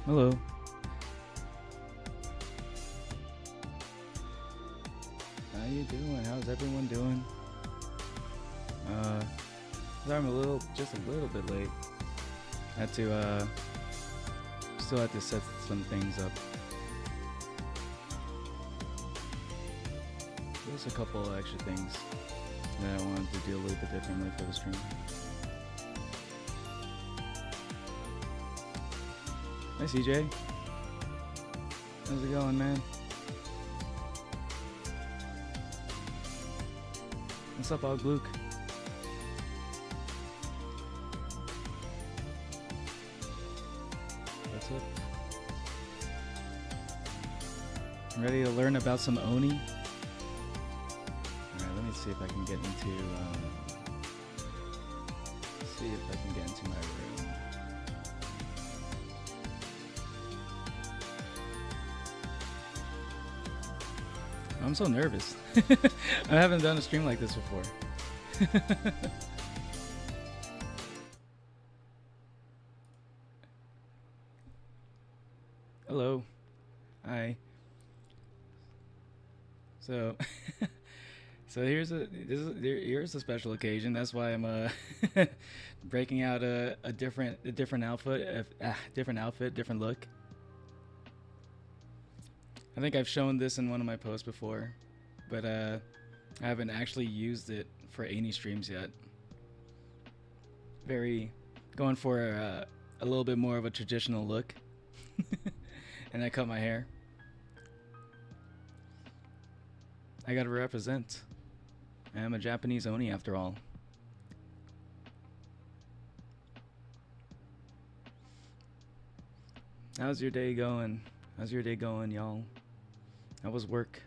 Hello. How you doing? How's everyone doing? Sorry I'm just a little bit late. Had to, still had to set some things up. There's a couple extra things that I wanted to do a little bit differently for the stream. Hi CJ. How's it going, man? What's up, Og Luke? What's up? Ready to learn about some ONI? Alright, let me see if I can get into my room. I'm so nervous. I haven't done a stream like this before. Hello. Hi. So here's a special occasion. That's why I'm breaking out a different outfit, different look. I think I've shown this in one of my posts before, but I haven't actually used it for any streams yet. Going for a little bit more of a traditional look. And I cut my hair. I gotta represent. I am a Japanese Oni after all. How's your day going? How's your day going, y'all? How was work?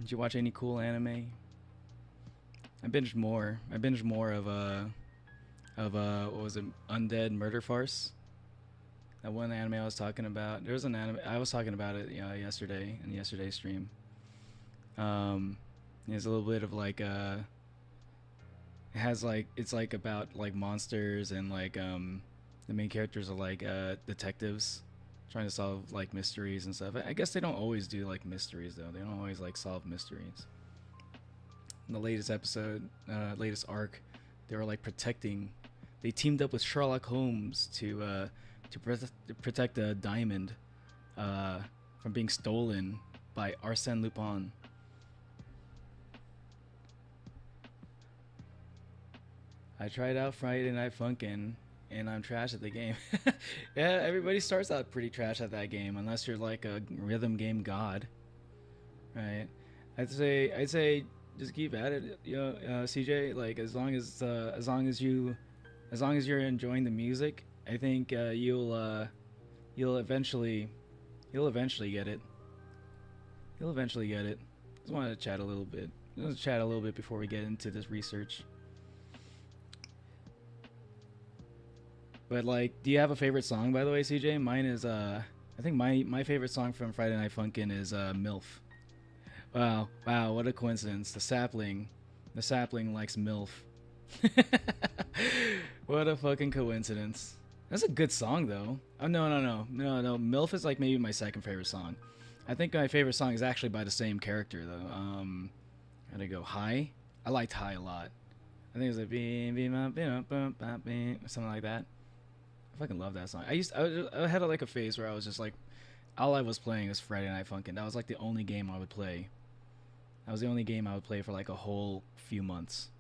Did you watch any cool anime? I binged more of what was it? Undead Murder Farce. That one anime I was talking about. There was an anime I was talking about it, yesterday in yesterday's stream. There's a little bit of like it's like about like monsters and like the main characters are like detectives trying to solve like mysteries and stuff. I guess they don't always do like mysteries though. They don't always like solve mysteries. In the latest episode, latest arc, they were like they teamed up with Sherlock Holmes to protect a diamond from being stolen by Arsène Lupin. I tried out Friday Night Funkin', and I'm trash at the game. Yeah, everybody starts out pretty trash at that game, unless you're like a rhythm game god, right? I'd say just keep at it, CJ. Like as long as you're enjoying the music, I think you'll eventually get it. You'll eventually get it. Just wanted to chat a little bit. Let's chat a little bit before we get into this research. But like, do you have a favorite song, by the way, CJ? Mine is I think my favorite song from Friday Night Funkin' is MILF. Wow, what a coincidence. The sapling likes MILF. What a fucking coincidence. That's a good song though. Oh no. MILF is like maybe my second favorite song. I think my favorite song is actually by the same character though. Gotta go High. I liked High a lot. I think it was like something like that. I fucking love that song. I had like a phase where I was just like, all I was playing was Friday Night Funkin'. That was like the only game I would play. That was the only game I would play for like a whole few months.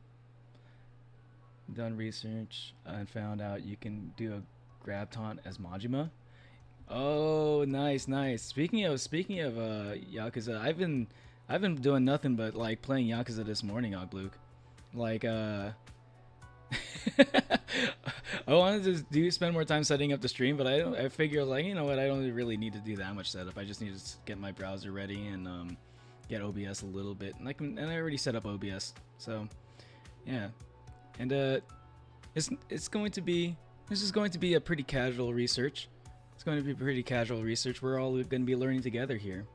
Done research and found out you can do a grab taunt as Majima. Oh, nice. Speaking of Yakuza, I've been doing nothing but like playing Yakuza this morning, Ogluke. Like I wanted to spend more time setting up the stream, but I figure like, you know what, I don't really need to do that much setup. I just need to get my browser ready and get OBS a little bit, and I already set up OBS, so yeah. And this is going to be a pretty casual research. It's going to be pretty casual research. We're all going to be learning together here.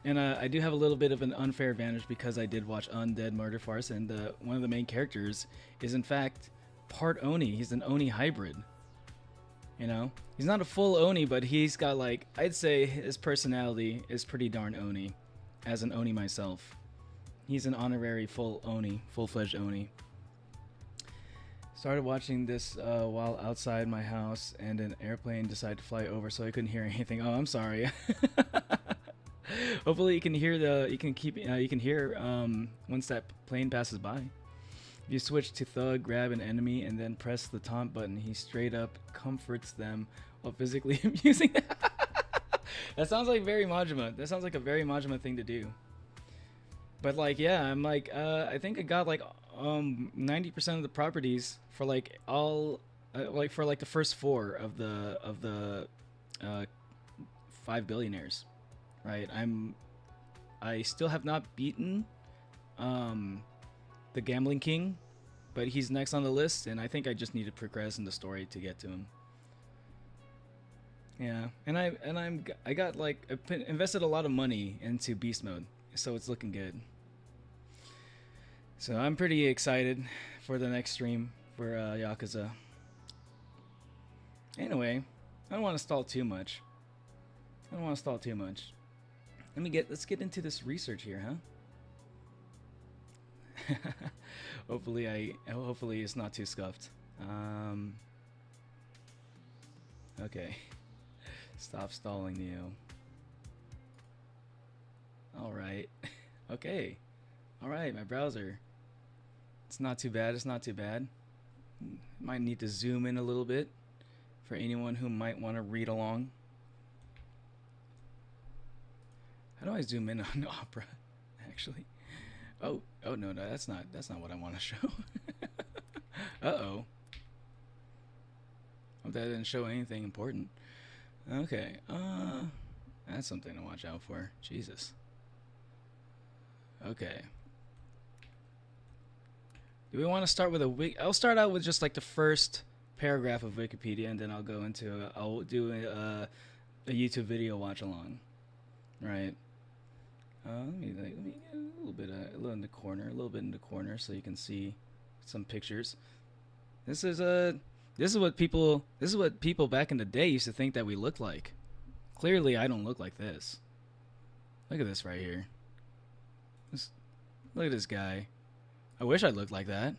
And I do have a little bit of an unfair advantage because I did watch Undead Murder Farce, and one of the main characters is in fact part Oni. He's an Oni hybrid. You know, he's not a full Oni, but he's got like, I'd say his personality is pretty darn Oni. As an Oni myself, he's an honorary full Oni, full-fledged Oni. Started watching this while outside my house, and an airplane decided to fly over, so I couldn't hear anything. Oh, I'm sorry. Hopefully, you can hear you can hear once that plane passes by. If you switch to Thug, grab an enemy, and then press the taunt button, he straight up comforts them while physically abusing them. That sounds like very Majima. That sounds like a very Majima thing to do. But like, yeah, I'm like, I think I got like 90% of the properties for like all, like for like the first 4 of the 5 billionaires, right? I still have not beaten the Gambling King, but he's next on the list, and I think I just need to progress in the story to get to him. Yeah, and I got like invested a lot of money into beast mode, so it's looking good. So I'm pretty excited for the next stream for Yakuza. Anyway, I don't want to stall too much. Let's get into this research here, huh? Hopefully it's not too scuffed. Okay. Stop stalling, Neo. Alright. Okay. Alright, my browser. It's not too bad, Might need to zoom in a little bit for anyone who might want to read along. How do I zoom in on Opera, actually? Oh no, that's not what I want to show. Uh-oh. Hope that didn't show anything important. Okay, that's something to watch out for. Jesus. Okay. Do we want to start with I'll start out with just like the first paragraph of Wikipedia, and then I'll go into I'll do a YouTube video watch along. Right. Let me get a little bit in the corner, so you can see some pictures. This is what people back in the day used to think that we looked like. Clearly, I don't look like this. Look at this right here. Look at this guy. I wish I looked like that.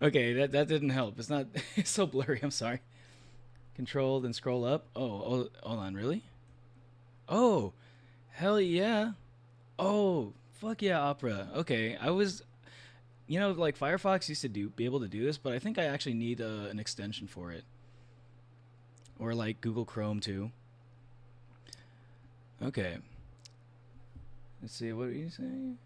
Okay, that didn't help. It's not. It's so blurry. I'm sorry. Control, then scroll up. Oh, hold on, really? Oh, hell yeah. Oh, fuck yeah, Opera. Okay, I was, like Firefox used to be able to do this, but I think I actually need an extension for it. Or like Google Chrome too. Okay. Let's see, what are you saying?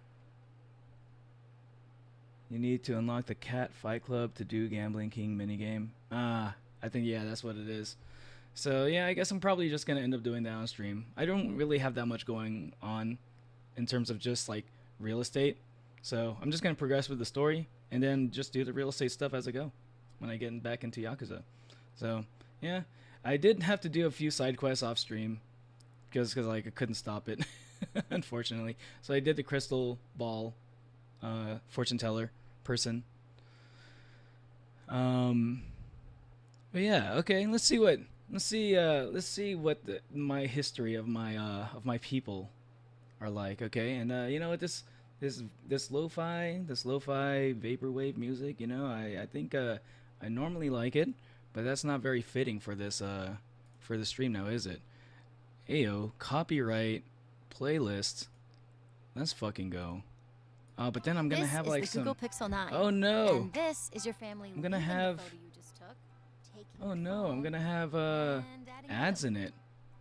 You need to unlock the Cat Fight Club to do Gambling King minigame. I think, yeah, that's what it is. So, yeah, I guess I'm probably just going to end up doing that on stream. I don't really have that much going on in terms of just, like, real estate. So, I'm just going to progress with the story and then just do the real estate stuff as I go when I get back into Yakuza. So, yeah, I did have to do a few side quests off stream because like, I couldn't stop it, unfortunately. So, I did the Crystal Ball fortune teller person. But yeah, okay. Let's see what my history of my people are like. Okay, and you know what, this lo-fi vaporwave music. I think I normally like it, but that's not very fitting for this for the stream now, is it? Ayo, copyright playlist. Let's fucking go. But then I'm gonna have like some. Google Pixel 9. Oh no! And this is your family. I'm gonna have. Oh no! I'm gonna have ads in it.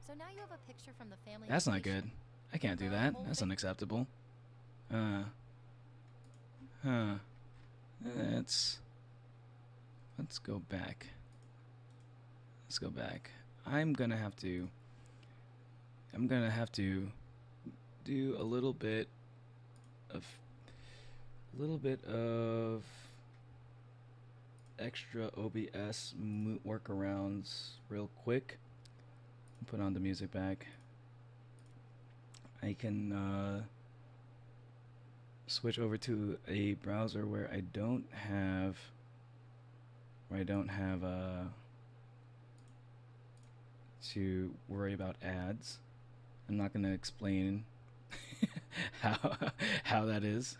So now you have a picture from the family. That's not good. I can't do that. That's unacceptable. Let's go back. I'm gonna have to do a little bit of extra OBS workarounds real quick. Put on the music back. I can switch over to a browser where I don't have to worry about ads. I'm not gonna explain how how that is.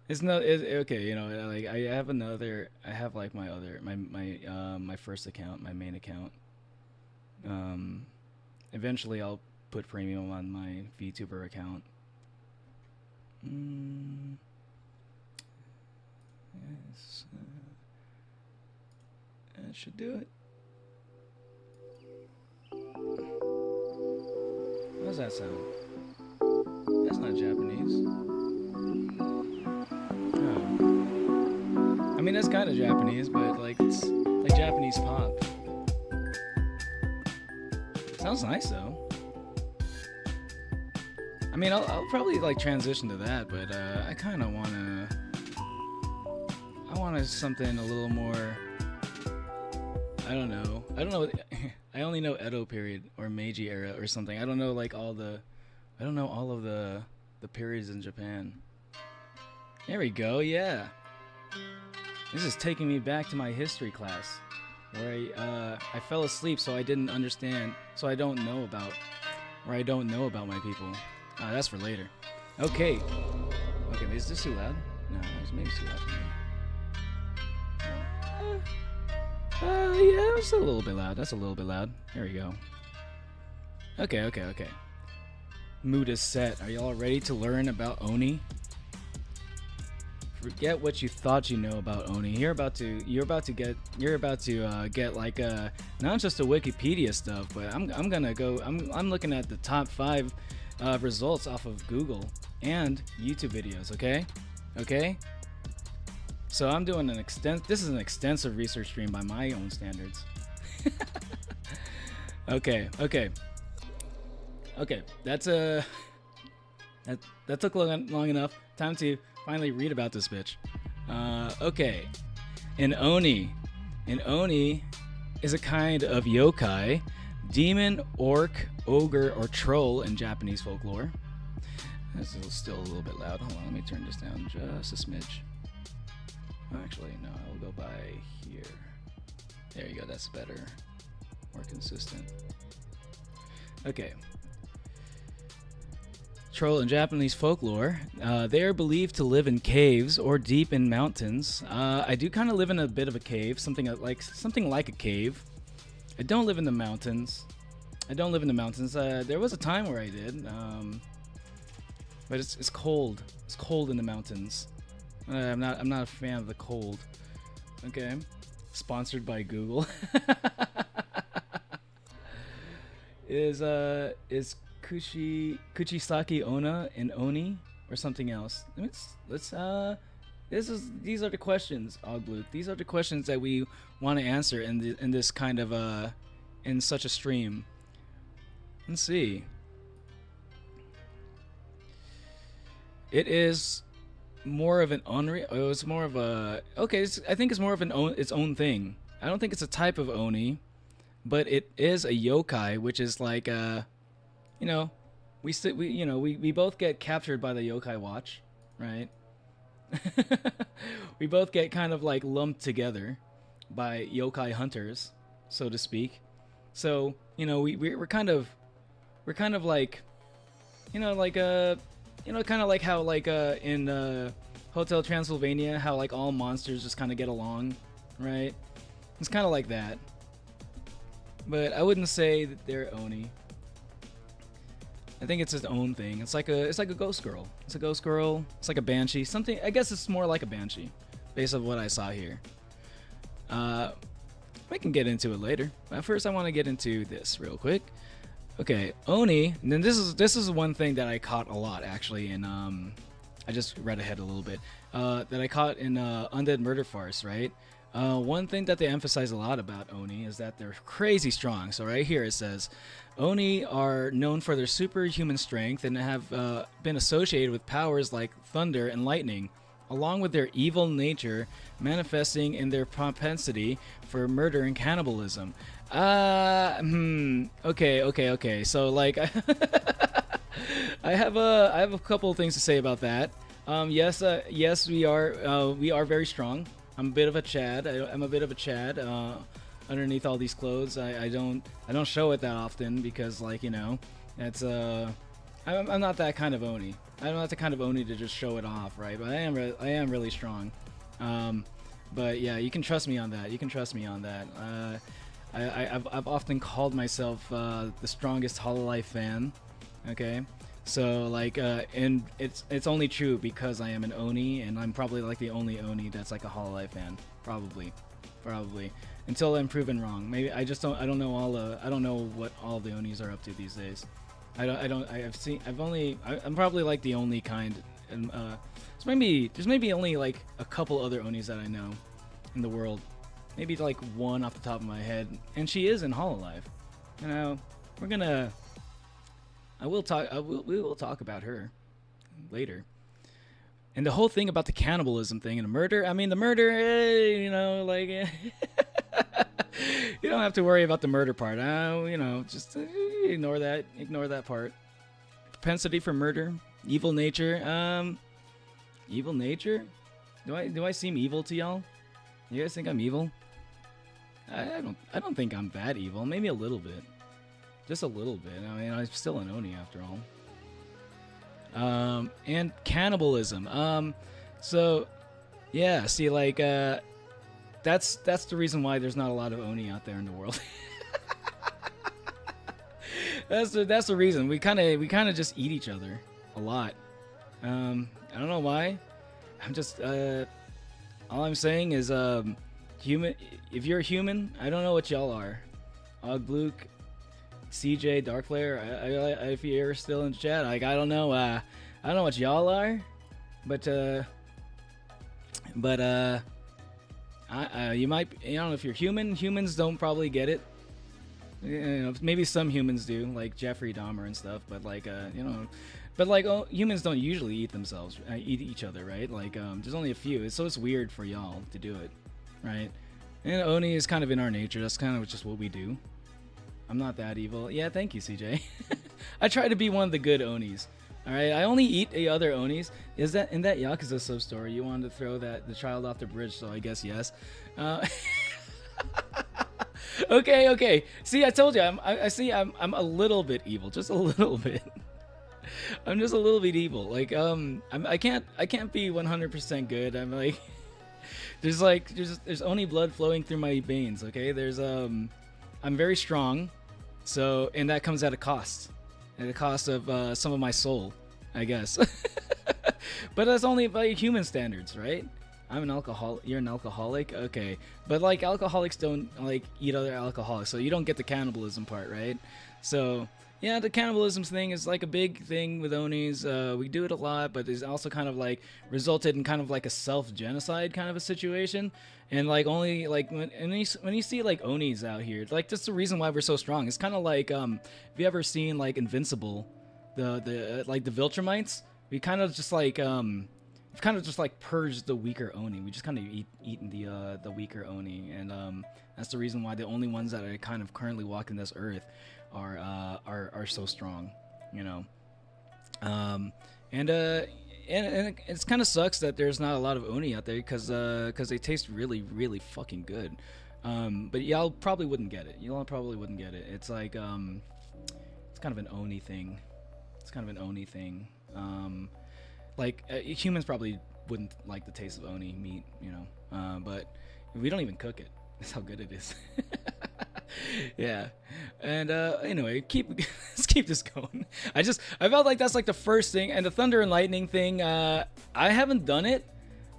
It's not okay. You know, like I have like my first account, my main account. Um, Eventually, I'll put premium on my Vtuber account. Mm, yes, that should do it. How does that sound? That's not Japanese. Oh. I mean, that's kind of Japanese, but like it's like Japanese pop. Sounds nice though. I mean, I'll probably like transition to that, but I kind of wanna something a little more. I don't know. I only know Edo period or Meiji era or something. I don't know like all of the periods in Japan. There we go. Yeah. This is taking me back to my history class, where I fell asleep, so I didn't understand, so I don't know about my people. That's for later. Okay. Okay, is this too loud? No, it's maybe too loud for me. Yeah, it's a little bit loud. That's a little bit loud. Here we go. Okay. Mood is set. Are y'all ready to learn about ONI? Forget what you thought you know about ONI. You're about to get like not just the Wikipedia stuff, but I'm looking at the top 5 results off of Google and YouTube videos. Okay. So I'm doing this is an extensive research stream by my own standards. Okay. That's that took long enough. Time to finally read about this bitch. Okay. An Oni is a kind of yokai, demon, orc, ogre, or troll in Japanese folklore. This is still a little bit loud. Hold on, let me turn this down just a smidge. Actually, no, I'll go by here. There you go, that's better. More consistent. Okay. Troll in Japanese folklore. They are believed to live in caves or deep in mountains. I do kind of live in a bit of a cave, something like a cave. I don't live in the mountains. There was a time where I did, but it's cold. It's cold in the mountains. I'm not a fan of the cold. Okay. Sponsored by Google. Is Kuchisaki Onna an Oni or something else? These are the questions, Ogluke. These are the questions that we want to answer in this kind of in such a stream. Let's see. It is more of an unreal. Oh, it's more of a okay. I think it's more of its own thing. I don't think it's a type of Oni, but it is a yokai, which is like we both get captured by the yokai watch, right? We both get kind of like lumped together by yokai hunters, so to speak. So we're kind of like kind of like how in Hotel Transylvania, how like all monsters just kind of get along, right? It's kind of like that. But I wouldn't say that they're Oni. I think it's its own thing. It's like a ghost girl. It's a ghost girl. It's like a banshee. Something. I guess it's more like a banshee, based on what I saw here. We can get into it later. But first, I want to get into this real quick. Okay, Oni. And then this is one thing that I caught a lot actually, and I just read ahead a little bit. That I caught in Undead Murder Farce, right? One thing that they emphasize a lot about Oni is that they're crazy strong. So right here it says, Oni are known for their superhuman strength and have been associated with powers like thunder and lightning, along with their evil nature manifesting in their propensity for murder and cannibalism. Okay. So like, I have a couple of things to say about that. Yes, we are very strong. I'm a bit of a Chad. I'm a bit of a Chad. Underneath all these clothes, I don't show it that often because, like, you know, that's I'm not that kind of Oni. I'm not the kind of Oni to just show it off, right? But I am really strong. But yeah, you can trust me on that. You can trust me on that. I've often called myself the strongest Hololive fan. Okay, so like, and it's only true because I am an Oni, and I'm probably like the only Oni that's like a Hololive fan. Probably, until I'm proven wrong. Maybe I just don't. I don't know I don't know what all the Onis are up to these days. I'm probably like the only kind, and there's maybe only like a couple other Onis that I know in the world. Maybe like one off the top of my head, and she is in Hololive. You know, we will talk about her later. And the whole thing about the cannibalism thing and the murder, I mean, the murder, you know, like, you don't have to worry about the murder part. You know, just ignore that part. Propensity for murder, evil nature. Evil nature? Do I seem evil to y'all? You guys think I'm evil? I don't think I'm that evil. Maybe a little bit. Just a little bit. I mean, I'm still an Oni after all. And cannibalism. So yeah, see, like, that's the reason why there's not a lot of Oni out there in the world. that's the reason. We kind of just eat each other a lot. I don't know why. I'm just all I'm saying is human. If you're a human, I don't know what y'all are. Ogbluke, CJ, Darkflare. If you're still in chat, like, I don't know. I don't know what y'all are, but you might. I don't know if you're human. Humans don't probably get it. You know, maybe some humans do, like Jeffrey Dahmer and stuff. But like, you know, but like, humans don't usually eat themselves, eat each other, right? Like, there's only a few. So it's weird for y'all to do it, right? And Oni is kind of in our nature. That's kind of just what we do. I'm not that evil. Yeah, thank you, CJ. I try to be one of the good Onis. All right, I only eat the other Onis. Is that in that Yakuza sub story? You wanted to throw the child off the bridge, so I guess yes. Okay. See, I told you. I'm a little bit evil, just a little bit. I'm just a little bit evil. Like, I can't be 100% good. I'm like, there's only blood flowing through my veins. Okay, I'm very strong, so, and that comes at a cost. At the cost of some of my soul, I guess. But that's only by human standards, right? I'm an alcoholic. You're an alcoholic? Okay. But, like, alcoholics don't, like, eat other alcoholics, so you don't get the cannibalism part, right? So, yeah, the cannibalism thing is, like, a big thing with Onis. We do it a lot, but it's also kind of, like, resulted in kind of, like, a self-genocide kind of a situation. And, like, only, like, when you see, like, Onis out here, like, that's the reason why we're so strong. It's kind of like, have you ever seen, like, Invincible, like, the Viltrumites? We kind of just, like, we've kind of just, like, purged the weaker Oni. We just kind of eaten the weaker Oni. And, that's the reason why the only ones that are kind of currently walking this earth are so strong, you know? And it kind of sucks that there's not a lot of Oni out there because they taste really, really fucking good. But y'all probably wouldn't get it. Y'all probably wouldn't get it. It's like, it's kind of an Oni thing. It's kind of an Oni thing. Like, humans probably wouldn't like the taste of Oni meat, you know? But we don't even cook it. That's how good it is. Yeah. And anyway, let's keep this going. I felt like that's like the first thing, and the thunder and lightning thing, I haven't done it.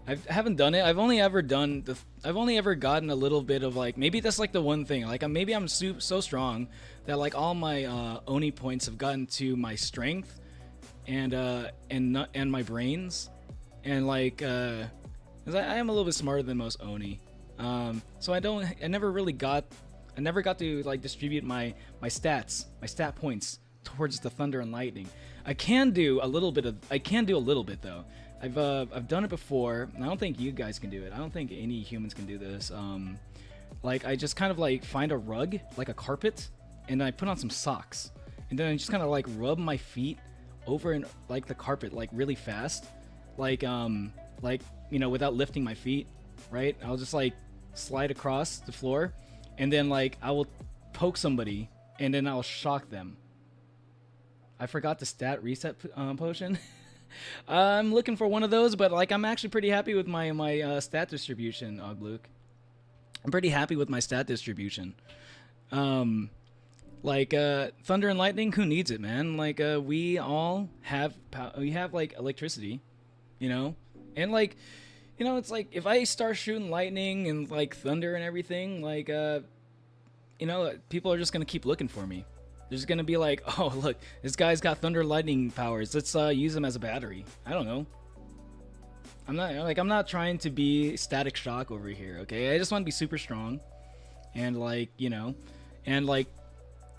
I've only ever gotten a little bit of, like, maybe that's like the one thing. Like, maybe I'm so strong that, like, all my Oni points have gotten to my strength and my brains, and, like, 'cause I am a little bit smarter than most Oni. So I never got to, like, distribute my stat points towards the thunder and lightning. I can do a little bit though. I've done it before, and I don't think you guys can do it. I don't think any humans can do this. Like, I just kind of, like, find a rug, like a carpet, and I put on some socks, and then I just kind of, like, rub my feet over and like the carpet like really fast, like without lifting my feet, right? I'll just like slide across the floor, and then like I will poke somebody, and then I'll shock them. I forgot the stat reset potion. I'm looking for one of those, but like I'm actually pretty happy with my stat distribution, Ogluke. I'm pretty happy with my stat distribution. Thunder and lightning, who needs it, man? We all have we have like electricity, and it's like if I start shooting lightning and like thunder and everything, people are just gonna keep looking for me. There's gonna be like, oh look, this guy's got thunder lightning powers. Let's use him as a battery. I don't know. I'm not trying to be Static Shock over here, okay? I just want to be super strong, and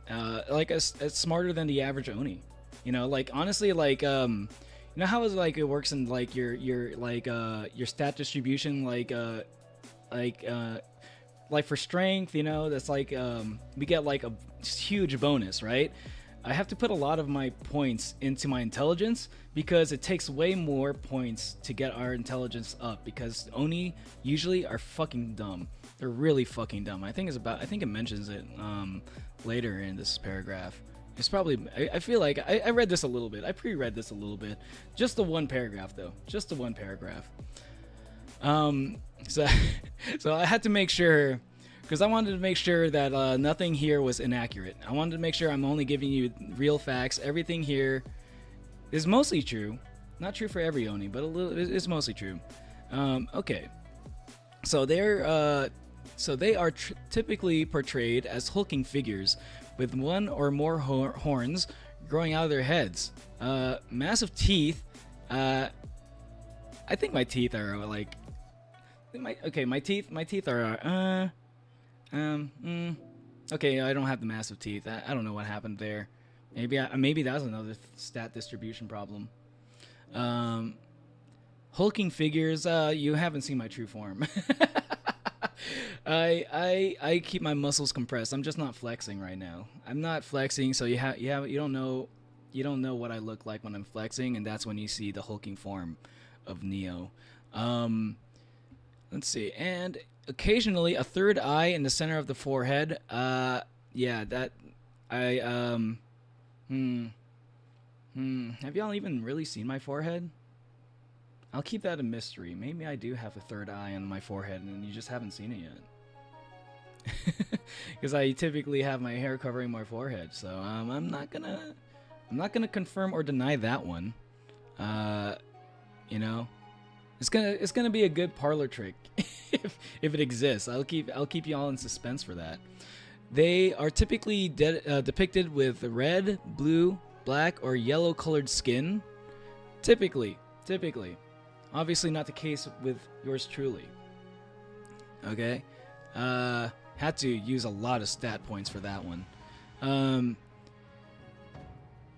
as smarter than the average Oni. Honestly, how is like it works in like your stat distribution, like for strength, that's like we get like a huge bonus, right? I have to put a lot of my points into my intelligence because it takes way more points to get our intelligence up, because Oni usually are fucking dumb. They're really fucking dumb. I think it mentions it later in this paragraph. It's probably, I feel like I read this a little bit. I pre-read this a little bit. Just the one paragraph though. Just the one paragraph. So I had to make sure, because I wanted to make sure that nothing here was inaccurate. I wanted to make sure I'm only giving you real facts. Everything here is mostly true. Not true for every Oni, but it's mostly true. Okay. So they are typically portrayed as hulking figures with one or more horns growing out of their heads. Massive teeth. I think my teeth are like my teeth are okay, I don't have the massive teeth. I don't know what happened there. Maybe that's another stat distribution problem. Hulking figures, you haven't seen my true form. I keep my muscles compressed. I'm just not flexing right now. I'm not flexing, so you don't know what I look like when I'm flexing, and that's when you see the hulking form of Neo. Let's see, and occasionally a third eye in the center of the forehead. Have y'all even really seen my forehead? I'll keep that a mystery. Maybe I do have a third eye on my forehead and you just haven't seen it yet. Because I typically have my hair covering my forehead, so I'm not gonna confirm or deny that one. It's gonna be a good parlor trick if it exists. I'll keep you all in suspense for that. They are typically depicted with red, blue, black, or yellow colored skin. Typically. Obviously not the case with yours truly. Okay? Had to use a lot of stat points for that one.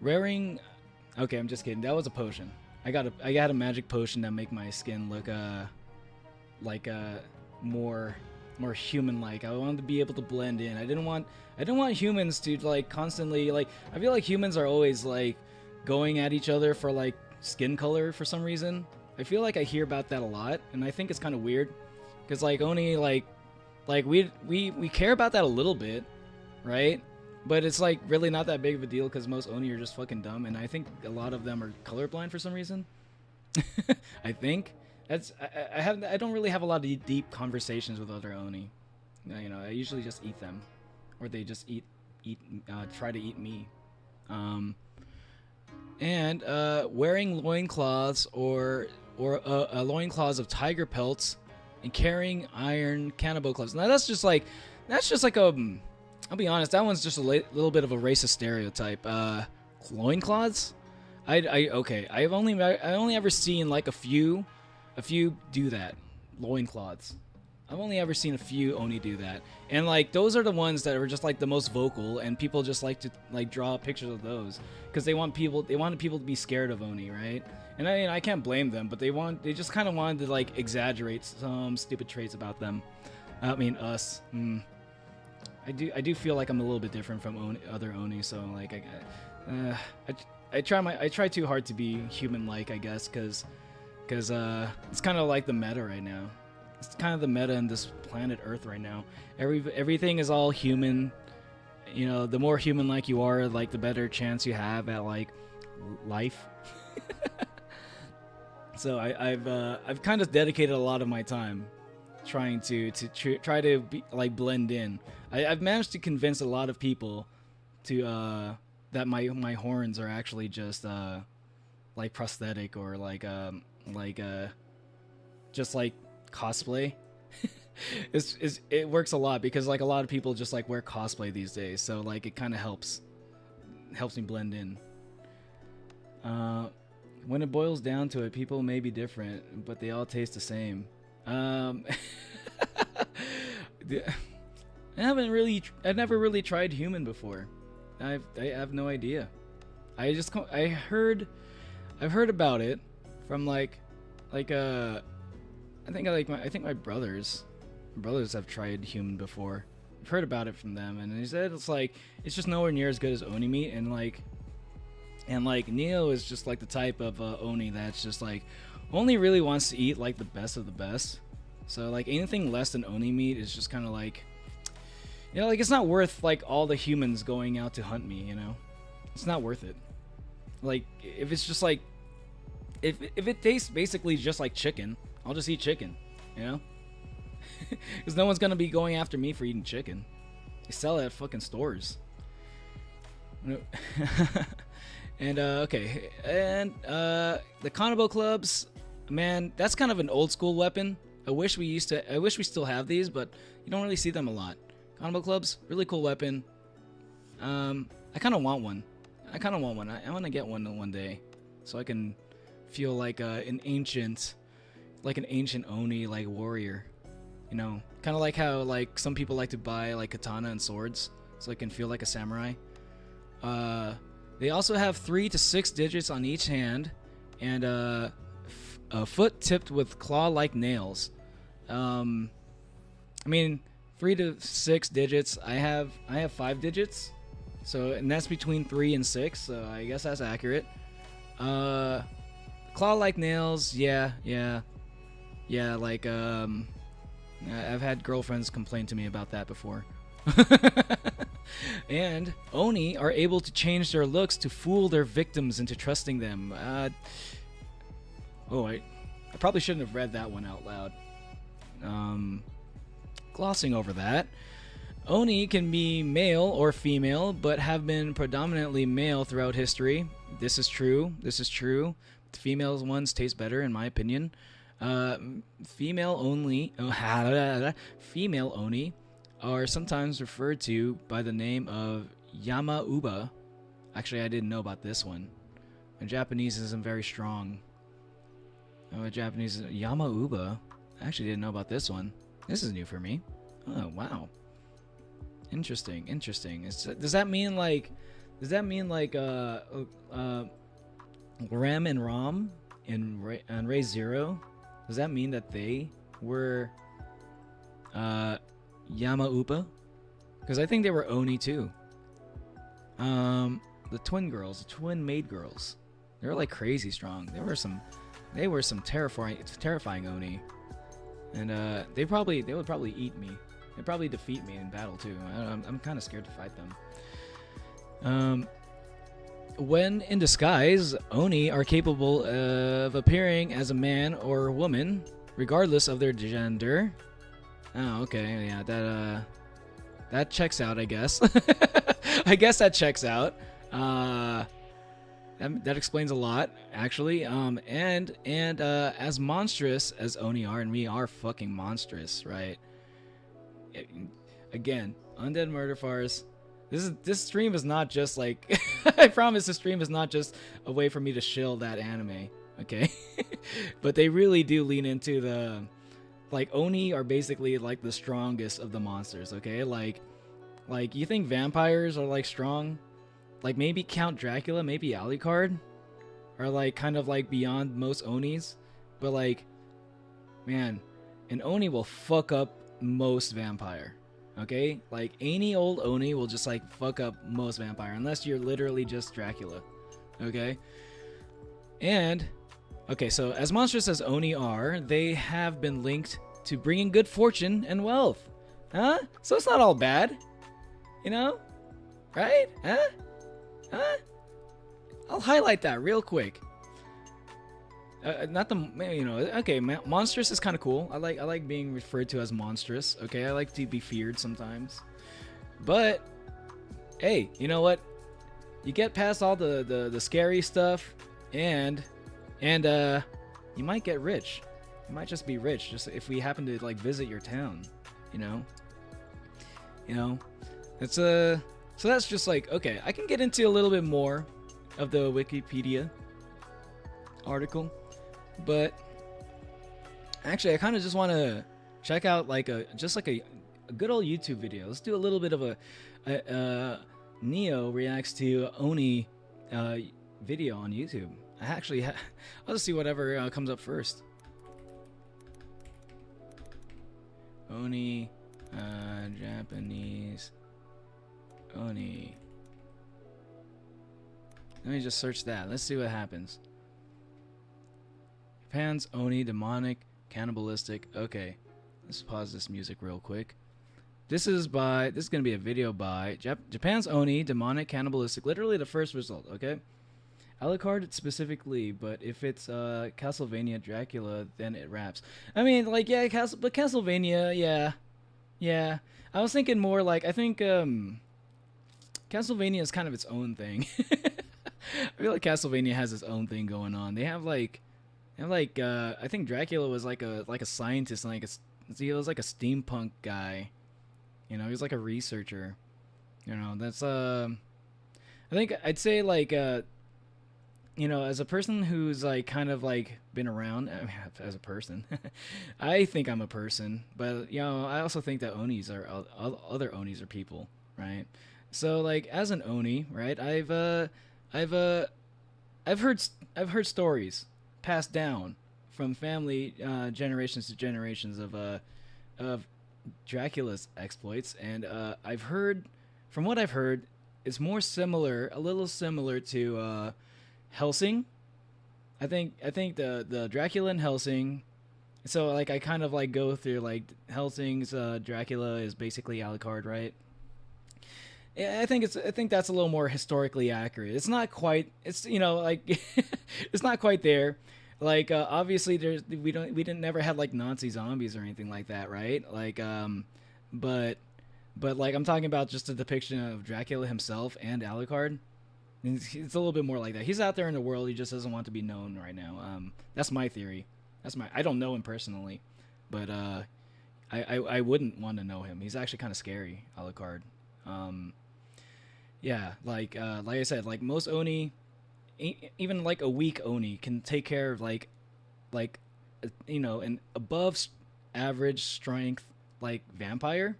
Raring... Okay, I'm just kidding. That was a potion. I got a magic potion that make my skin look more human-like. I wanted to be able to blend in. I didn't want humans to like constantly like. I feel like humans are always like going at each other for like skin color for some reason. I feel like I hear about that a lot, and I think it's kind of weird, because like Oni like we care about that a little bit, right? But it's like really not that big of a deal, because most Oni are just fucking dumb, and I think a lot of them are colorblind for some reason. I think I don't really have a lot of deep conversations with other Oni. I usually just eat them, or they just try to eat me. And wearing loincloths or loincloths of tiger pelts and carrying iron cannibal clubs. Now that's just like a. I'll be honest, that one's just a little bit of a racist stereotype. Loincloths? I've only ever seen like a few do that. Loincloths. I've only ever seen a few Oni do that. And like those are the ones that are just like the most vocal, and people just like to like draw pictures of those because they wanted people to be scared of Oni, right? And I can't blame them, but they just kind of wanted to like exaggerate some stupid traits about them. I mean us. I do feel like I'm a little bit different from other Oni, so like uh, I try too hard to be human-like, I guess, because it's kind of like the meta right now. It's kind of the meta in this planet Earth right now. Everything is all human. You know, the more human-like you are, like the better chance you have at like life. So I've kind of dedicated a lot of my time trying to try to be, like blend in. I've managed to convince a lot of people to that my horns are actually just like prosthetic or like just like cosplay. It works a lot because like a lot of people just like wear cosplay these days, so like it kind of helps me blend in. When it boils down to it, people may be different, but they all taste the same. I've never really tried human before. I have no idea. I've heard about it from I think my brothers have tried human before. I've heard about it from them, and they said it's just nowhere near as good as Oni meat, and Neo is just like the type of Oni that's just like only really wants to eat like the best of the best. So like anything less than Oni meat is just kind of like, you know, like it's not worth like all the humans going out to hunt me, you know? It's not worth it. Like if it's just like if it tastes basically just like chicken, I'll just eat chicken, you know? Because no one's gonna be going after me for eating chicken. They sell it at fucking stores. And okay, and the Kanabo clubs, man, that's kind of an old school weapon. I wish we still have these, but you don't really see them a lot. Kanabo clubs, really cool weapon. I kind of want one. I want to get one day, so I can feel like an ancient Oni like warrior. You know, kind of like how like some people like to buy like katana and swords, so I can feel like a samurai. They also have 3 to 6 digits on each hand, and a foot tipped with claw-like nails. I mean, 3 to 6 digits. I have 5 digits, and that's between 3 and 6. So I guess that's accurate. Claw-like nails. Yeah. Like I've had girlfriends complain to me about that before. And Oni are able to change their looks to fool their victims into trusting them. I probably shouldn't have read that one out loud. Glossing over that. Oni can be male or female, but have been predominantly male throughout history. This is true. The female ones taste better, in my opinion. Female Oni are sometimes referred to by the name of Yama-uba. Actually, I didn't know about this one. My Japanese isn't very strong. My Japanese is Yama-uba. I actually didn't know about this one. This is new for me. Oh, wow. Interesting. Does that mean like Rem and Rom in Ray Zero? Does that mean that they were Yama-uba? Because I think they were Oni too. The twin maid girls. They were like crazy strong. They were some terrifying Oni. And they would probably eat me. They'd probably defeat me in battle too. I'm kind of scared to fight them. When in disguise, Oni are capable of appearing as a man or a woman, regardless of their gender. Oh, okay, yeah, that checks out, I guess. I guess that checks out. That explains a lot, actually. And as monstrous as Oni are, and we are fucking monstrous, right? Again, Undead Murder Farce. This stream is not just like I promise this stream is not just a way for me to shill that anime, okay? But they really do lean into the like Oni are basically like the strongest of the monsters, okay? Like you think vampires are like strong? Like maybe Count Dracula, maybe Alucard are like kind of like beyond most Onis, but like man, an Oni will fuck up most vampire. Okay, like any old Oni will just like fuck up most vampire unless you're literally just Dracula. Okay, and okay, so as monstrous as Oni are, they have been linked to bringing good fortune and wealth. Huh? So it's not all bad, you know? Right? Huh? Huh? I'll highlight that real quick. Not the okay. Monstrous is kind of cool. I like being referred to as monstrous. Okay, I like to be feared sometimes. But hey, you know what? You get past all the scary stuff, and you might get rich. You might just be rich, just if we happen to like visit your town. You know, it's so that's just like okay. I can get into a little bit more of the Wikipedia article. But actually, I kind of just want to check out like a good old YouTube video. Let's do a little bit of a Neo reacts to Oni video on YouTube. I'll just see whatever comes up first. Oni Japanese Oni. Let me just search that. Let's see what happens. Japan's Oni, demonic, cannibalistic. Okay, let's pause this music real quick. This is going to be a video by Japan's Oni, demonic, cannibalistic. Literally the first result, okay? Alucard specifically, but if it's Castlevania Dracula, then it raps. I mean, like, yeah, but Castlevania, yeah. I was thinking more like, I think Castlevania is kind of its own thing. I feel like Castlevania has its own thing going on. They have like, I think Dracula was like a scientist, and he was like a steampunk guy. You know, he was like a researcher. You know, that's I think I'd say like you know, as a person who's like kind of like been around, I mean, as a person, I think I'm a person, but you know, I also think that Onis are other Onis are people, right? So like as an Oni, right? I've heard stories passed down from family generations to generations of Dracula's exploits, and from what I've heard, it's a little similar to Helsing. I think the Dracula and Helsing. So like I kind of like go through like Helsing's Dracula is basically Alucard, right? Yeah, I think that's a little more historically accurate. It's not quite. It's like it's not quite there. Like obviously we didn't never had like Nazi zombies or anything like that, right? Like but like I'm talking about just a depiction of Dracula himself and Alucard. It's a little bit more like that. He's out there in the world. He just doesn't want to be known right now. That's my theory. I don't know him personally, but I wouldn't want to know him. He's actually kind of scary, Alucard. Yeah, like I said, like most Oni, even like a weak Oni can take care of like an above average strength like vampire,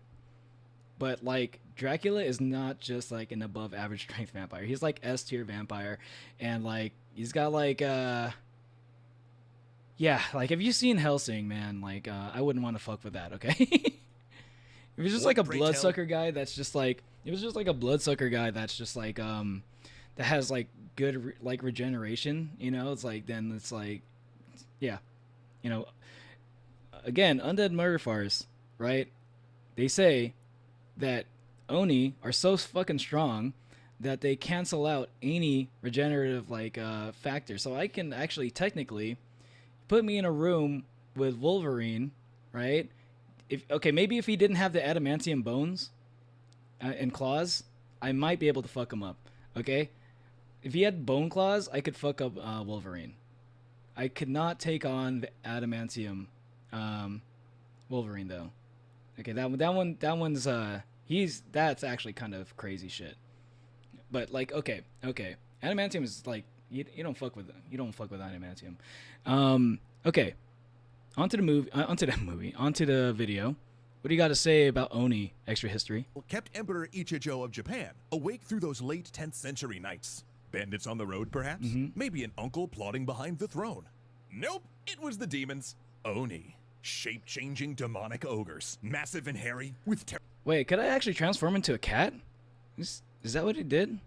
but like Dracula is not just like an above average strength vampire. He's like S tier vampire, and like he's got like yeah, like have you seen Helsing, man? Like I wouldn't want to fuck with that, okay? It was just like a bloodsucker guy that's just like that has like good like regeneration, you know? It's like then it's like yeah. You know, again, undead murder farce, right? They say that Oni are so fucking strong that they cancel out any regenerative like factor. So I can actually technically put me in a room with Wolverine, right? Maybe if he didn't have the adamantium bones and claws, I might be able to fuck him up. Okay, if he had bone claws, I could fuck up Wolverine. I could not take on the adamantium Wolverine though. Okay, that one's that's actually kind of crazy shit. But like okay, adamantium is like you don't fuck with adamantium. Okay. Onto the video. What do you got to say about Oni extra history? Kept Emperor Ichijo of Japan awake through those late 10th century nights. Bandits on the road, perhaps? Maybe an uncle plotting behind the throne. Nope, it was the demons. Oni. Shape-changing demonic ogres, massive and hairy, with Wait, could I actually transform into a cat? Is that what it did?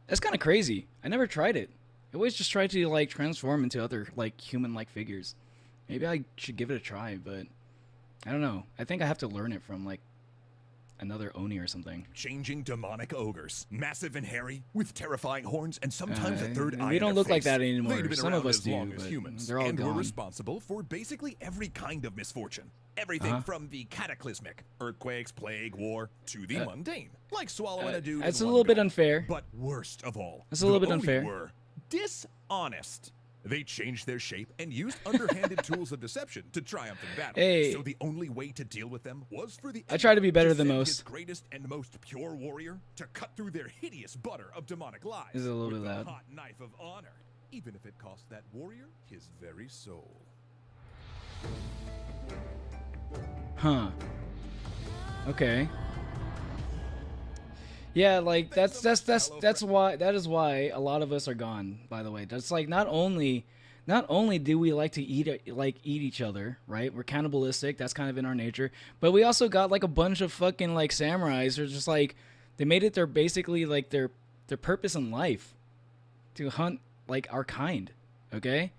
That's kind of crazy. I never tried it. I always just tried to like transform into other like human-like figures. Maybe I should give it a try, but I don't know. I think I have to learn it from like another Oni or something. changing demonic ogres, massive and hairy, with terrifying horns and sometimes a third eye. We don't and a look like face. that anymore. They'd been Some around of us as do, long as but humans, they're all and were gone. responsible for basically every kind of misfortune. Everything Uh-huh. from the cataclysmic, earthquakes, plague, war, to the mundane, like swallowing a dude. That's in a one little bit go. unfair. But worst of all, That's a little the bit Oni unfair. were dishonest. They changed their shape and used underhanded tools of deception to triumph in battle. Hey. So the only way to deal with them was for the I try to be better Emperor than send most. his greatest and most pure warrior to cut through their hideous butter of demonic lies. This is a little with bit the loud. hot knife of honor, even if it cost that warrior his very soul. Huh. Okay. Yeah, like that is why a lot of us are gone, by the way. That's like not only do we like to eat each other, right? We're cannibalistic, that's kind of in our nature. But we also got like a bunch of fucking like samurais who are just like they made it their basically like their purpose in life to hunt like our kind, okay?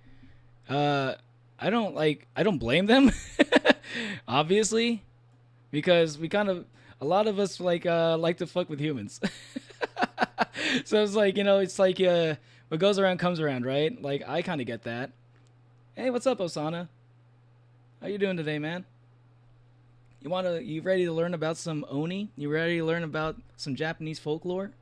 I don't blame them. Obviously, because a lot of us like to fuck with humans. So it's like, it's like what goes around comes around, right? Like I kind of get that. Hey, what's up, Osana? How you doing today, man? You ready to learn about some Oni? You ready to learn about some Japanese folklore?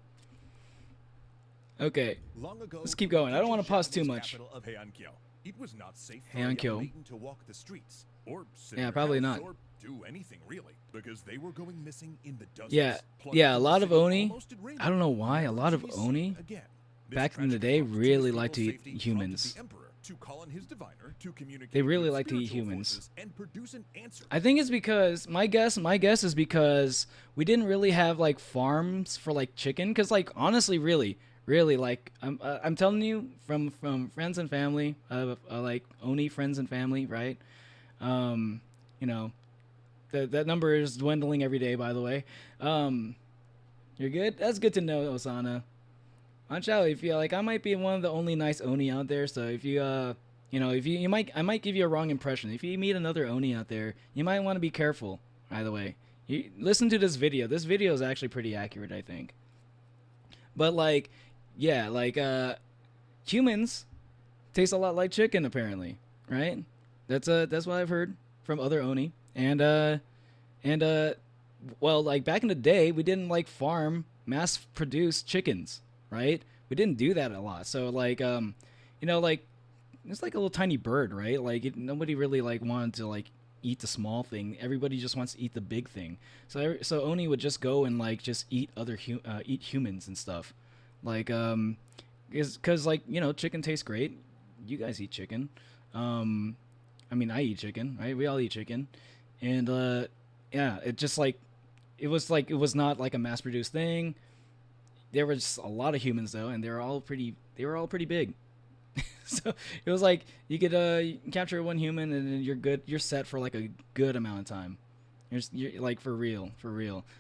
Okay. Long ago, Let's keep going. I don't want to pause too Japanese much. capital of Heiankyo. It was not safe for Heiankyo. a young maiden to walk the streets or sit Yeah, in her probably house not. or do anything really, because they were going missing in the dozens. Yeah, plunged yeah, a into lot the of city Oni, almost at random, I don't know why, a never lot to of be seen Oni again. This back in the tragic day loss to really his liked to eat safety prompted humans. the emperor to call on his diviner to communicate They really with like to eat spiritual humans. forces and produce an answer. I think it's because my guess is because we didn't really have like farms for like chicken. Cause like honestly, really, like I'm telling you from friends and family, like Oni friends and family, right? You know, that number is dwindling every day. By the way, you're good. That's good to know, Osana. Watch out if you like. I might be one of the only nice Oni out there. So if you I might give you a wrong impression. If you meet another Oni out there, you might want to be careful. By the way, you listen to this video. This video is actually pretty accurate, I think. But like, yeah, like humans taste a lot like chicken, apparently, right? That's what I've heard from other Oni, and well, like back in the day, we didn't like mass produce chickens, right? We didn't do that a lot. So like, like it's like a little tiny bird, right? Like nobody really like wanted to like eat the small thing. Everybody just wants to eat the big thing. So Oni would just go and like just eat eat humans and stuff, like because like chicken tastes great. You guys eat chicken. I mean I eat chicken, right? We all eat chicken, and yeah, it just like it was not like a mass produced thing. There was just a lot of humans though, and they were all pretty big. So it was like you can capture one human and then you're good. You're set for like a good amount of time. You're like for real.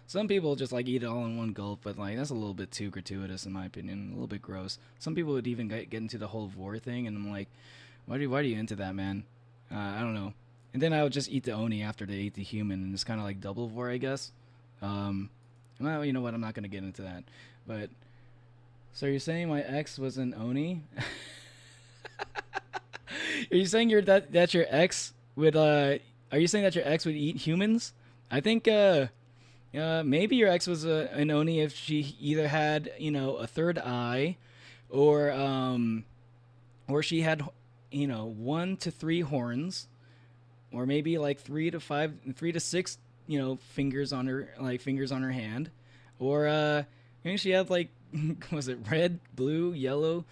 Some people just like eat it all in one gulp, but like that's a little bit too gratuitous in my opinion. A little bit gross. Some people would even get into the whole vor thing, and I'm like, why are you into that, man? I don't know. And then I would just eat the Oni after they ate the human, and it's kind of like double vor, I guess. Well, you know what? I'm not gonna get into that. But so you're saying my ex was an Oni? Are you saying that your ex would are you saying that your ex would eat humans? I think maybe your ex was an Oni if she either had a third eye, or she had 1 to 3 horns, or maybe like 3 to 6 fingers on her hand, or maybe she had like was it red, blue, yellow,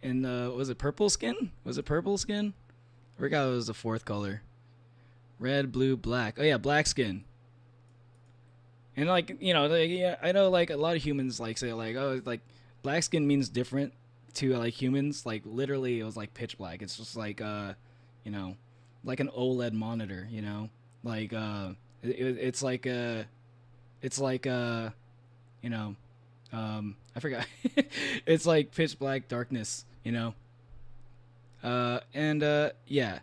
and was it purple skin? I forgot it was the 4th color. Red, blue, black. Oh yeah, black skin. And like I know like a lot of humans like say like, oh, like black skin means different to like humans. Like literally, it was like pitch black. It's just like like like an OLED monitor, you know, like it's like you know, I forgot. It's like pitch black darkness, you know. Yeah,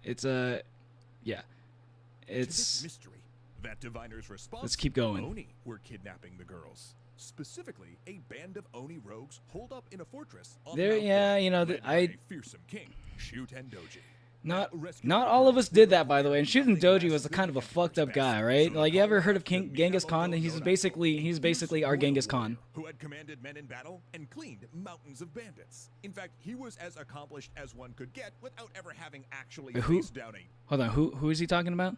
it's yeah, To this it's. mystery, that diviner's response, Let's keep going. ONI were kidnapping the girls. Specifically, a band of ONI rogues holed up in a fortress on There, Mount yeah, Oi, you know, led by a fearsome king, Shutendoji. Not all of us did that, by the way. And Shutendoji was a kind of a fucked up guy, right? Like, you ever heard of King Genghis Khan? He's basically our Genghis Khan. Who had commanded men in battle and cleaned mountains of bandits. In fact, he was as accomplished as one could get without ever having actually faced down a... Hold on, who is he talking about?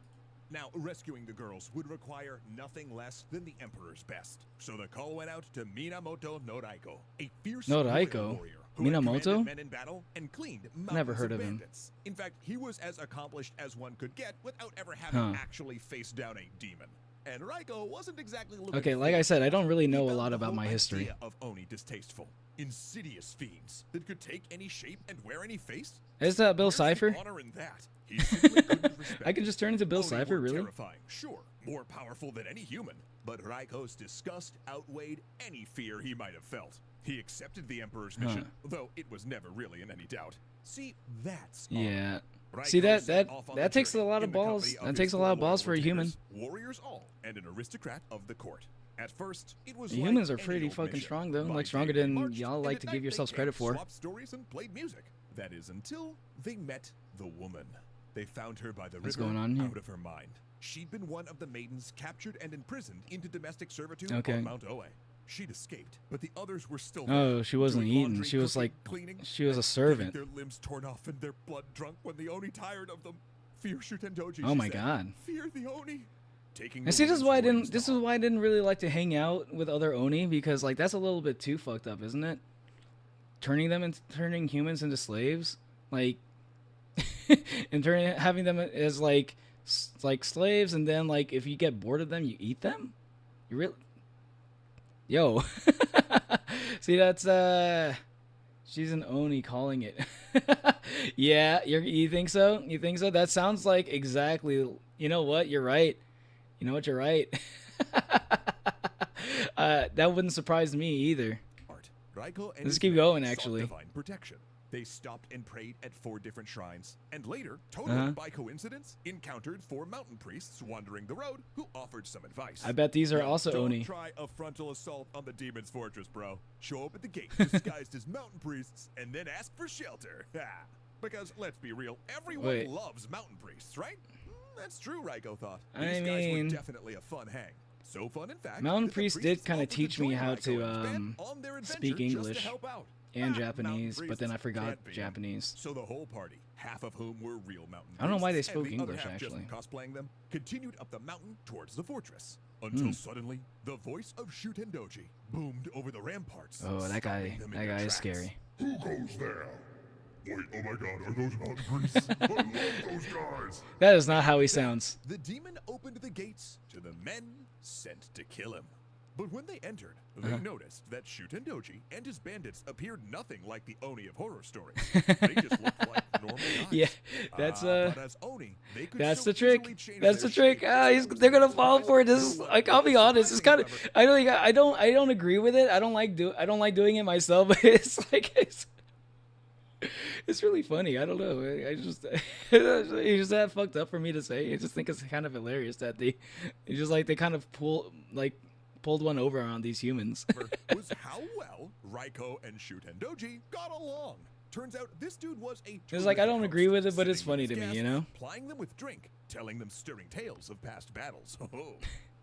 Now, rescuing the girls would require nothing less than the Emperor's best. So the call went out to Minamoto no Raiko, a fierce warrior who had Minamoto? commanded men in battle and cleaned mountains Never heard of of him. bandits. In fact, he was as accomplished as one could get without ever having actually faced down a demon. And Raiko wasn't exactly looking Okay, like I said, I don't really know a He lot found the about whole my history. idea of Oni distasteful. Insidious fiends that could take any shape and wear any face. Is that Bill Where's the Cipher? honor in that? He simply couldn't respect I can just turn into Bill Oni Cipher, were really? Terrifying, sure, more powerful than any human, but Raiko's disgust outweighed any fear he might have felt. He accepted the Emperor's mission, though it was never really in any doubt. See, that's Yeah. Raiko See, that set off on the takes a journey lot of in the balls. company of That his takes a lot of four balls for a loyal human. retainers, warriors all, and an aristocrat of the court. At first, it was The like humans are any pretty old fucking mission. strong, though. By Like, stronger day they than marched, y'all and like at to night give they yourselves camped, credit for. swapped stories and played music. That is until they met the woman. They found her by the What's river, going on here? out of her mind. She'd been one of the maidens captured and imprisoned into domestic servitude Okay. on Mount Oi. She'd escaped, but the others were still Oh, there, she wasn't doing eating. laundry, She was cooking, like, cleaning, she was a and servant. getting their limbs torn off and their blood drunk when the Oni tired of them. Fear Shutendoji. Oh she my said. God. Fear the Oni. Taking And see, this is why I didn't. This is This why I didn't really like to hang out with other Oni, because like that's a little bit too fucked up, isn't it? Turning humans into slaves, like, and having them as like slaves, and then like if you get bored of them, you eat them. You really, yo, see that's she's an Oni calling it. Yeah, you think so? You think so? That sounds like exactly. You know what? You're right. You know what? You're right. That wouldn't surprise me either. Raiko and Let's his keep men going, sought actually. divine protection. They stopped and prayed at 4 different shrines, and later, totally by coincidence, encountered 4 mountain priests wandering the road who offered some advice. I bet these are Now, also don't Oni. try a frontal assault on the demon's fortress, bro. Show up at the gate disguised as mountain priests, and then ask for shelter. Because let's be real, everyone Wait. loves mountain priests, right? That's true, Raiko thought. I These guys mean- were definitely a fun hang. So fun, in fact, Mountain that the priests did priests kinda offered to teach me join how Raiko to, and his men on their speak adventure just to English help out. and Mountain Japanese, but then I priests forgot can't beat 'em. Japanese. So the whole party, half of whom were real mountain I don't know why they priests, and spoke the other English, half just actually. cosplaying them, continued up the mountain towards the fortress. Until suddenly, the voice of Shutendoji boomed over the ramparts. Oh, that guy. stopping them in That their guy is tracks. scary. Who goes there? Wait, oh my god, are those mountain priests? I love those guys. That is not how he sounds. The demon opened the gates to the men sent to kill him. But when they entered, they noticed that Shutendoji and his bandits appeared nothing like the Oni of horror stories. They just looked like normal guys. Yeah, that's But as Oni, they could that's so the trick. easily change That's their the trick. shape. They're gonna fall for it. This is like, I'll be honest. It's kind of. I don't agree with it. I don't like doing it myself. But it's like it's really funny. I don't know. I just it's just that fucked up for me to say. I just think it's kind of hilarious that they kind of pulled one over on these humans. Was how well Raiko and Shutendoji got along. Turns out this dude was a It's like, I don't terrific agree host, with it, but it's sitting with funny to his me, you guests, know? Plying them with drink, telling them stirring tales of past battles.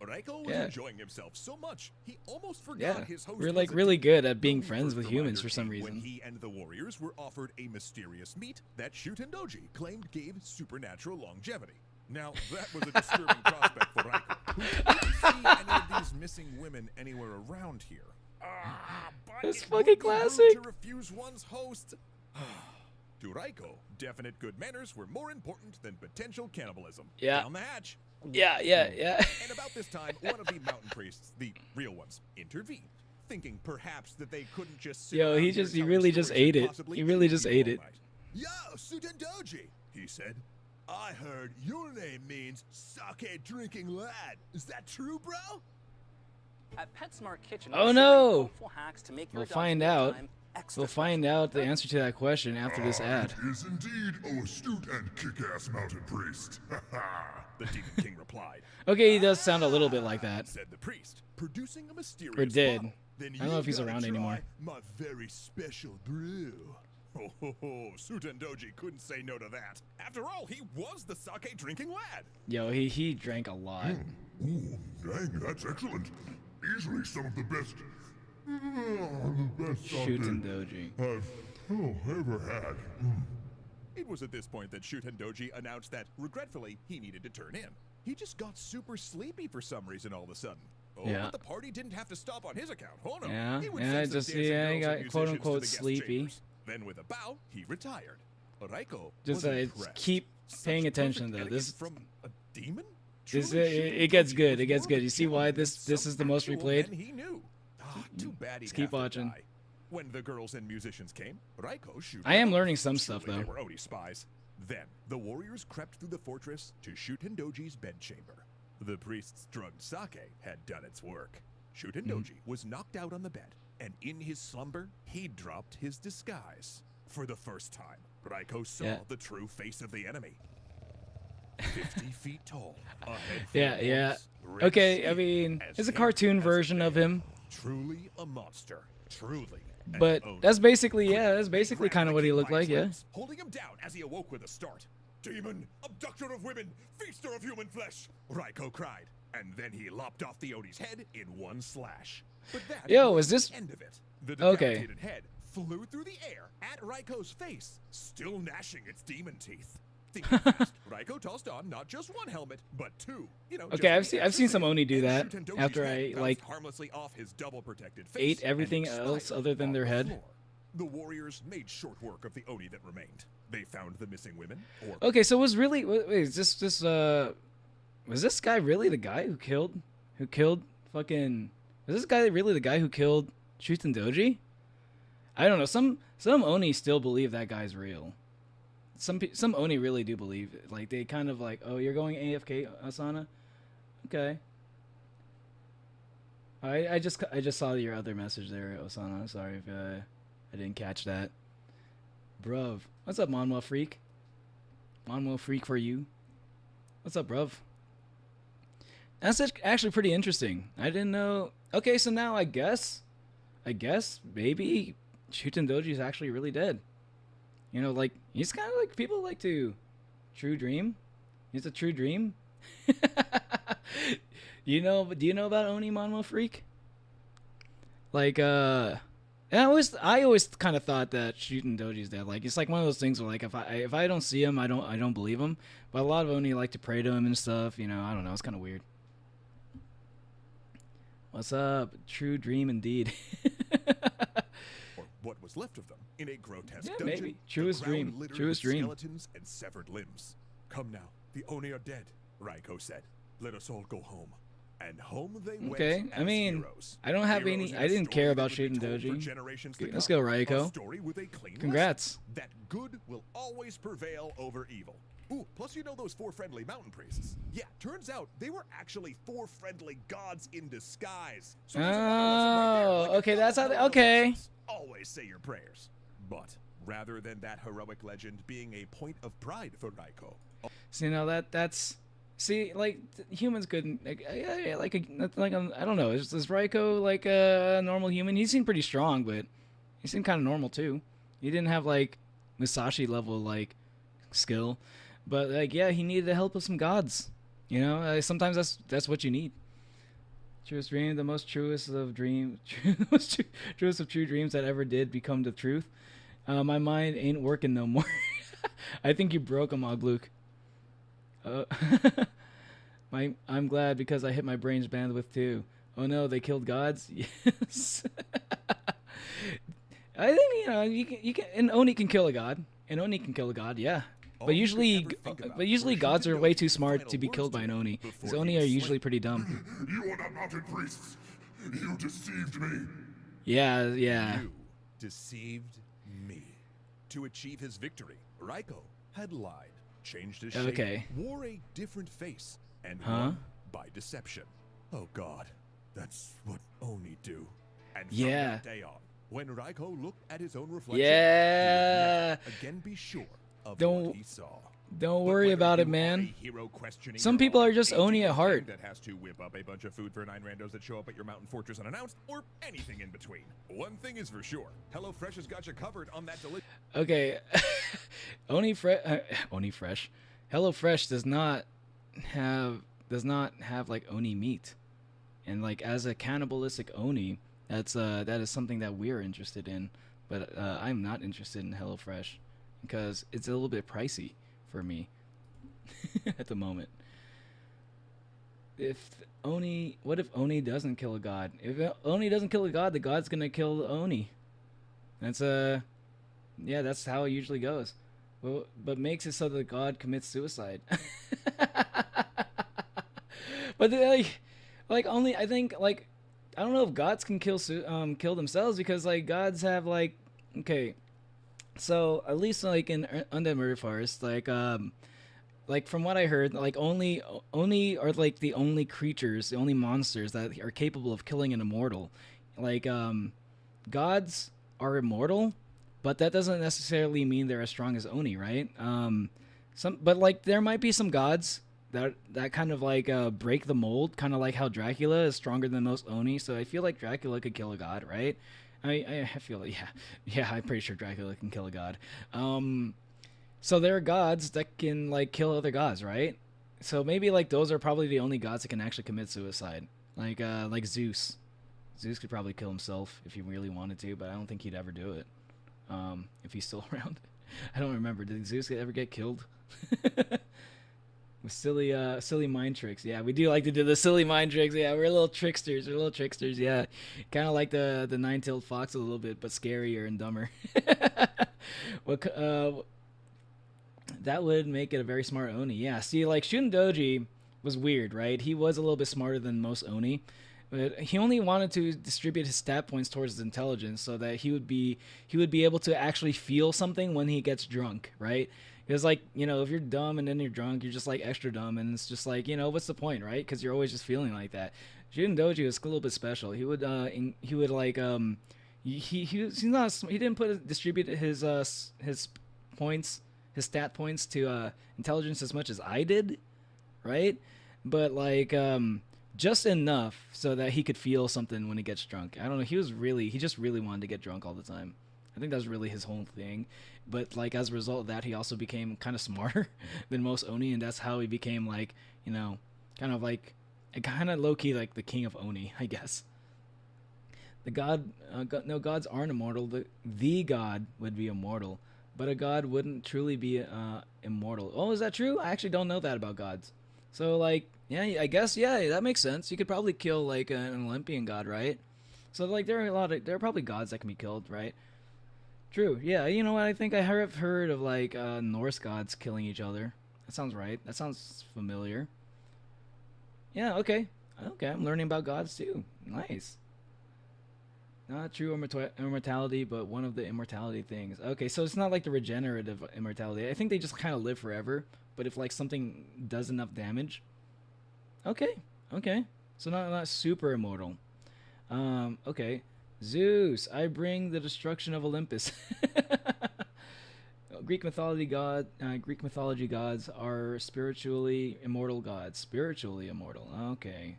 Raiko was Yeah. enjoying himself so much he almost forgot Yeah, his host. we're was like a really demon. good at being The friends with first humans reminder for some came When reason. he and the warriors were offered a mysterious meat that Shutendoji claimed gave supernatural longevity. Now that was a disturbing prospect for Raiko, who didn't see any of these missing women anywhere around here. But That's it fucking would be rude classic. To refuse one's host. To Raiko, definite good manners were more important than potential cannibalism. Yeah. Down the hatch. Yeah. And about this time, one of the mountain priests, the real ones, intervened, thinking perhaps that they couldn't just sit Yo, around he here just- he telling really just stories and ate it. possibly He really eat just people ate all it. night. Yo, Shutendoji! he said. I heard your name means sake drinking lad. Is that true, bro? At PetSmart Kitchen, Oh, we're sharing no. helpful hacks to make your We'll dog's find meal out. time extra We'll find special. out the answer to that question after this ad. It is indeed, O astute and kick-ass mountain priest. The Demon King replied. Okay, he does sound a little bit like that. Said the priest, producing a mysterious Or did. bottle. Then I don't know if he's you around gotta anymore. try my very special brew. Oh, ho, ho. Sutendoji couldn't say no to that. After all, he was the sake drinking lad. Yo, he drank a lot. Ooh, dang, that's excellent. Easily some of the best Shooting sake Doji. I've ever had. It was at this point that Shutendoji announced that, regretfully, he needed to turn in. He just got super sleepy for some reason all of a sudden. Oh, Yeah. but the party didn't have to stop on his account. Oh, no. Yeah, He would yeah, send some just- dancing yeah, he girls and got quote, musicians to unquote, the guest sleepy. chambers. Then with a bow, he retired. Raiko Just was impressed. keep Such paying attention perfect though. This etiquette from a demon? this Truly, it gets Shutendoji good. was It gets more good. of a You see why gentleman this than is some the most actual replayed? men he knew. Too bad Just he'd keep have to watching. die. When the girls and musicians came, Raiko shooted I am them. learning some stuff Surely though. They were ONI spies. Then the warriors crept through the fortress to Shutendoji's bedchamber. The priest's drugged sake had done its work. Shutendoji was knocked out on the bed, and in his slumber, he dropped his disguise. For the first time, Raiko saw Yeah. the true face of the enemy. 50 feet tall. A head full Yeah, of yeah. horns, red Okay, I skin, mean, as it's a hairy cartoon as version of bear. him, Truly a monster. Truly. an but Oni. that's basically that's He basically grabbed kind the of what he king looked by his like, yeah. lips, holding him down as he awoke with a start. Demon, abductor of women, feaster of human flesh, Raiko cried, and then he lopped off the Oni's head in one slash. But that Yo, was is this- the end of it? The Okay. decapitated head flew through the air at Raiko's face, still gnashing its demon teeth. Thinking fast, Raiko tossed on not just one helmet, but two. You know, Okay, just I've seen some extra Oni do safe, that and Shutendoji's after head I, bounced like, harmlessly off his double protected face ate and everything else expired other than on their the head. floor. The warriors made short work of the Oni that remained. They found the missing women. Or Okay, so was really wait, is this was this guy really the guy who killed fucking was this guy really the guy who killed Shuten Doji? I don't know. Some Oni still believe that guy's real. Some Oni really do believe it. Like they kind of like, oh, you're going AFK, Asana? Okay. I just saw your other message there, Osana. I'm sorry if I didn't catch that. Bruv. What's up, Monwell Freak? Monwell Freak for you. What's up, bruv? That's actually pretty interesting. I didn't know. Okay, so now I guess maybe Shuten Doji is actually really dead. You know, like he's kind of like people like to true dream. He's a true dream. Do you know about Oni Monwell Freak? Like and I always kind of thought that Shuten Doji's dead. Like it's like one of those things where like if I don't see him, I don't believe him. But a lot of Oni like to pray to him and stuff. You know, I don't know. It's kind of weird. What's up? True dream indeed. or what was left of them in a grotesque Yeah, dungeon. maybe. Truest the ground dream. littered Truest with dream. Skeletons and severed limbs. Come now, the Oni are dead, Raiko said. Let us all go home. And home they went. Okay, I as mean, heroes. I don't have Heroes any. in I a didn't story care that about would be Shuten told for Doji. generations to Let's come. go, Raiko. A story with a clean Congrats. lesson, that good will always prevail over evil. Ooh, plus you know those 4 friendly mountain priests. Yeah, turns out they were actually 4 friendly gods in disguise. So there's a lot of lesson right there, like a okay, that's how couple they- of okay. lessons. Always say your prayers. But rather than that heroic legend being a point of pride for Raiko, So, you know that's see like humans couldn't like I don't know. Is Raiko like a normal human? He seemed pretty strong, but he seemed kind of normal too. He didn't have like Musashi level like skill, but like yeah, he needed the help of some gods. You know, sometimes that's what you need. Truest dream, the most truest of dream, truest of true dreams that ever did become the truth. My mind ain't working no more. I think you broke him, Ogluke. I'm glad because I hit my brain's bandwidth too. Oh no, they killed gods. Yes. I think you can. An Oni can kill a god. An Oni can kill a god. Yeah. All But you could usually, ever think about usually were gods are Shuten way too Doji's smart final to be words killed by an him Oni. before Because Oni he are slipped. usually pretty dumb. You are not mountain priests. You deceived me. Yeah, yeah. You deceived me. To achieve his victory, Raiko had lied. changed his shape, Okay. wore a different face, and Huh? won by deception. Oh God, that's what Oni do. And from Yeah. that day on, when Raiko looked at his own reflection, Yeah. he would never again be sure of Don't- what he saw. Don't But worry whether about it, you are man. a hero questioning Some your people own are just Oni at ATM heart. that has to whip up a bunch of food for 9 randos that show up at your mountain fortress unannounced, or anything in between. One thing is for sure, HelloFresh has got you covered on that delicious. Okay. Oni Fresh. HelloFresh does not have like Oni meat. And like as a cannibalistic Oni, that is something that we're interested in, but I'm not interested in HelloFresh because it's a little bit pricey for me at the moment. What if Oni doesn't kill a god? If Oni doesn't kill a god, the god's gonna kill Oni. That's yeah, that's how it usually goes. Well, but makes it so that the god commits suicide. But like only I think like I don't know if gods can kill themselves because like gods have like okay, so at least like in Undead Murder Forest like from what I heard like only are like the only creatures, the only monsters that are capable of killing an immortal. Like gods are immortal, but that doesn't necessarily mean they're as strong as Oni, right? But like there might be some gods that kind of like break the mold, kind of like how Dracula is stronger than most Oni. So I feel like Dracula could kill a god, right? I feel like, yeah, I'm pretty sure Dracula can kill a god. So there are gods that can like kill other gods, right? So maybe like those are probably the only gods that can actually commit suicide, like Zeus. Zeus could probably kill himself if he really wanted to, but I don't think he'd ever do it. If he's still around. I don't remember. Did Zeus ever get killed? With silly mind tricks. Yeah, we do like to do the silly mind tricks. Yeah, we're little tricksters. Yeah, kind of like the nine-tailed fox a little bit, but scarier and dumber. That would make it a very smart Oni. Yeah, see, like Shundoji was weird, right? He was a little bit smarter than most Oni, but he only wanted to distribute his stat points towards his intelligence so that he would be able to actually feel something when he gets drunk, right? Because, like, you know, if you're dumb and then you're drunk, you're just, like, extra dumb. And it's just, like, you know, what's the point, right? Because you're always just feeling like that. Doji was a little bit special. He would like, he didn't distribute his points, his stat points to intelligence as much as I did, right? But, like, just enough so that he could feel something when he gets drunk. I don't know. He just really wanted to get drunk all the time. I think that was really his whole thing. But like as a result of that, he also became kind of smarter than most Oni, and that's how he became like, you know, kind of low key like the king of Oni, I guess. The no, gods aren't immortal. The god would be immortal, but a god wouldn't truly be immortal. Oh, is that true? I actually don't know that about gods. So like, yeah, I guess that makes sense. You could probably kill like an Olympian god, right? So like there are probably gods that can be killed, right? True. Yeah. You know what? I think I have heard of like Norse gods killing each other. That sounds right. That sounds familiar. Yeah. Okay. Okay. I'm learning about gods too. Nice. Not true immortality, but one of the immortality things. Okay, so it's not like the regenerative immortality. I think they just kind of live forever. But if like something does enough damage, okay. So not super immortal. Okay. Zeus, I bring the destruction of Olympus. Greek mythology gods are spiritually immortal gods. Spiritually immortal. Okay.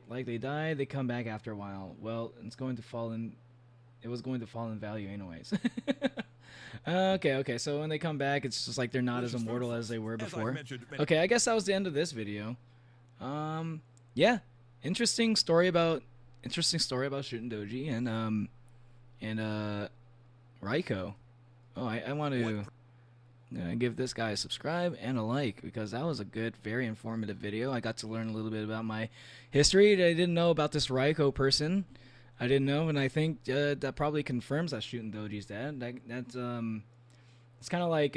Like they die, they come back after a while. Well, it was going to fall in value anyways. Okay. So when they come back, it's just like they're not as immortal as they were before. Okay, I guess that was the end of this video. Yeah. Interesting story about Shundoji and Raiko. Oh, I want to give this guy a subscribe and a like because that was a good, very informative video. I got to learn a little bit about my history that I didn't know about this Raiko person. I didn't know, and I think that probably confirms that Shundoji's dad. That's it's kind of like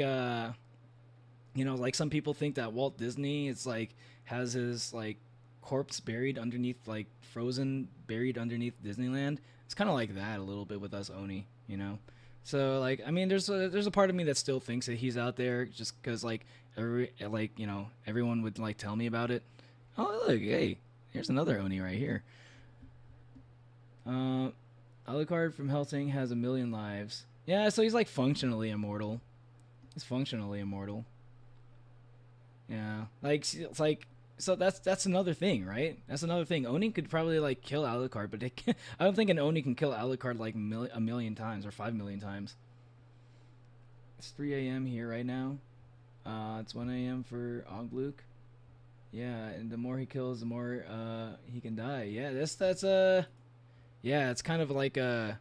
like some people think that Walt Disney is like has his like corpse buried underneath buried underneath Disneyland. It's kind of like that a little bit with us Oni, you know. So like, I mean, there's a part of me that still thinks that he's out there just because like everyone would like tell me about it. Oh look, hey, here's another Oni right here. Alucard from Helsing has 1,000,000 lives. Yeah, so he's like functionally immortal. He's functionally immortal. Yeah, like it's like so that's another thing, right? That's another thing. Oni could probably like kill Alucard, but I don't think an Oni can kill Alucard like a million times or 5,000,000 times. It's 3 a.m. here right now. It's 1 a.m. for Ogluk. Yeah, and the more he kills, the more he can die. Yeah, that's yeah, it's kind of like an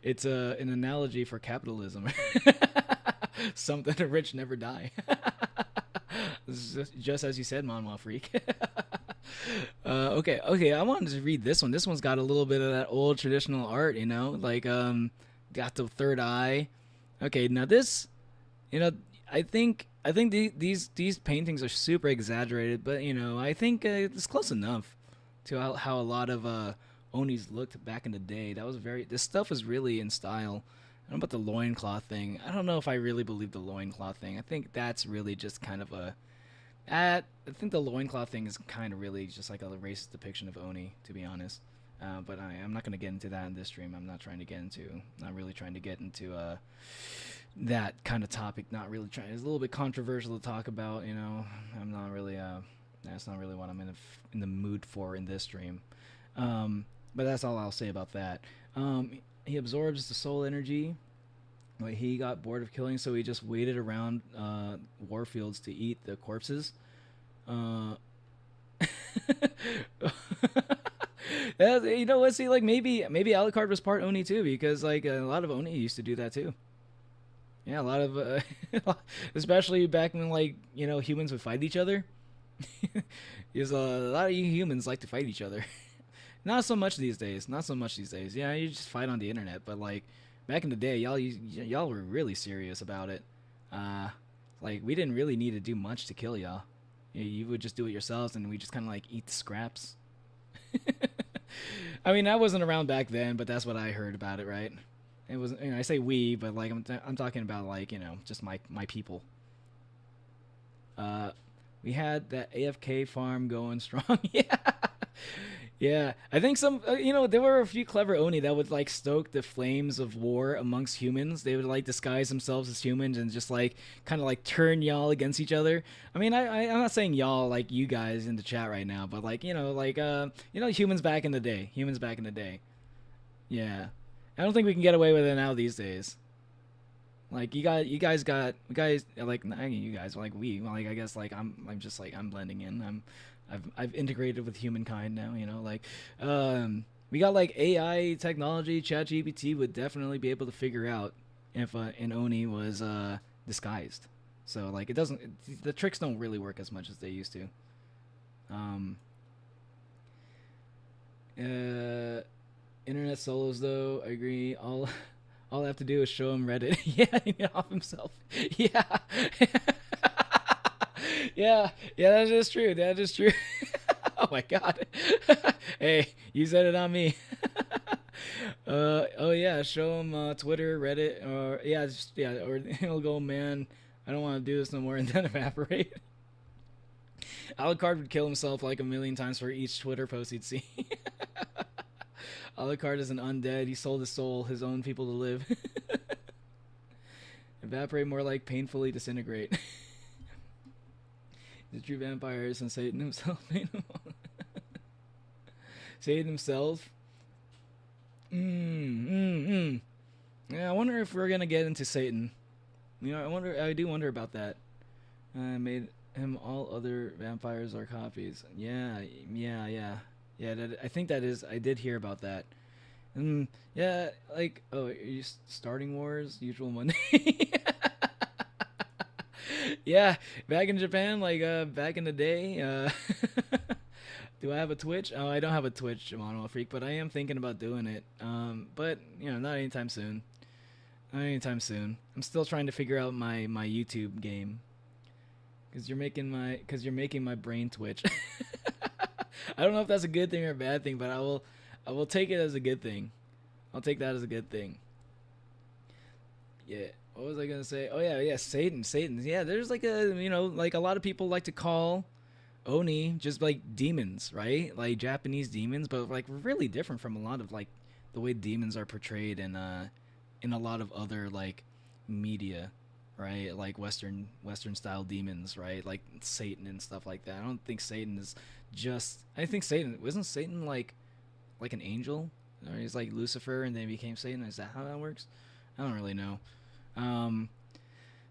it's an analogy for capitalism. Something the rich never die. This is just as you said, Manwa Freak. Okay. I wanted to read this one. This one's got a little bit of that old traditional art, you know, like got the third eye. Okay, now this, you know, I think these paintings are super exaggerated, but you know, I think it's close enough to how a lot of Onis looked back in the day. This stuff was really in style. I don't know about the loincloth thing. I don't know if I really believe the loincloth thing. I think that's really just kind of I think the loincloth thing is kind of really just like a racist depiction of Oni, to be honest. But I'm not going to get into that in this stream. I'm not really trying to get into that kind of topic. Not really trying. It's a little bit controversial to talk about, you know. I'm not really that's not really what I'm in the mood for in this stream. But that's all I'll say about that. He absorbs the soul energy. Like, he got bored of killing, so he just waited around warfields to eat the corpses. You know what? See, like maybe Alucard was part Oni too, because like a lot of Oni used to do that too. Yeah, a lot of, especially back when like humans would fight each other. Because a lot of you humans like to fight each other. Not so much these days. Yeah, you just fight on the internet. But like back in the day, y'all were really serious about it. Like we didn't really need to do much to kill y'all. You would just do it yourselves, and we just kind of like eat the scraps. I mean, I wasn't around back then, but that's what I heard about it, right? It was. I say we, but like I'm talking about like just my people. We had that AFK farm going strong. Yeah. Yeah, I think some, there were a few clever Oni that would like stoke the flames of war amongst humans. They would like disguise themselves as humans and just like kind of like turn y'all against each other. I mean, I'm not saying y'all like you guys in the chat right now, but like humans back in the day. Yeah, I don't think we can get away with it now these days. Like you guys like not you guys like we like I guess like I'm just like I'm blending in. I've integrated with humankind now, we got like AI technology. ChatGPT would definitely be able to figure out if an Oni was disguised. So like the tricks don't really work as much as they used to. Internet solos though, I agree. All I have to do is show him Reddit. Yeah, off himself. Yeah. Yeah, that is true. Oh my god. Hey, you said it on me. Oh yeah, show him Twitter, Reddit, or or he'll go, man, I don't want to do this no more, and then evaporate. Alucard would kill himself like 1,000,000 times for each Twitter post he'd see. Alucard is an undead. He sold his soul, his own people to live. Evaporate, more like painfully disintegrate. The true vampires and Satan himself made them all. Satan himself? Yeah, I wonder if we're gonna get into Satan. I do wonder about that. I made him all other vampires are copies. Yeah, I think that is, I did hear about that. Yeah, like, are you starting wars? Usual Monday. Yeah, back in Japan, like back in the day. Do I have a Twitch? Oh, I don't have a Twitch, Mono Freak, but I am thinking about doing it. But not anytime soon. I'm still trying to figure out my YouTube game. Cause you're making my brain twitch. I don't know if that's a good thing or a bad thing, but I will take it as a good thing. I'll take that as a good thing. Yeah. What was I gonna say? Oh yeah, Satan. Yeah, there's like a like a lot of people like to call Oni just like demons, right? Like Japanese demons, but like really different from a lot of like the way demons are portrayed in a lot of other like media, right? Like Western style demons, right? Like Satan and stuff like that. I don't think Satan is just. I think Satan wasn't Satan like an angel, or he's like Lucifer and then became Satan. Is that how that works? I don't really know.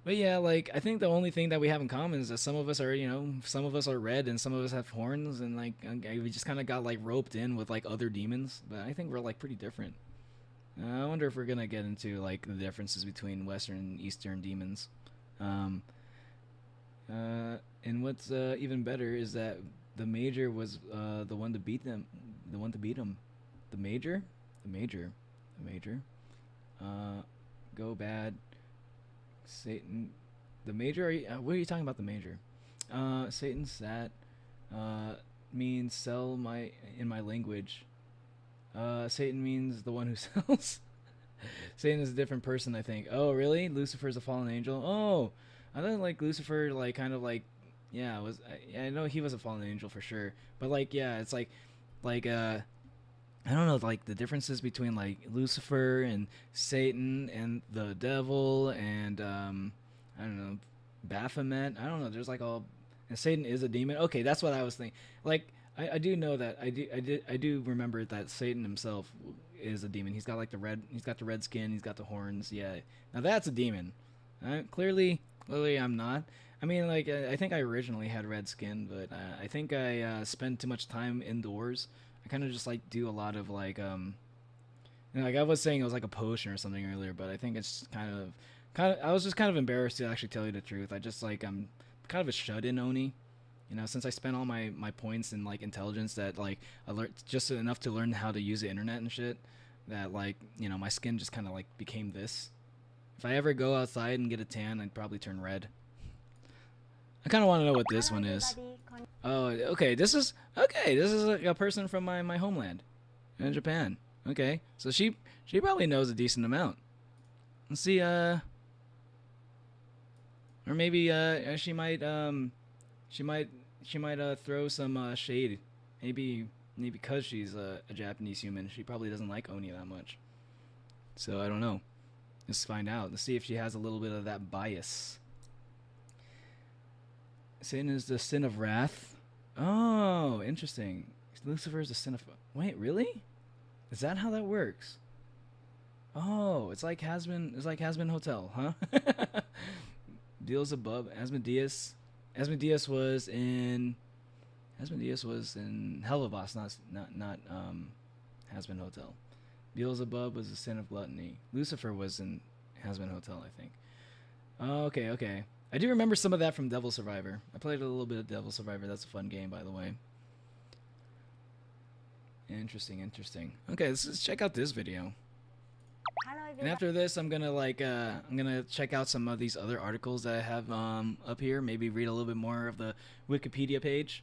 But yeah, like I think the only thing that we have in common is that some of us are, some of us are red and some of us have horns, and like we just kind of got like roped in with like other demons. But I think we're like pretty different. I wonder if we're gonna get into like the differences between Western and Eastern demons. And what's even better is that the Major was the one to beat them. The one to beat him. The Major. Go bad. Satan. The Major. What are you talking about? The Major. Satan sat. Means sell in my language. Satan means the one who sells. Satan is a different person, I think. Oh, really? Lucifer's a fallen angel. Oh, I thought like Lucifer, like kind of like, yeah, I know he was a fallen angel for sure. But like, yeah, it's like, I don't know, like the differences between like Lucifer and Satan and the devil and I don't know, Baphomet. I don't know. There's like all, and Satan is a demon. Okay, that's what I was thinking. Like I do know that I do remember that Satan himself is a demon. He's got like he's got the red skin. He's got the horns. Yeah, now that's a demon. Clearly I'm not. I mean, like I think I originally had red skin, but I think I spent too much time indoors. I kind of just like do a lot of like like I was saying it was like a potion or something earlier, but I think it's kind of I was just kind of embarrassed to actually tell you the truth. I just like I'm kind of a shut-in Oni, since I spent all my points in like intelligence that like I learned just enough to learn how to use the internet and shit, that like my skin just kind of like became this. If I ever go outside and get a tan, I'd probably turn red. I kind of want to know what this one is. Oh, okay. This is a person from my homeland, in Japan. Okay, so she probably knows a decent amount. Let's see. Or maybe she might throw some shade. Maybe because she's a Japanese human, she probably doesn't like Oni that much. So I don't know. Let's find out. Let's see if she has a little bit of that bias. Satan is the sin of wrath. Oh, interesting. Lucifer is the sin of... Wait, really? Is that how that works? Oh, it's like Hasbin Hotel, huh? Deals above Asmodeus. Asmodeus was in Hellevost, not Hasbin Hotel. Beelzebub was the sin of gluttony. Lucifer was in Hasbin Hotel, I think. Oh, okay. I do remember some of that from Devil Survivor. I played a little bit of Devil Survivor. That's a fun game, by the way. Interesting. Okay, let's check out this video. And after this, I'm gonna check out some of these other articles that I have up here. Maybe read a little bit more of the Wikipedia page.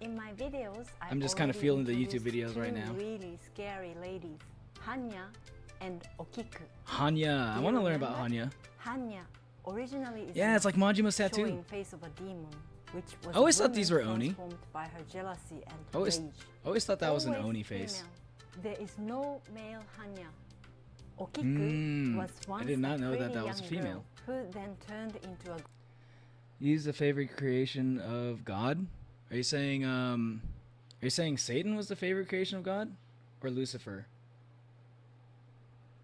In my videos, I'm just kind of feeling the YouTube videos right now. Really scary ladies, Hanya and Okiku. Hanya, I want to learn about Hanya. Hanya originally is it's like Majima's tattoo. showing face of a demon, which was I always thought these were Oni. transformed by her jealousy and I always thought that was an Always Oni face. female. There is no male Hanya. Okiku was once I did not know a that pretty was a young female. girl who then turned into a He's the favorite creation of God. Are you saying Satan was the favorite creation of God, or Lucifer?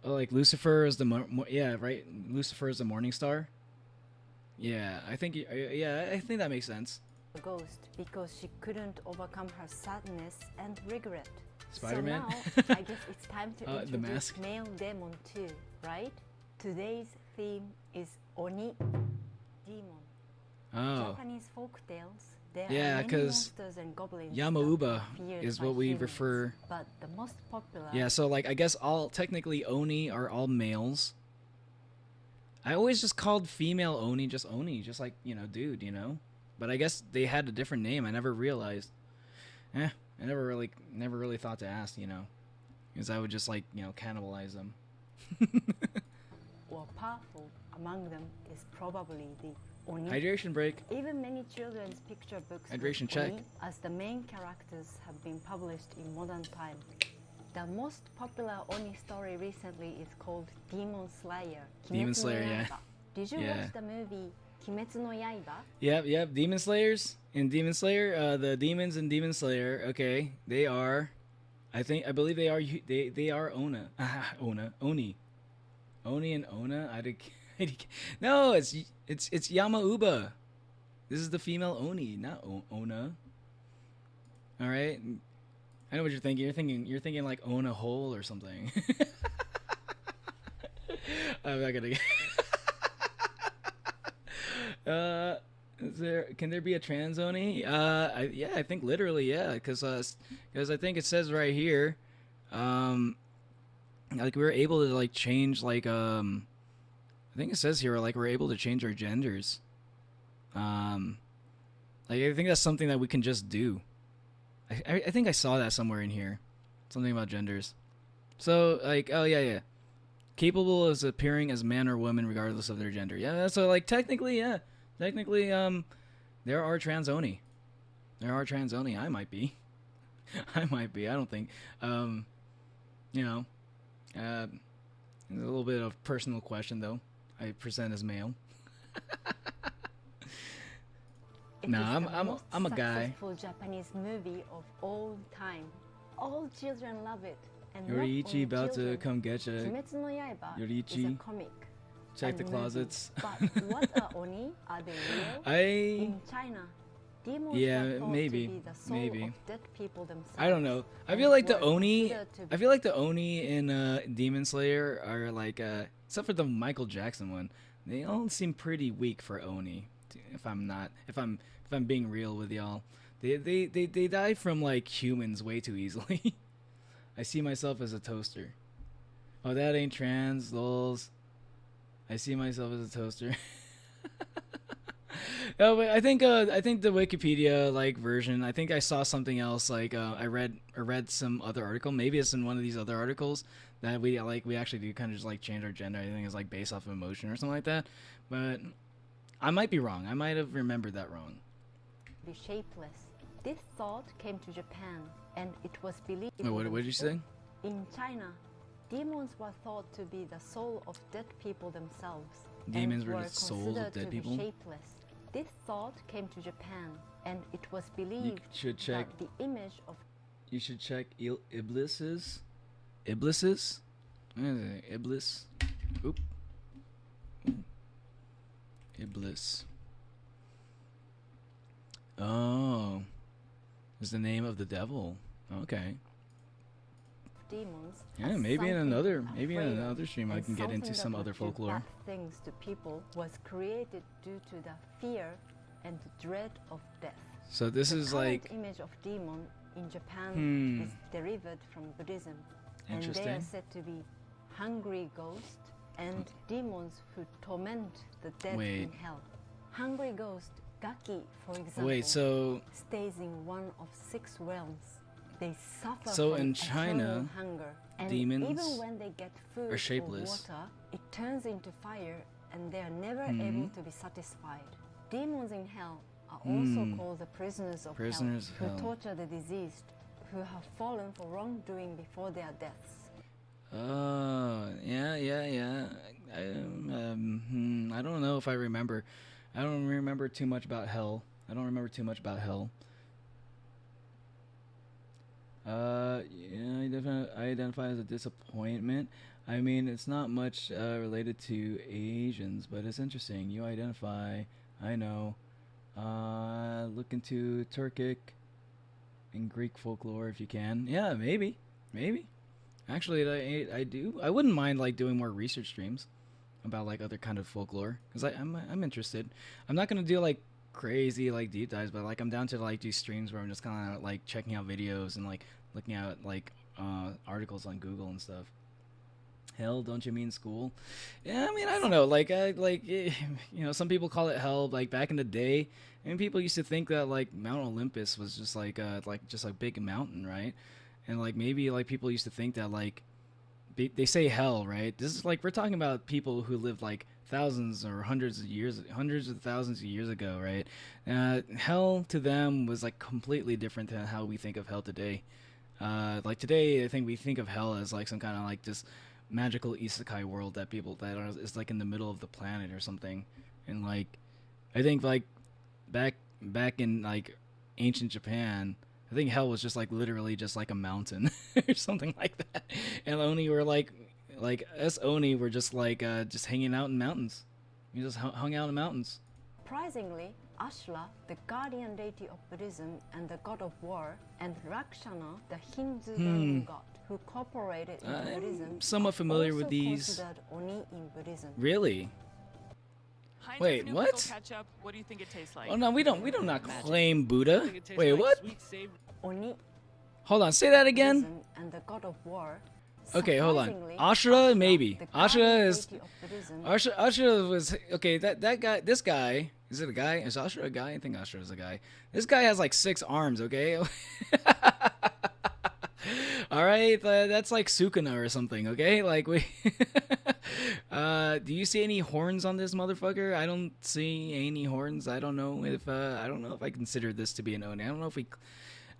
Oh, like Lucifer is the right. Lucifer is the morning star. Yeah, I think that makes sense. ghost because she couldn't overcome her sadness and regret. Spider-Man? So now, I guess it's time to The introduce mask? male demon too, right? Today's theme is Oni, demon. Oh, Japanese folk tales. There Yeah, are many 'cause monsters and goblins Yamauba that are feared is by what we humans, refer. But the most popular. Yeah, so like I guess technically Oni are all males. I always just called female Oni, just like, dude, But I guess they had a different name. I never realized. I never really thought to ask, because I would just like cannibalize them. or powerful among them is probably the Oni. Hydration break. Even many children's picture books Hydration with check. Oni as the main characters have been published in modern time. The most popular Oni story recently is called Demon Slayer. Demon Kimetsu no Slayer, yeah. Yaiba. Did you Yeah. watch the movie Kimetsu no Yaiba? Yep. Demon Slayers in Demon Slayer. The demons in Demon Slayer. Okay, they are. I believe they are. They are Ona. Oni. Oni and Ona. No, it's Yamauba. This is the female Oni, not Ona. All right. I know what you're thinking. You're thinking like Ona Hole or something. I'm not gonna. Can there be a trans Oni? Yeah, I think literally, yeah, because I think it says right here, like we were able to like change like I think it says here like we're able to change our genders. Like I think that's something that we can just do. I think I saw that somewhere in here, something about genders. So like yeah. Capable of appearing as man or woman regardless of their gender. Yeah, so like technically, yeah. Technically, there are trans Oni. There are trans Oni. I might be. I might be. I don't think. A little bit of personal question though. I present as male. It No, is the I'm most a guy. successful Japanese movie of all time. All children love it. And not Yoriichi only about to children. come get ya. Kimetsu no Yaiba is a Yoriichi. comic. Check the and movie. closets. But what are Oni? Are they real? I In China, demons Yeah, are thought maybe, to be the soul maybe. of dead people themselves. I don't know. I and feel like the were Oni. considered to I feel like the Oni in Demon Slayer are like except for the Michael Jackson one, they all seem pretty weak for Oni. If I'm being real with y'all, they die from like humans way too easily. I see myself as a toaster. Oh, that ain't trans, lols. I see myself as a toaster. No, but I think the Wikipedia like version. I think I saw something else. Like I read some other article. Maybe it's in one of these other articles that we actually do kind of just like change our gender. I think it's like based off of emotion or something like that. But I might be wrong. I might have remembered that wrong. be shapeless. This thought came to Japan, and it was believed. Wait, what did you say? In China, demons were thought to be the soul of dead people themselves. Demons and were the souls of considered dead to be people? Shapeless. This thought came to Japan, and it was You believed should check. that the image of You should check Iblis's. Iblis's? Iblis. Oop. Iblis. Oh. Is the name of the devil. Okay. demons. Yeah, as maybe in something another afraid of, stream I and can get into something some that other would do folklore. bad things to people was created due to the fear and dread of death. So this The is current like image of demon in Japan Hmm. is derived from Buddhism, and they Interesting. are said to be hungry ghosts and demons who torment the dead Wait. in hell. Hungry ghost Gaki, for example, wait, so stays in one of 6 realms. They suffer So from in eternal China, hunger, and demons even when they get food are or shapeless. water, it turns into fire, and they are never Hmm. able to be satisfied. Demons in hell are also called the prisoners of Prisoners of hell, hell. who torture the diseased, who have fallen for wrongdoing before their deaths. yeah. I don't know if I remember. I don't remember too much about hell. Yeah, I identify as a disappointment. I mean, it's not much related to Asians, but it's interesting. You identify. I know. Look into Turkic and Greek folklore if you can. Yeah, maybe. Actually, I do. I wouldn't mind like doing more research streams about like other kind of folklore because I'm interested. I'm not gonna do like crazy like deep dives, but like I'm down to like do streams where I'm just kind of like checking out videos and like looking at like articles on Google and stuff. Hell, don't you mean school? Yeah, I mean I don't know. Some people call it hell. Like back in the day, I mean people used to think that like Mount Olympus was just like just a big mountain, right? and like maybe like people used to think that like they say hell, right? This is like we're talking about people who lived like thousands or hundreds of thousands of years ago, right? Hell to them was like completely different than how we think of hell today. Like today, I think we think of hell as like some kind of like just magical isekai world that people that are is like in the middle of the planet or something, and like I think like back in like ancient Japan, I think hell was just like literally just like a mountain or something like that, and Oni were like us Oni were just like just hanging out in mountains. We just hung out in mountains. Surprisingly, Ashura, the guardian deity of Buddhism and the god of war, and Rakshana, the Hindu demon god who cooperated in Buddhism, I'm somewhat familiar with also these. considered Oni in Buddhism. Really? Heinz Wait, new what? pickle Ketchup. What do you think it tastes like? Oh no, we do not claim Buddha. think it tastes Wait, like what? sweet savory- Oni Hold on, say that again. Buddhism and the god of war. Okay, hold on. Surprisingly, Ashura, maybe. the Ashura guardian is deity of Buddhism, Ashura was okay. That guy, this guy, is it a guy? Is Ashura a guy? I think Ashura is a guy. This guy has like 6 arms. Okay. All right, that's like Sukuna or something. Okay, like we. Do you see any horns on this motherfucker? I don't see any horns. I don't know if I consider this to be an Oni. I don't know if we.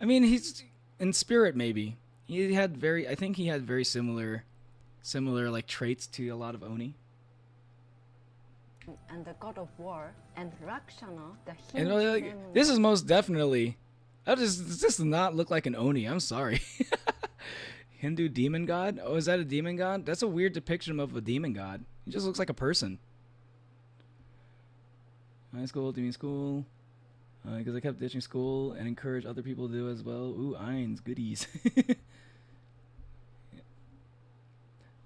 I mean, he's in spirit maybe. I think he had very similar like traits to a lot of Oni. and the god of war, and Rakshana, the And Hindu like, demon this god. is most definitely. This does not look like an Oni. I'm sorry. Hindu demon god? Oh, is that a demon god? That's a weird depiction of a demon god. He just looks like a person. High school, doing school. Because I kept ditching school and encouraged other people to do as well. Ooh, Eins, goodies.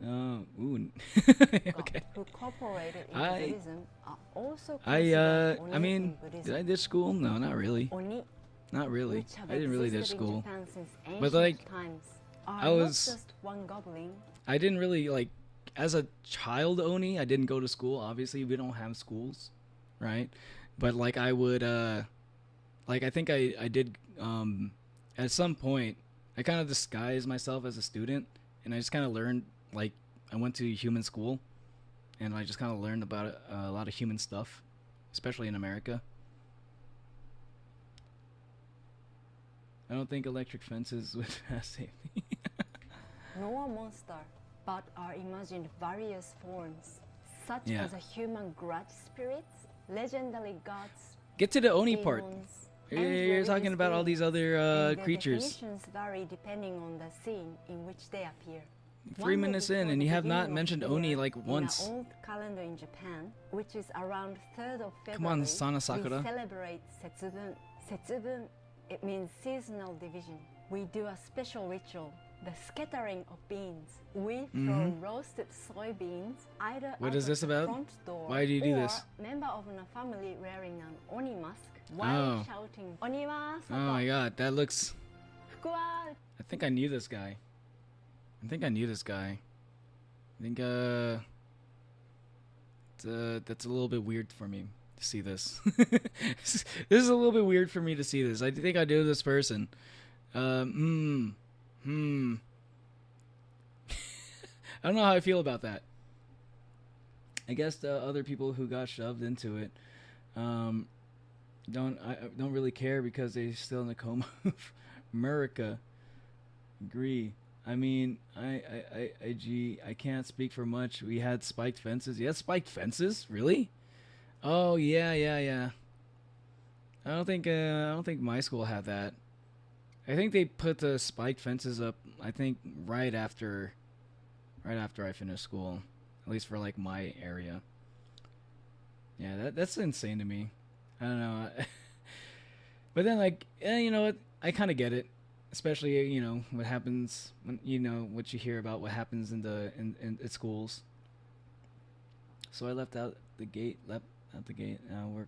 Ooh. Okay. who cooperated in I- Buddhism are also I considered Oni mean, in Buddhism. did I ditch school? No, not really. Oni, Not really. which have I didn't really ditch existed in school. Japan since But, ancient like, times, are I was- not just one goblin. I didn't really like as a child Oni, I didn't go to school. Obviously, we don't have schools, right? But like I would like I think I did at some point I kind of disguised myself as a student and I just kind of learned like I went to human school and I just kind of learned about a lot of human stuff, especially in America. I don't think electric fences would save me. Nor monster, but are imagined various forms, such Yeah. as a human grudge spirits, legendary gods, Get to the Oni part. demons, You're and religious talking about all these beings, other and their creatures. definitions vary depending on the scene in which they appear. 3 One week minutes in before and the you have not beginning of mentioned the Oni year, like once. In an old calendar in Japan, which is around 3rd of February, Come on, Sana Sakura. we celebrate Setsubun. Setsubun, it means seasonal division. We do a special ritual, the scattering of beans. We throw roasted soybeans either Mm-hmm. What out is of this the about? front door Why do you do or this? member of a family wearing an Oni mask while Oh. shouting Oni wa Oh my soto, god, that looks. fuku wa. I think I knew this guy. I think that's a little bit weird for me to see this. This is a little bit weird for me to see this. I think I knew this person. I don't know how I feel about that. I guess the other people who got shoved into it don't really care because they're still in the coma of America. Agree. I mean, I can't speak for much. We had spiked fences. You had spiked fences? Really? Oh yeah. I don't think my school had that. I think they put the spiked fences up. I think right after I finished school, at least for like my area. Yeah, that's insane to me. I don't know. But then like, you know what? I kind of get it. Especially, you know, what happens when, you know, what you hear about what happens in schools. So I left out the gate where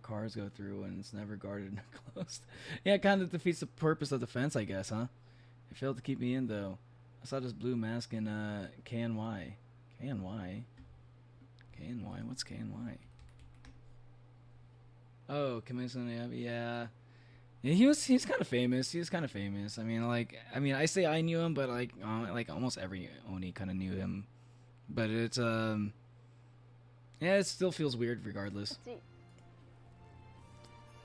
cars go through and it's never guarded or closed. Yeah, it kind of defeats the purpose of the fence, I guess, huh? It failed to keep me in, though. I saw this blue mask in KNY. KNY? KNY? What's KNY? Oh, Commission, yeah. Yeah, he's kind of famous. He was kind of famous. I say I knew him, but like almost every Oni kind of knew him. But it's yeah, it still feels weird regardless.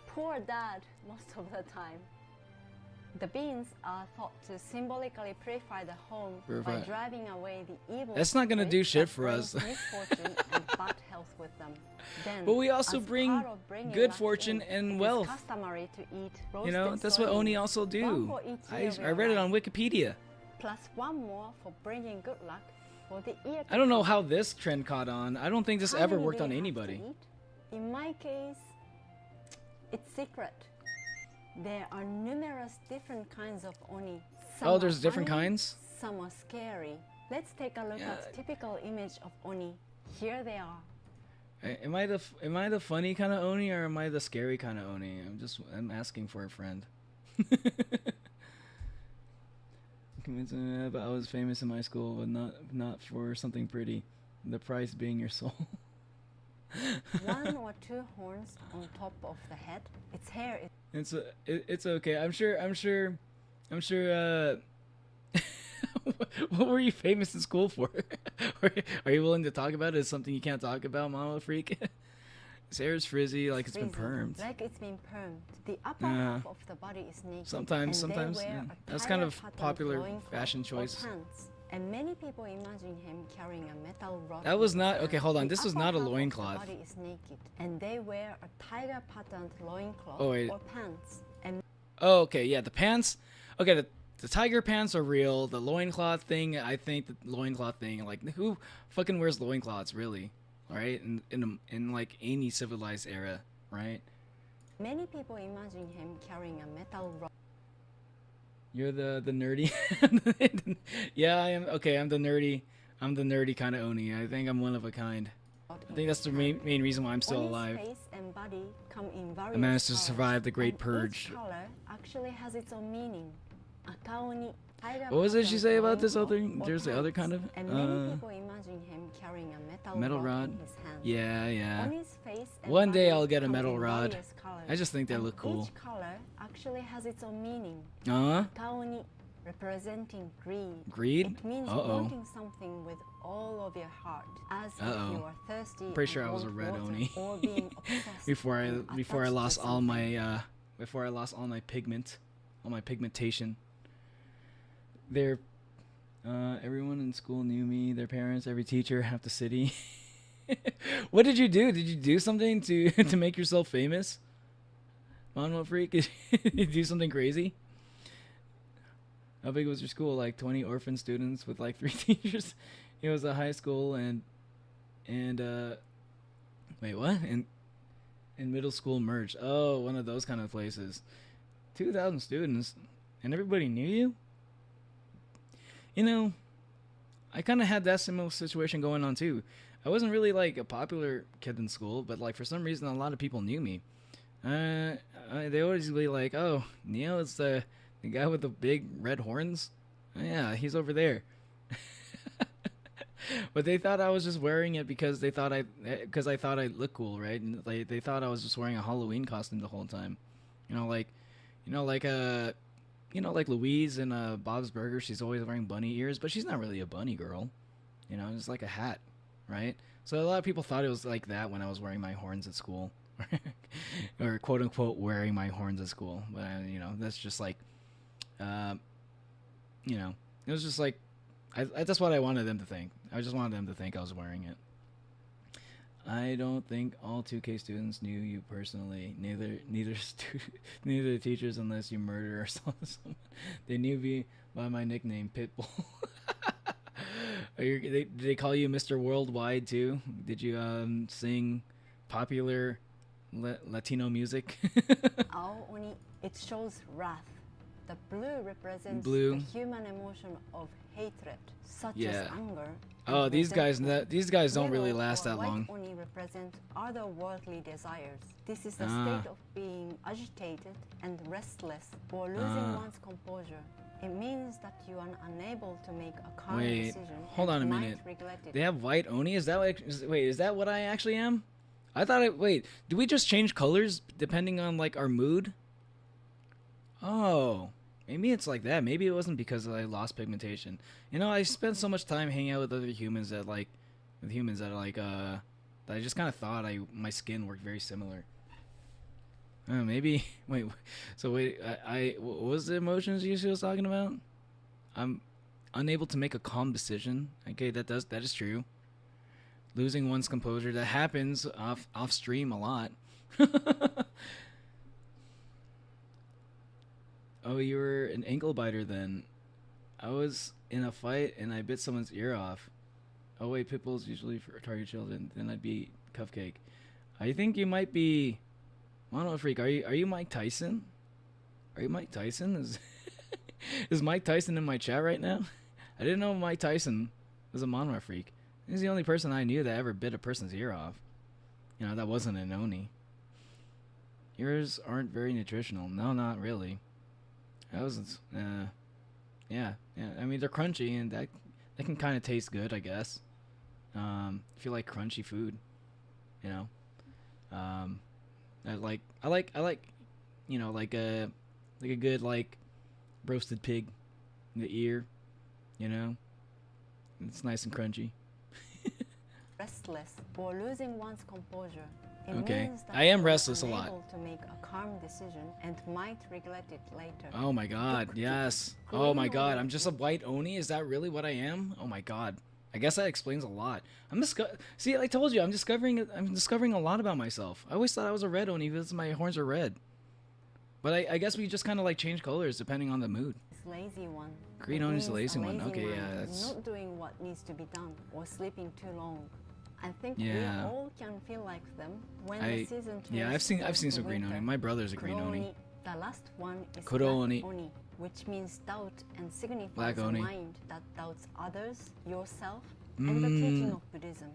Poor dad most of the time. The beans are thought to symbolically purify the home by driving away the evil. That's not gonna do spirits shit that for bring us. misfortune and bad health with them. Then, But we also as bring part of bringing good luck fortune in, and it is wealth. customary to eat You know, roasted that's what Oni soybeans, also one do. for each I year of I your read it on life, Wikipedia. plus one more for bringing good luck for the year. I don't know how this trend caught on. I don't think this How ever many worked do on you have to anybody. eat? In my case, it's secret. There are numerous different kinds of Oni. Some Oh, are there's different funny, kinds? Some are scary. Let's take a look Yeah. at typical image of Oni. Here they are. Am I the funny kind of Oni or am I the scary kind of Oni? I'm asking for a friend. Convinced but I was famous in my school, but not for something pretty. The price being your soul. One or two horns on top of the head. Its hair is It's okay. I'm sure. What were you famous in school for? Are you willing to talk about it? Is something you can't talk about, Mama Freak? His hair is frizzy, like it's been frizzy, permed. like it's been permed. The upper half of the body is naked. Sometimes, and they sometimes. wear Yeah. a That's kind of tiger-patterned popular loincloth fashion or choice. pants. And many people imagine him carrying a metal rod. That was in not his okay. hand. Hold on, The this was upper not a half of the loincloth. body is naked, and they wear a tiger-patterned loincloth Oh, wait. or pants. And Oh, okay, yeah, the pants. Okay, the tiger pants are real. The loincloth thing, I think the loincloth thing, like who fucking wears loincloths, really? All right, in like any civilized era, right? many people imagine him carrying a metal rod. You're the nerdy. Yeah, I am. Okay, I'm the nerdy kind of Oni. I think I'm one of a kind. I think that's the main reason why I'm still Oni's alive. face and body come in various I managed to colors, survive the Great and Purge. Each color actually has its own meaning. A kaoni, tiger What was it she patterned say about this loincloth other? or There's the other pants, kind of and many people imagine him carrying a metal rod. in his hand. Yeah, yeah. Oni's face and One day body I'll get a come metal in rod. various colors, I just think they and look cool. Each color actually has its own meaning. Kaoni representing greed. Greed? It means Uh-oh. wanting something with all of your heart, as if Uh-oh. you are thirsty. Pretty sure and I was a want red water, Oni. or being obsessed before I and before I attached to lost all something. my pigment, all my pigmentation. They're everyone in school knew me. Their parents, every teacher, half the city. What did you do? Did you do something to to make yourself famous? Monmo Freak, did you do something crazy? How big was your school? Like 20 orphan students with like 3 teachers. It was a high school and wait, what? And middle school merged. Oh, one of those kind of places. 2,000 students and everybody knew you? You know, I kind of had that similar situation going on too. I wasn't really like a popular kid in school, but like for some reason a lot of people knew me. They always be like, "Oh, Neo is the guy with the big red horns." Oh, yeah, he's over there. But they thought I was just wearing it because I thought I looked cool, right? And they thought I was just wearing a Halloween costume the whole time. Like Louise in Bob's Burgers, she's always wearing bunny ears, but she's not really a bunny girl. It's like a hat, right? So a lot of people thought it was like that when I was wearing my horns at school, or quote unquote wearing my horns at school. But that's just like, it was just like, that's what I wanted them to think. I just wanted them to think I was wearing it. I don't think all 2K students knew you personally. Neither teachers, unless you murder or saw someone. They knew me by my nickname, Pitbull. Did they call you Mr. Worldwide too? Did you sing popular Latino music? Our Oni, it shows wrath. The blue represents Blue. the human emotion of hatred, such Yeah. as anger. Oh, and these guys resentment. don't really Yellow last or that white long. Oni represent otherworldly desires. This is the Ah. state of being agitated and restless or losing Ah. one's composure. It means that you are unable to make a calm Wait, decision. hold and on a might minute. regret it. They have white Oni? Is that is that what I actually am? I thought wait, do we just change colors depending on like our mood? Oh, maybe it's like that. Maybe it wasn't because I lost pigmentation. You know, I spent so much time hanging out with other humans that like, that I just kind of thought my skin worked very similar. Maybe. Wait. So wait. What was the emotions you was talking about? I'm unable to make a calm decision. Okay, that is true. Losing one's composure, that happens off stream a lot. Oh, you were an ankle biter then. I was in a fight and I bit someone's ear off. Oh wait, pit bulls usually for target children. Then I'd be Cupcake. I think you might be Mono Freak. Are you Mike Tyson? Are you Mike Tyson? Is Mike Tyson in my chat right now? I didn't know Mike Tyson was a Mono Freak. He's the only person I knew that ever bit a person's ear off. You know, that wasn't an Oni. Ears aren't very nutritional. No, not really. That was, yeah. I mean, they're crunchy, and that can kind of taste good, I guess. If you like crunchy food, you know. I like, you know, like a good like roasted pig in the ear, you know. It's nice and crunchy. Restless or losing one's composure. It Okay. means that I am you are restless a lot. unable to make a calm decision and might regret it later. Oh my god, yes. Oh my god, I'm just a white Oni? Is that really what I am? Oh my god. I guess that explains a lot. See, I told you, I'm discovering a lot about myself. I always thought I was a red Oni because my horns are red. But I guess we just kind of like change colors depending on the mood. Lazy one. Green It Oni's the means lazy a one. Okay, mind, yeah, that's... not doing what needs to be done or sleeping too long. I think Yeah. we all can feel like them when I- the season turns yeah, I've seen to some green winter. Oni. My brother's a green Oni. The last one is Kuro Black Oni. Oni, which means doubt and signifies Black a Oni. mind that doubts others, yourself, and the teaching of Buddhism.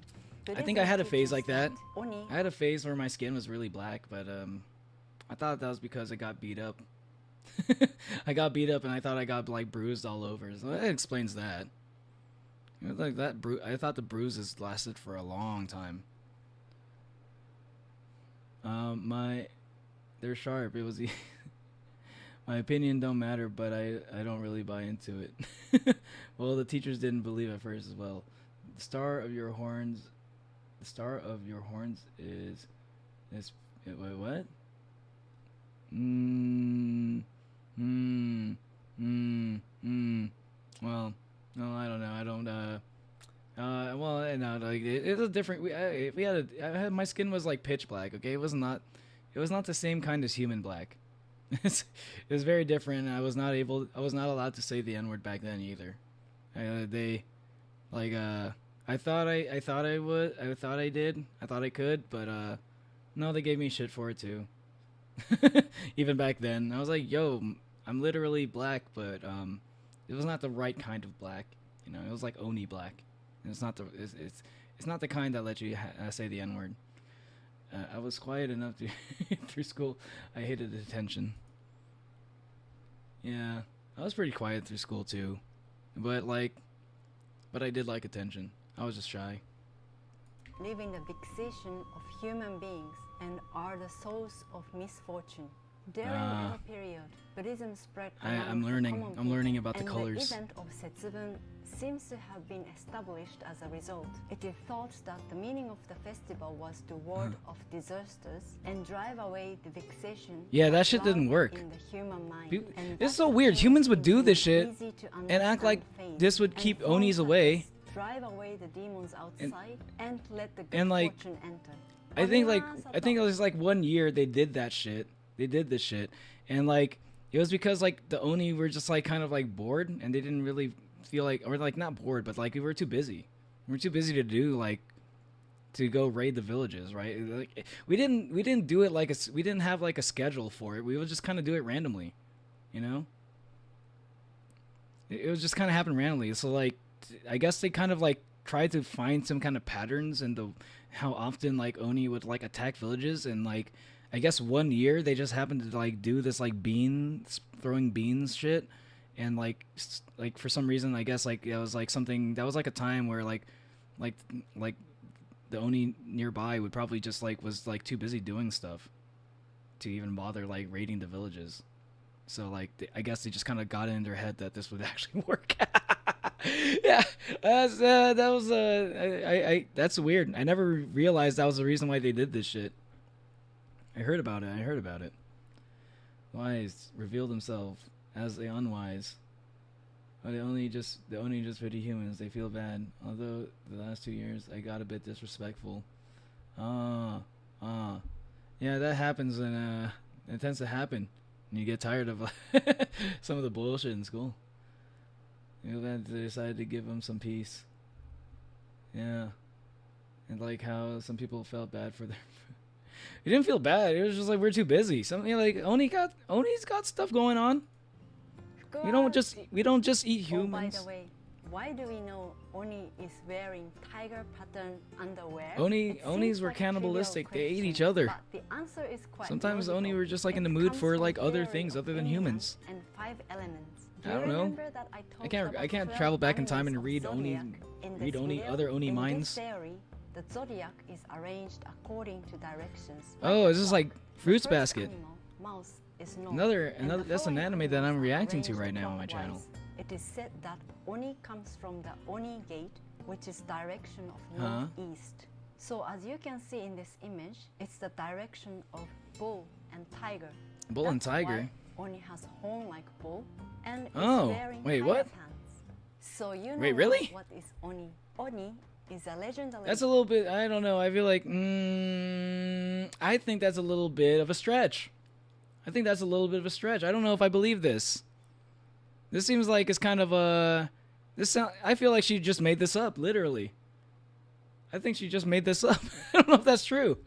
I think I had a phase like that. Oni I had a phase where my skin was really black, but I thought that was because I got beat up. I got beat up and I thought I got like bruised all over. So that explains that. It was like that I thought the bruises lasted for a long time. They're sharp. It was my opinion don't matter, but I don't really buy into it. Well, the teachers didn't believe at first as well. The star of your horns is wait, what? Well, no, I don't know. I don't. Well, no, like it was different. My skin was like pitch black. Okay, it was not the same kind as human black. It was very different. I was not allowed to say the N-word back then either. I thought I did. I thought I could, but no, they gave me shit for it too. Even back then, I was like, "Yo, I'm literally black," but it was not the right kind of black. You know, it was like Oni black. And it's not the kind that let you say the N-word. I was quiet enough to through school. I hated attention. Yeah, I was pretty quiet through school too, but I did like attention. I was just shy. live in the fixation of human beings and are the source of misfortune. During any period, Buddhism spread among I'm the learning. common I'm learning people, about the and colors. the event of Setsubun seems to have been established as a result. It is thought that the meaning of the festival was to ward off disasters and drive away the vexation. Yeah, that shit didn't work. In the human mind. People- And it's that so weird. Humans would do became this shit an easy to and act like understand this would phase, keep and forms Onis such away. as drive away the demons outside and let the good and, like, fortune enter. I think it was like 1 year they did that shit. They did this shit, and like it was because like the Oni were just like kind of like bored, and they didn't really feel like, or like not bored, but like we were too busy. We were too busy to do like to go raid the villages, right? Like we didn't do it like we didn't have like a schedule for it. We would just kind of do it randomly, you know. It was just kind of happen randomly. So like I guess they kind of like tried to find some kind of patterns in the how often like Oni would like attack villages, and like I guess 1 year they just happened to like do this like throwing beans shit, and like for some reason I guess like it was like something that was like a time where like the Oni nearby would probably just like was like too busy doing stuff to even bother like raiding the villages. So like, I guess they just kind of got it in their head that this would actually work. Yeah, that was that's weird. I never realized that was the reason why they did this shit. I heard about it. Wise revealed themselves as the unwise. But they only just pity humans. They feel bad. Although the last 2 years I got a bit disrespectful. Yeah, that happens, and it tends to happen. And you get tired of some of the bullshit in school. You know, then they decided to give them some peace. Yeah, and like how some people felt bad for their. It didn't feel bad. It was just like we're too busy. Something like Oni's got stuff going on. We don't just eat humans. Oh, by the way, why do we know Oni is wearing tiger pattern underwear? Onis were cannibalistic. They ate each other. But the answer is quite Sometimes logical. Oni were just like in the It mood comes for from like other theory things of other than Yin humans. And 5 elements. I don't know. I can't travel back in time and read Oni other Oni minds. In this theory, the zodiac is arranged according to directions. Oh, this is like Fruits The first Basket. animal, mouse, is north, Another and the that's an following anime that I'm animals are reacting to arranged right now on my clockwise. channel. It is said that Oni comes from the Oni gate, which is direction of Huh? northeast. So as you can see in this image, it's the direction of bull and tiger. Bull and That's tiger. why Oni has horn like bull and is Oh, wearing wait, tiger what? pants. So you know Wait, now really? what is Oni? Oni is a legendary. That's a little bit. I don't know. I feel like. I think that's a little bit of a stretch. I don't know if I believe this. This seems like it's kind of a. I feel like she just made this up, literally. I think she just made this up. I don't know if that's true.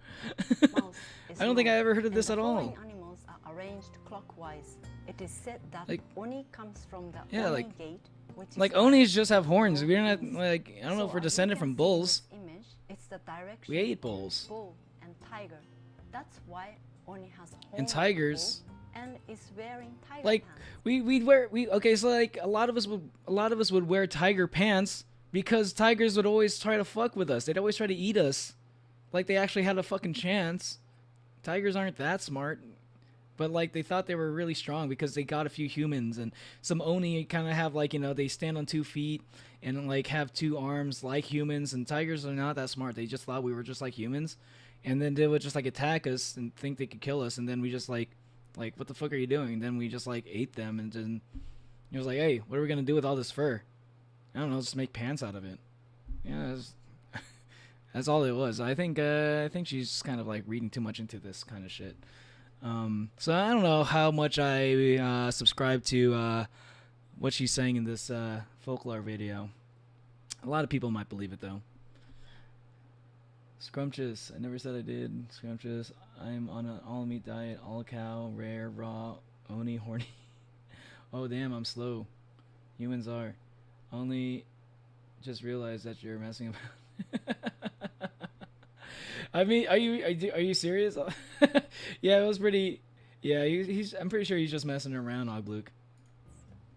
mouse is I don't think I north, ever heard of and this the at all. following animals are arranged clockwise. It is said that Like- Oni comes from the Yeah, Oni like- gate, which is Like Onis direction just have of horns. We're not northeast. like I don't know if So we're as you descended can from see in bulls. this image, it's the direction We ate of bulls. bull and tiger. That's why Oni has horn And like tigers. bull and is wearing tiger Like pants. we'd wear okay, so like a lot of us would wear tiger pants because tigers would always try to fuck with us. They'd always try to eat us. Like they actually had a fucking chance. Tigers aren't that smart. But like they thought they were really strong because they got a few humans, and some Oni kind of have like, you know, they stand on 2 feet and like have 2 arms like humans, and tigers are not that smart. They just thought we were just like humans, and then they would just like attack us and think they could kill us, and then we just like what the fuck are you doing? And then we just like ate them, and then it was like, hey, what are we gonna do with all this fur? I don't know, just make pants out of it. Yeah, that's all it was. I think she's kind of like reading too much into this kind of shit. So I don't know how much I subscribe to what she's saying in this folklore video. A lot of people might believe it though. Scrumptious. I never said I did. Scrumptious. I'm on an all meat diet, all cow, rare, raw, Oni, horny. Oh damn, I'm slow. Humans are. Only just realized that you're messing about. I mean, are you serious? Yeah, it was pretty. Yeah, he's. I'm pretty sure he's just messing around, Ogluke.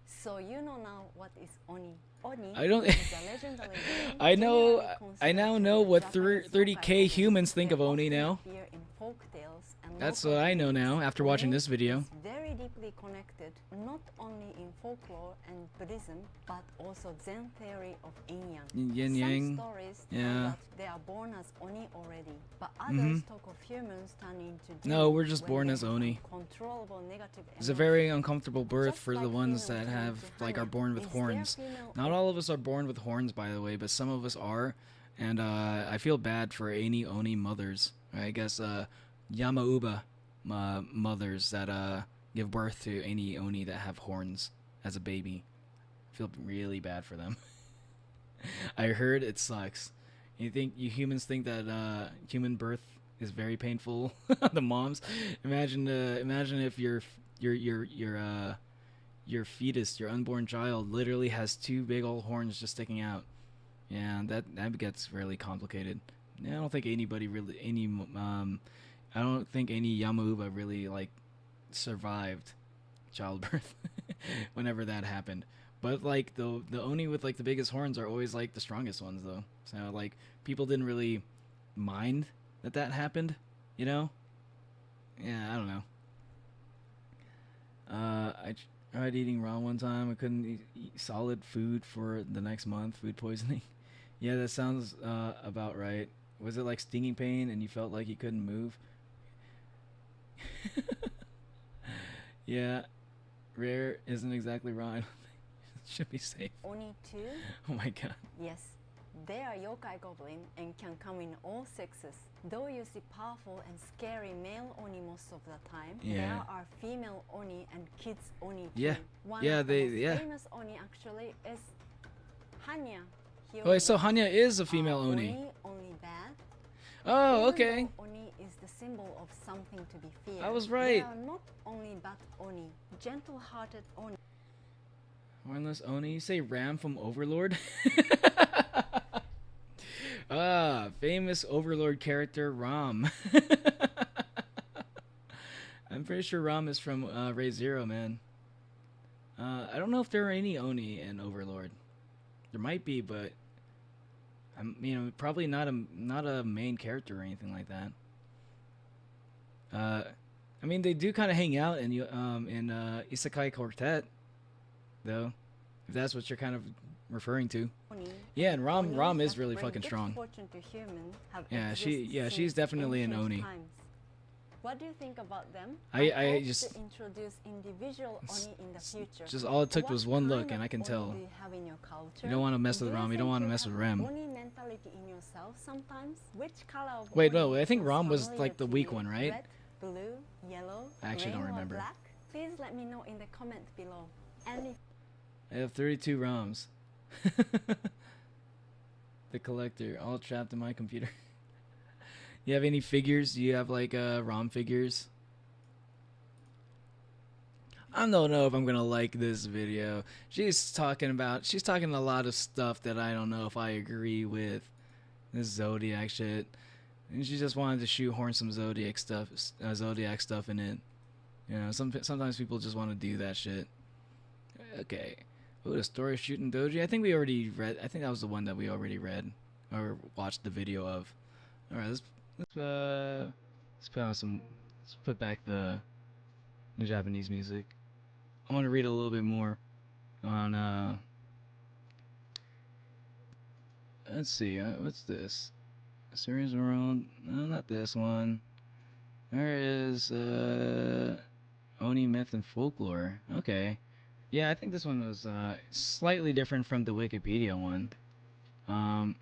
So you know now what is Oni. Oni I don't. is a legendary being I know. generally I now considered know to what be Japanese 30k local humans think They of Oni often now. appear in folk tales and That's local what I know myths. now after watching Oni this video. is very deeply connected, not only in folklore and Buddhism, but also Zen theory of yin yang. Yin yang. Some stories tell Yeah. that they are born as Oni already, but others talk of humans turning into No, we're demons just when born they as have Oni. uncontrollable negative It's a emotions. very uncomfortable birth Just for the like ones females that turn have into like are honey, born with is their horns. female Not all of us are born with horns, by the way, but some of us are, and I feel bad for any Oni mothers. I guess Yamauba mothers that give birth to any Oni that have horns as a baby. I feel really bad for them. I heard it sucks. You humans think that human birth is very painful? The moms, imagine if your fetus, your unborn child, literally has 2 big old horns just sticking out. Yeah, that gets really complicated. I don't think anybody really I don't think any Yamauba really like survived childbirth whenever that happened. But like the Oni with like the biggest horns are always like the strongest ones though. So like people didn't really mind that happened, you know? Yeah, I don't know. I tried eating raw one time. I couldn't eat solid food for the next month. Food poisoning. Yeah, that sounds about right. Was it like stinging pain and you felt like you couldn't move? Yeah, rare isn't exactly raw. I don't think it should be safe. Oni too? Oh my god. Yes. They are yokai goblin and can come in all sexes. Though you see powerful and scary male Oni most of the time, Yeah. there are female Oni and kids Oni too. Yeah. One Yeah, of the they- most yeah. famous Oni actually is Hanya. Oh, wait, so Hanya is a female Oni. Only bad. Oh, Even okay. though Oni is the symbol of something to be feared. I was right. They are not only bad Oni, gentle-hearted Oni. Hornless Oni. You say Ram from Overlord? Ah, famous Overlord character Ram. I'm pretty sure Ram is from Ray Zero, man. I don't know if there are any Oni in Overlord. There might be, but probably not a main character or anything like that. I mean, they do kind of hang out in Isekai Quartet, though, if that's what you're kind of referring to. Oni. Yeah, and Ram Onis is that really bring fucking good strong. fortune to humans have Yeah, existed she's since definitely an ancient Oni. times. What do you think about them? I hope just- to introduce individual Oni in the future. Just all it took What was one look, kind and I of can Oni tell. do you have in your culture? You don't want to mess with Do Ram. You think don't want to you mess with have Rem. Oni mentality in yourself sometimes? Which color of Wait, Oni no, I think feels Ram was familiar like the to weak you? one, right? Red, blue, yellow, I actually gray, don't or remember. black? Please let me know in the comment below. And if I have 32 ROMs. The collector, all trapped in my computer. You have any figures? Do you have like ROM figures? I don't know if I'm gonna like this video. She's talking a lot of stuff that I don't know if I agree with. This Zodiac shit. And she just wanted to shoehorn some Zodiac stuff in it. You know, sometimes people just want to do that shit. Okay. Ooh, the story of shooting Doji. I think we already read. I think that was the one that we already read or watched the video of. All right, let's put back the Japanese music. I want to read a little bit more on let's see, what's this? A series around, no, not this one. There is Oni myth and folklore. Okay. Yeah, I think this one was slightly different from the Wikipedia one. I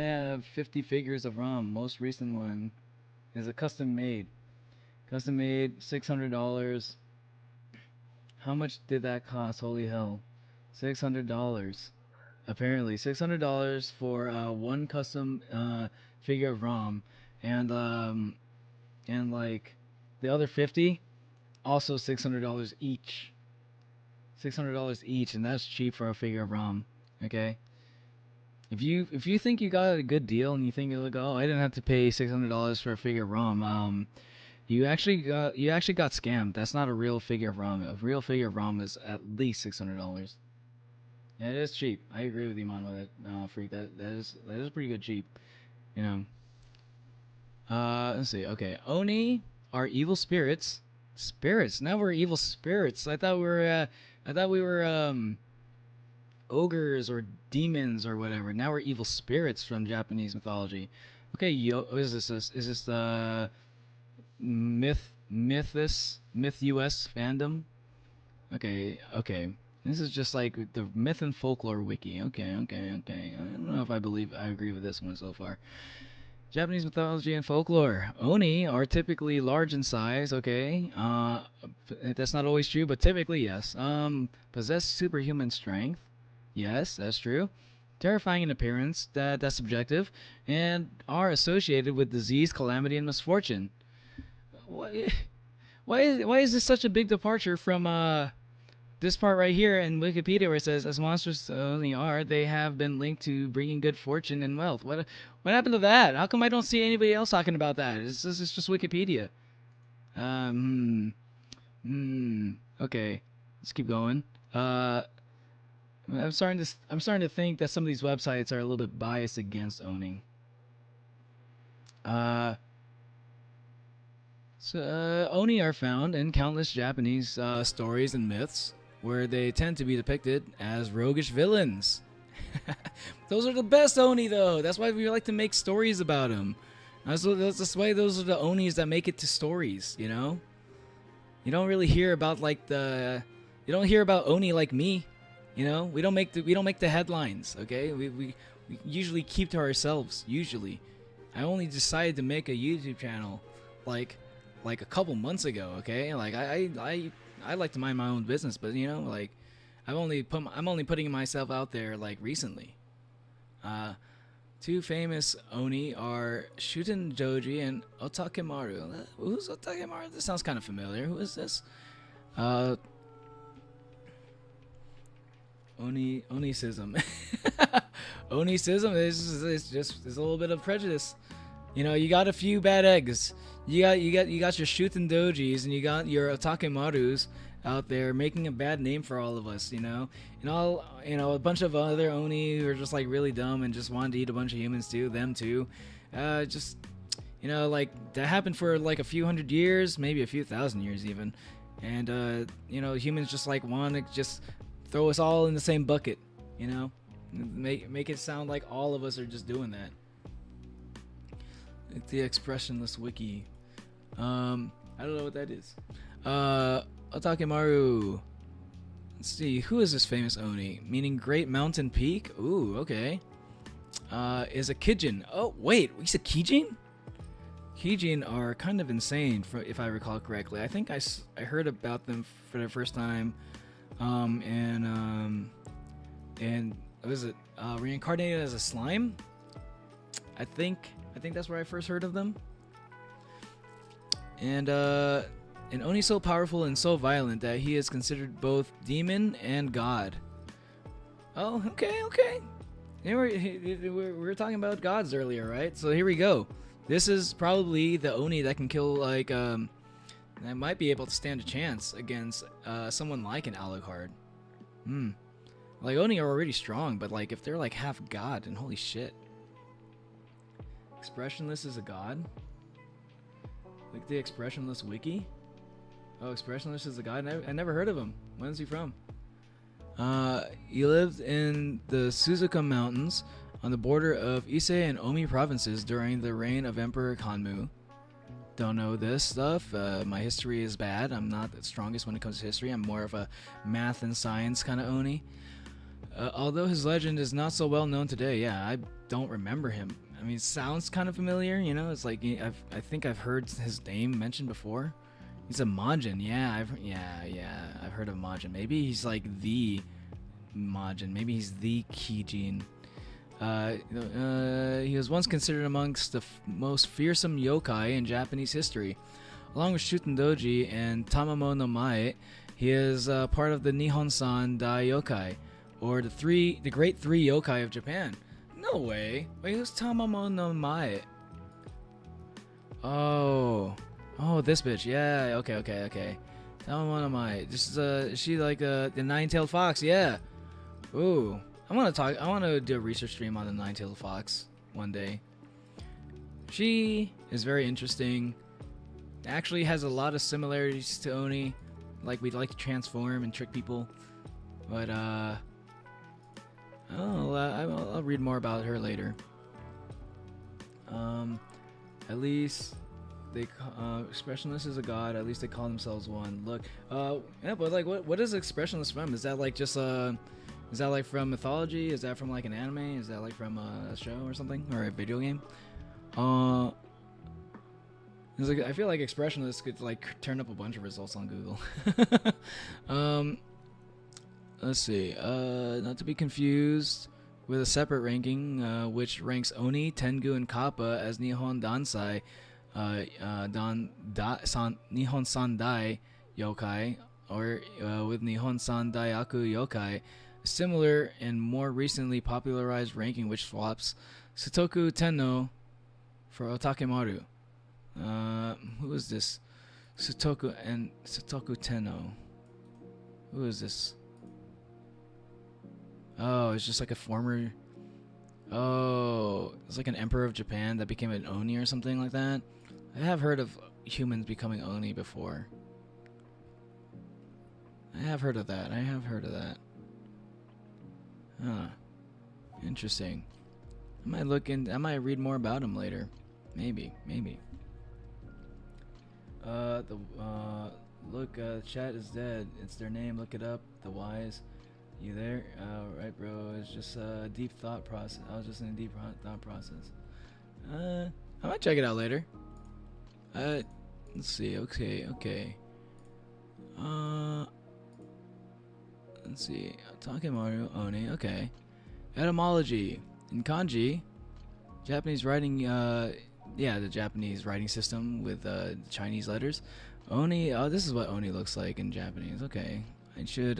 have 50 figures of ROM. Most recent one is a custom made. Custom made, $600. How much did that cost? Holy hell. $600. Apparently, $600 for one custom figure of ROM, and like the other 50, also $600 each. $600 each, and that's cheap for a figure of ROM. Okay. If you think you got a good deal and you think you're like, oh, I didn't have to pay $600 for a figure of ROM, you actually got scammed. That's not a real figure of ROM. A real figure of ROM is at least $600. Yeah, it is cheap. I agree with you, man. With it, freak. That is pretty good cheap. You know. Let's see. Okay, Oni are evil spirits. Spirits. Now we're evil spirits. I thought we were ogres or demons or whatever. Now we're evil spirits from Japanese mythology. Okay, what is this? Is this Myth US fandom? Okay. This is just like the myth and folklore wiki. Okay. I don't know if I agree with this one so far. Japanese mythology and folklore. Oni are typically large in size, okay? That's not always true, but typically, yes. Possess superhuman strength. Yes, that's true. Terrifying in appearance, that's subjective. And are associated with disease, calamity, and misfortune. Why is this such a big departure from this part right here in Wikipedia where it says, as monsters only are, they have been linked to bringing good fortune and wealth. What happened to that? How come I don't see anybody else talking about that? It's just Wikipedia. Okay, let's keep going. I'm starting to think that some of these websites are a little bit biased against owning. Oni are found in countless Japanese stories and myths, where they tend to be depicted as roguish villains. Those are the best Oni, though. That's why we like to make stories about them. That's why those are the Onis that make it to stories. You know, you don't really hear about you don't hear about Oni like me. You know, we don't make the headlines. Okay, we usually keep to ourselves. Usually, I only decided to make a YouTube channel like a couple months ago. Okay, like I like to mind my own business, but you know, like I'm only putting myself out there like recently. Two famous Oni are Shuten Joji and Otakemaru. Who's Otakemaru? This sounds kind of familiar. Who is this? Onicism. Onicism is just a little bit of prejudice. You know, you got a few bad eggs. You got your Shuten Dojis and you got your Otakemarus out there making a bad name for all of us, you know. And all, you know, a bunch of other Oni who are just like really dumb and just wanted to eat a bunch of humans too, them too. Just, you know, like that happened for like a few hundred years, maybe a few thousand years even. And you know, humans just like want to just throw us all in the same bucket, you know. Make it sound like all of us are just doing that. Like the expressionless wiki. I don't know what that is. Otakemaru. Let's see, who is this famous Oni? Meaning Great Mountain Peak? Ooh, okay. Is a Kijin. Oh, wait, we said Kijin? Kijin are kind of insane, if I recall correctly. I think I heard about them for the first time. And was it reincarnated as a slime? I think that's where I first heard of them. And an Oni so powerful and so violent that he is considered both demon and god. Oh, okay. We were talking about gods earlier, right? So here we go. This is probably the Oni that can kill, like, that might be able to stand a chance against someone like an Alucard. Like, Oni are already strong, but, like, if they're, like, half god, then holy shit. Expressionless is a god? Like the Expressionless wiki? Oh, Expressionless is a god? I never heard of him. When is he from? He lived in the Suzuka Mountains on the border of Ise and Omi provinces during the reign of Emperor Kanmu. Don't know this stuff. My history is bad. I'm not the strongest when it comes to history. I'm more of a math and science kind of Oni. Although his legend is not so well known today, yeah, I don't remember him. I mean, it sounds kind of familiar, you know. It's like I think I've heard his name mentioned before. He's a Majin, yeah. I've heard of Majin. Maybe he's like the Majin. Maybe he's the Kijin. He was once considered amongst the most fearsome yokai in Japanese history. Along with Shutendoji and Tamamo no Mae, he is part of the Nihon-san Dai Yokai, or the great three yokai of Japan. No way. Wait, who's Tamamo no Mae? Oh, this bitch. Yeah. Okay. Tamamo no Mae. This is she like the nine-tailed fox? Yeah. Ooh. I want to do a research stream on the nine-tailed fox one day. She is very interesting. Actually has a lot of similarities to Oni. Like, we'd like to transform and trick people. But, I'll read more about her later. At least they Expressionless is a god. At least they call themselves one. Look, yeah, but like, what is Expressionless from? Is that like just is that like from mythology? Is that from like an anime? Is that like from a show or something, or a video game? It's like, I feel like Expressionless could like turn up a bunch of results on Google. Let's see. Not to be confused with a separate ranking, which ranks Oni, Tengu, and Kappa as Nihon Dansai, Nihon Sandai Yokai, or with Nihon Sandai Aku Yokai. A similar and more recently popularized ranking which swaps Sutoku Tenno for Otakemaru. Who is this? Sutoku Tenno. Who is this? Oh, it's just like a former Oh, it's like an emperor of Japan that became an Oni or something like that. I have heard of humans becoming Oni before. I have heard of that. Huh. Interesting. I might read more about him later. Maybe. Look, chat is dead. It's their name. Look it up. The Wise. You there? Right, bro. It's just a deep thought process. I was just in a deep thought process. I might check it out later. Let's see. Okay. Let's see. Takemaru Oni. Okay. Etymology. In kanji, Japanese writing, the Japanese writing system with Chinese letters. Oni, this is what Oni looks like in Japanese. Okay. I should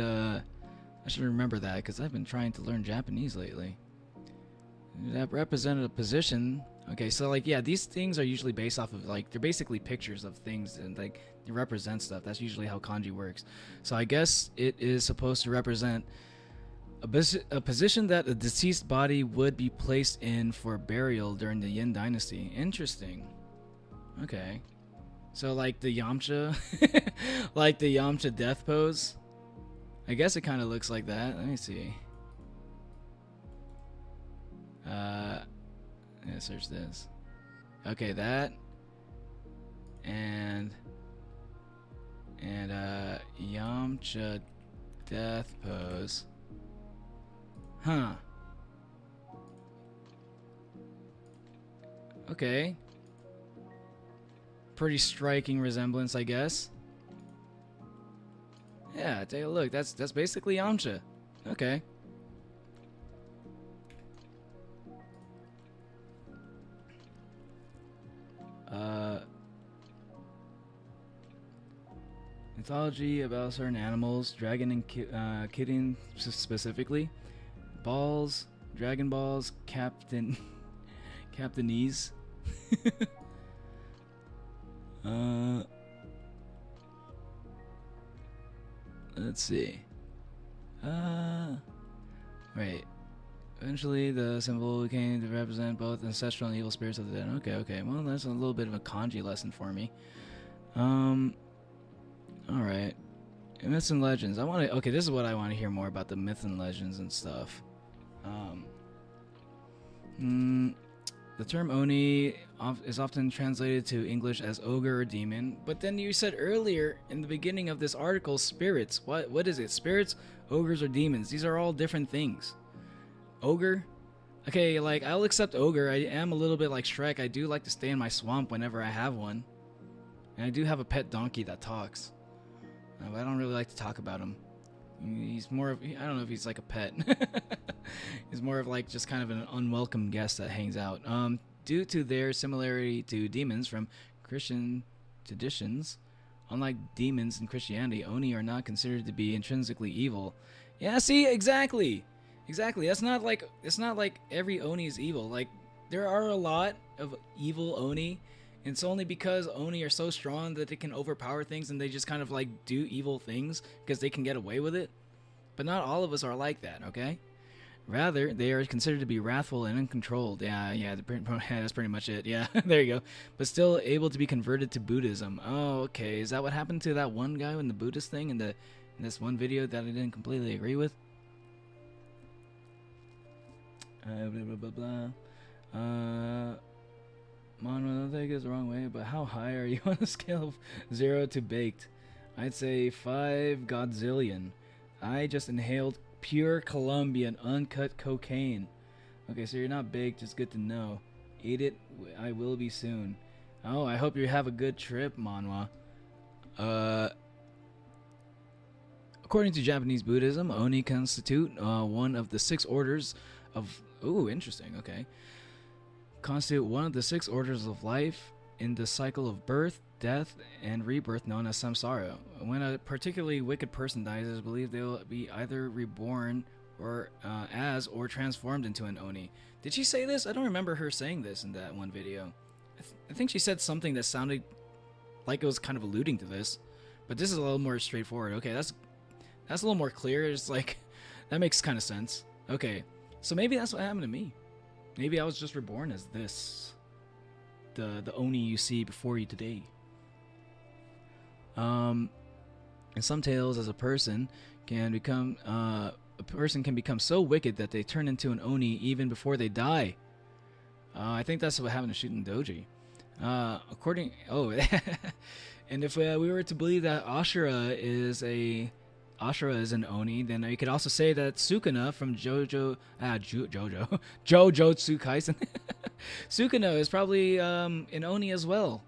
remember that because I've been trying to learn Japanese lately. That represented a position. Okay, so like, yeah, these things are usually based off of, like, they're basically pictures of things and like they represent stuff. That's usually how kanji works. So I guess it is supposed to represent a position that a deceased body would be placed in for burial during the Yin Dynasty. Interesting. Okay. So like the Yamcha, like the Yamcha death pose. I guess it kind of looks like that. Let me see. Yeah, search this. Okay, that. And Yamcha death pose. Huh. Okay. Pretty striking resemblance, I guess. Yeah, take a look. That's basically Yamcha. Okay. Mythology about certain animals, dragon and kitten specifically. Balls, Dragon Balls, Captainese. Let's see. Right. Eventually, the symbol came to represent both ancestral and evil spirits of the dead. Okay. Well, that's a little bit of a kanji lesson for me. All right. Myths and legends. Okay, this is what I want to hear more about, the myths and legends and stuff. The term Oni is often translated to English as ogre or demon, but then you said earlier in the beginning of this article, spirits. What is it? Spirits, ogres, or demons? These are all different things. Ogre? Okay, like, I'll accept ogre. I am a little bit like Shrek. I do like to stay in my swamp whenever I have one. And I do have a pet donkey that talks. But I don't really like to talk about him. He's more of, I don't know if he's like a pet. He's more of like just kind of an unwelcome guest that hangs out. Due to their similarity to demons from Christian traditions, unlike demons in Christianity, Oni are not considered to be intrinsically evil. Yeah, see, exactly. It's not like every Oni is evil. Like, there are a lot of evil Oni. And it's only because Oni are so strong that they can overpower things and they just kind of like do evil things because they can get away with it. But not all of us are like that, okay? Rather, they are considered to be wrathful and uncontrolled. Yeah, that's pretty much it. Yeah, there you go. But still able to be converted to Buddhism. Oh, okay. Is that what happened to that one guy in the Buddhist thing in this one video that I didn't completely agree with? Monroe, don't take it the wrong way, but how high are you on a scale of 0 to baked? I'd say 5 godzillion. I just inhaled pure Colombian uncut cocaine. Okay, so you're not baked, just good to know. Eat it, I will be soon. Oh, I hope you have a good trip, Manwa. According to Japanese Buddhism, Oni constitute one of the 6 orders of... Ooh, interesting, okay. Constitute one of the 6 orders of life in the cycle of birth, death, and rebirth known as samsara. When a particularly wicked person dies, it is believed they will be either reborn or or transformed into an Oni. Did she say this? I don't remember her saying this in that one video. I think she said something that sounded like it was kind of alluding to this, but this is a little more straightforward. Okay, that's a little more clear. It's like, that makes kind of sense. Okay, so maybe that's what happened to me. Maybe I was just reborn as this. The Oni you see before you today. In some tales, as a person can become so wicked that they turn into an Oni even before they die. I think that's what happened to Shooting Doji. And if we were to believe that Ashura is an Oni, then you could also say that Sukuna from Jojo Kaisen Sukuna is probably an Oni as well.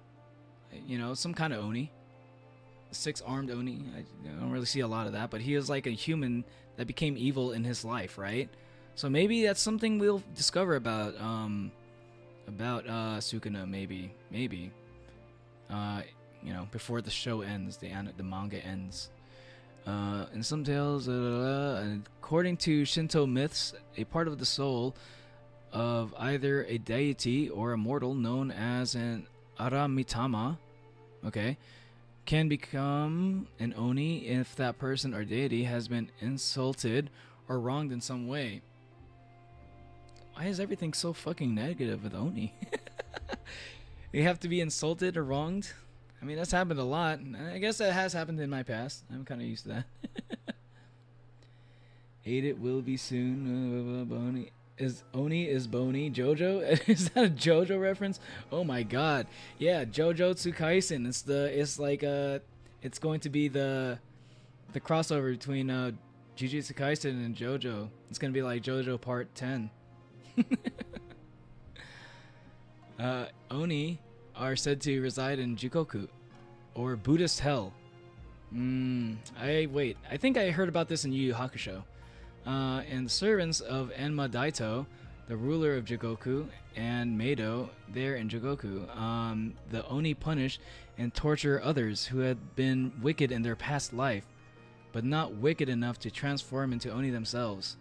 You know, some kind of Oni. 6-armed Oni. I don't really see a lot of that, but he is like a human that became evil in his life, right? So maybe that's something we'll discover about Sukuna, maybe. You know, before the show ends, the manga ends. In some tales, according to Shinto myths, a part of the soul of either a deity or a mortal known as an Aramitama, can become an Oni if that person or deity has been insulted or wronged in some way. Why is everything so fucking negative with Oni? You have to be insulted or wronged? I mean, that's happened a lot. I guess that has happened in my past. I'm kind of used to that. Hate it will be soon. Bony. Oni is bony. Jojo? Is that a Jojo reference? Oh my god. Yeah, Jojo Tsukaisen. It's going to be the crossover between Jujutsu Kaisen and Jojo. It's going to be like Jojo Part 10. Oni are said to reside in Jikoku, or Buddhist hell. I think I heard about this in Yu Yu Hakusho. And the servants of Enma Daito, the ruler of Jigoku, and Meido, there in Jigoku, the Oni punish and torture others who had been wicked in their past life, but not wicked enough to transform into Oni themselves,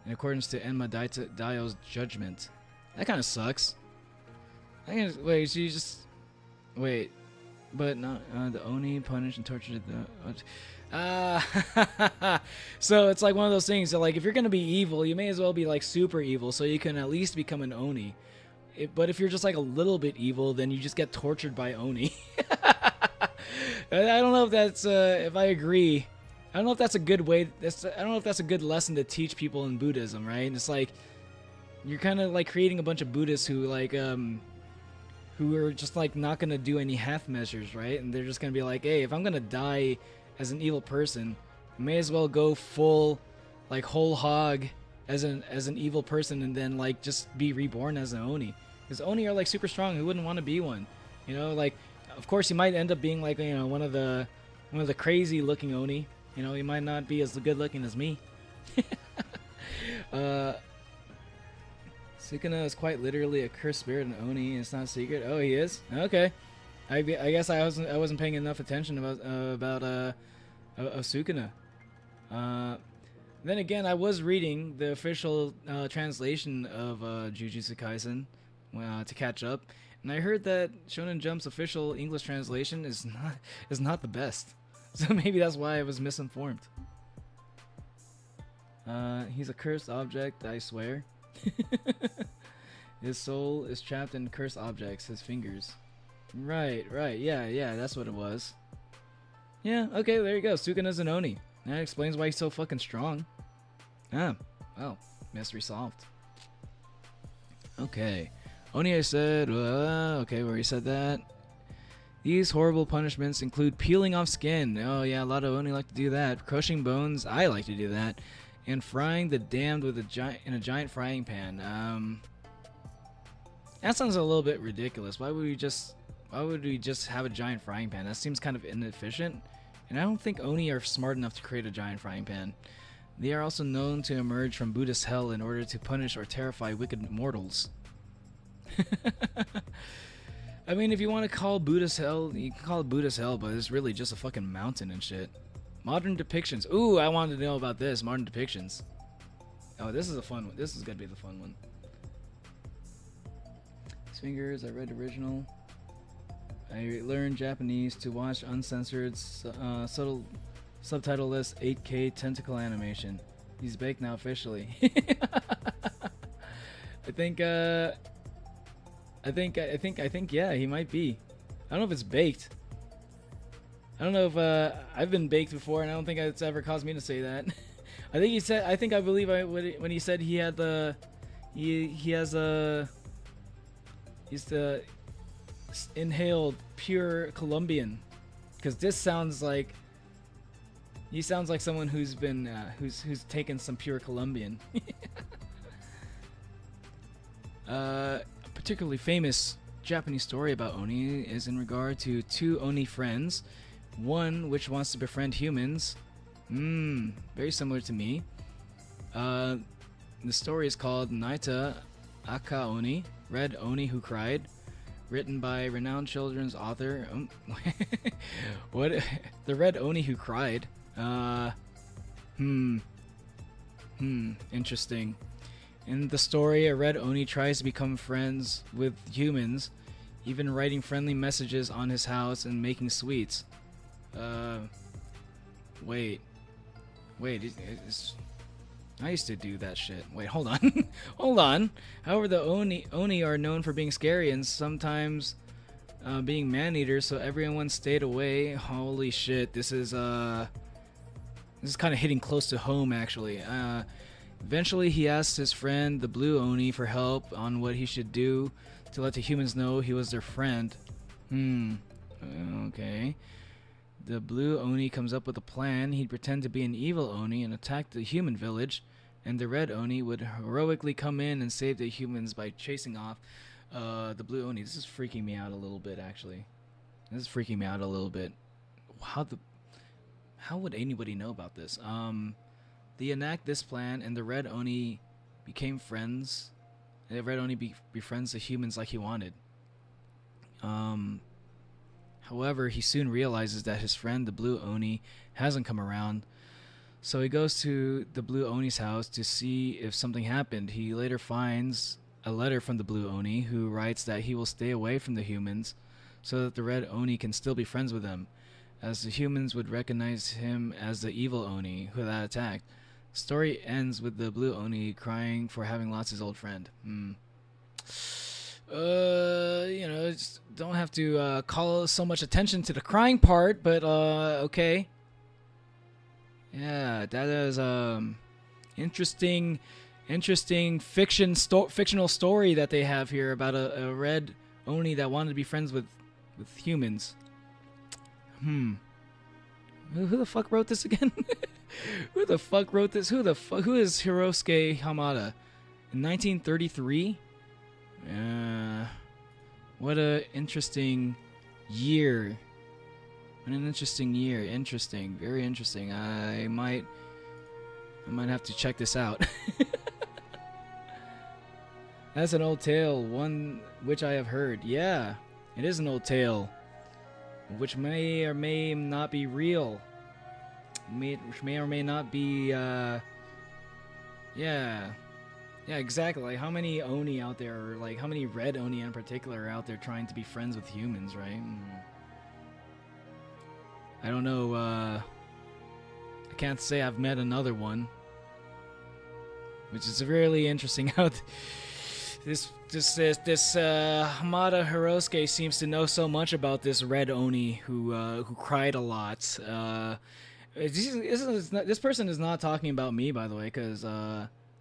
in accordance to Enma Daito's judgment. That kind of sucks. But not the Oni punished and tortured so it's like one of those things that, like, if you're gonna be evil, you may as well be like super evil, so you can at least become an Oni. But if you're just like a little bit evil, then you just get tortured by Oni. I don't know if that's if I agree. I don't know if that's a good way. I don't know if that's a good lesson to teach people in Buddhism, right? And it's like you're kind of like creating a bunch of Buddhists who like who are just like not gonna do any half measures, right? And they're just gonna be like, hey, if I'm gonna die as an evil person, I may as well go full, like, whole hog as an evil person, and then like just be reborn as an Oni. Because Oni are like super strong. Who wouldn't want to be one? You know, like, of course you might end up being like, you know, one of the crazy looking Oni. You know, he might not be as good looking as me. Sukuna is quite literally a cursed spirit and Oni. It's not secret. Oh, he is? Okay. I guess I wasn't paying enough attention about Sukuna. Then again, I was reading the official translation of Jujutsu Kaisen to catch up, and I heard that Shonen Jump's official English translation is not the best. So maybe that's why I was misinformed. He's a cursed object, I swear. His soul is trapped in cursed objects, his fingers. Right, yeah, that's what it was. Yeah, okay, there you go. Sukuna's an Oni. That explains why he's so fucking strong. Ah, well, mystery solved. Okay. Oni, I said, okay, where he said that. These horrible punishments include peeling off skin. Oh yeah, a lot of Oni like to do that. Crushing bones, I like to do that. And frying the damned with in a giant frying pan. That sounds a little bit ridiculous. Why would we just have a giant frying pan? That seems kind of inefficient. And I don't think Oni are smart enough to create a giant frying pan. They are also known to emerge from Buddhist hell in order to punish or terrify wicked mortals. I mean, if you want to call Buddhist hell, you can call it Buddhist hell, but it's really just a fucking mountain and shit. Modern depictions. Ooh, I wanted to know about this. Modern depictions. Oh, this is a fun one. This is gonna be the fun one. His fingers, I read original. I learned Japanese to watch uncensored, subtle, subtitleless 8K tentacle animation. He's baked now officially. Yeah, he might be. I don't know if it's baked. I don't know if I've been baked before, and I don't think it's ever caused me to say that. I think he said. I believe when he said he had the, he's the inhaled pure Colombian, because this sounds like. He sounds like someone who's been who's taken some pure Colombian. A particularly famous Japanese story about Oni is in regard to two Oni friends, one which wants to befriend humans. Very similar to me. The story is called Naita Aka Oni, Red Oni Who Cried, written by renowned children's author. What? The Red Oni Who Cried. Interesting. In the story, a red Oni tries to become friends with humans, even writing friendly messages on his house and making sweets. Wait, I used to do that shit. Wait, hold on. Hold on. However, the Oni are known for being scary and sometimes being man-eaters, so everyone stayed away. Holy shit, this is kind of hitting close to home, actually. Eventually, he asked his friend, the Blue Oni, for help on what he should do to let the humans know he was their friend. Okay. The Blue Oni comes up with a plan. He'd pretend to be an evil Oni and attack the human village, and the Red Oni would heroically come in and save the humans by chasing off the Blue Oni. This is freaking me out a little bit, actually. This is freaking me out a little bit. How would anybody know about this? They enact this plan, and the Red Oni became friends. The Red Oni befriends the humans like he wanted. However, he soon realizes that his friend, the Blue Oni, hasn't come around. So he goes to the Blue Oni's house to see if something happened. He later finds a letter from the Blue Oni, who writes that he will stay away from the humans so that the Red Oni can still be friends with them, as the humans would recognize him as the evil Oni who had attacked. The story ends with the Blue Oni crying for having lost his old friend. Just don't have to call so much attention to the crying part, but okay. Yeah, that is interesting fictional story that they have here about a Red Oni that wanted to be friends with humans. Who the fuck wrote this again? Who the fuck wrote this? Who is Hirosuke Hamada? In 1933? What a interesting year. What an interesting year. Interesting. Very interesting. I might have to check this out. That's an old tale, one which I have heard. Yeah, it is an old tale, which may or may not be real. Which may or may not be, yeah, exactly. Like, how many Oni out there, or like how many Red Oni in particular are out there trying to be friends with humans, right? I don't know, I can't say I've met another one, which is really interesting how this Hamada Hirosuke seems to know so much about this Red Oni who cried a lot. This person is not talking about me, by the way, because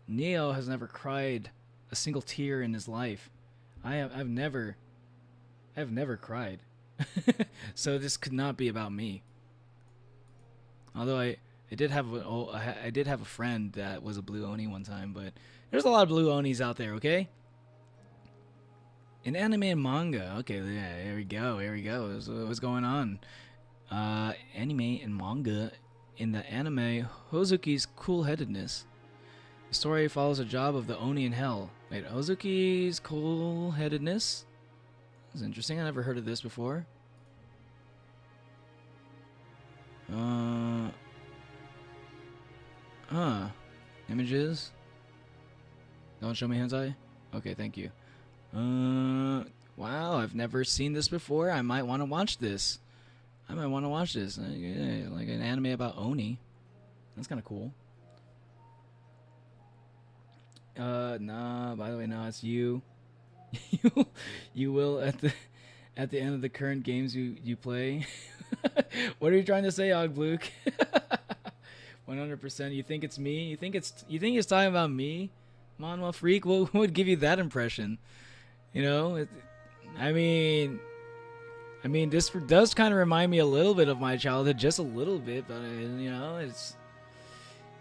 Neo has never cried a single tear in his life. I've never cried. So this could not be about me. Although I did have a friend that was a Blue Oni one time, but there's a lot of Blue Onis out there, okay? In anime and manga, okay, yeah, here we go. What's going on? Anime and manga. In the anime, Hozuki's cool-headedness. The story follows a job of the Oni in Hell. Wait, Hozuki's cool-headedness? This is interesting. I never heard of this before. Images. Don't show me hentai? Okay, thank you. Wow, I've never seen this before. I might want to watch this. Like an anime about Oni. That's kind of cool. Nah. By the way, no, it's you. You will at the end of the current games you play. What are you trying to say, Ogbluke? 100%. You think it's me? You think it's talking about me? Manwa freak. What would give you that impression? You know, I mean, this does kind of remind me a little bit of my childhood, just a little bit, but you know, it's,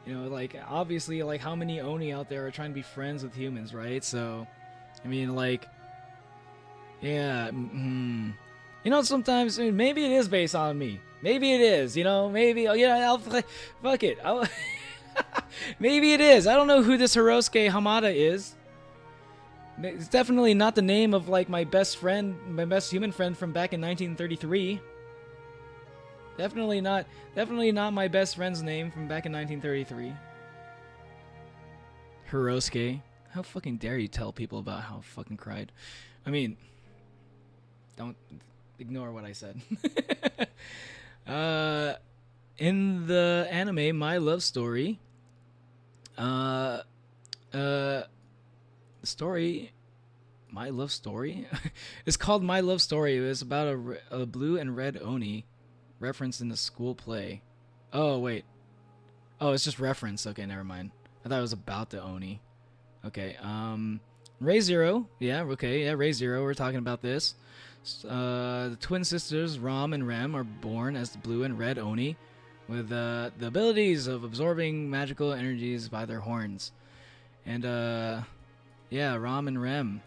you know, like obviously, like how many Oni out there are trying to be friends with humans, right? So, I mean, like, yeah, you know, sometimes I mean, maybe it is based on me. Maybe it is, you know, maybe, oh yeah, fuck it. Maybe it is. I don't know who this Hirosuke Hamada is. It's definitely not the name of like my best friend, my best human friend from back in 1933. Definitely not my best friend's name from back in 1933. Hirosuke. How fucking dare you tell people about how I fucking cried? I mean, don't ignore what I said. In the anime My Love Story, story, My Love Story? It's called My Love Story. It was about a blue and red Oni referenced in the school play. Oh, wait. Oh, it's just reference. Okay, never mind. I thought it was about the Oni. Okay, Ray Zero. Yeah, okay, yeah, Ray Zero. We're talking about this. The twin sisters, Ram and Rem, are born as the blue and red Oni with the abilities of absorbing magical energies by their horns. And, yeah, Ram and Rem.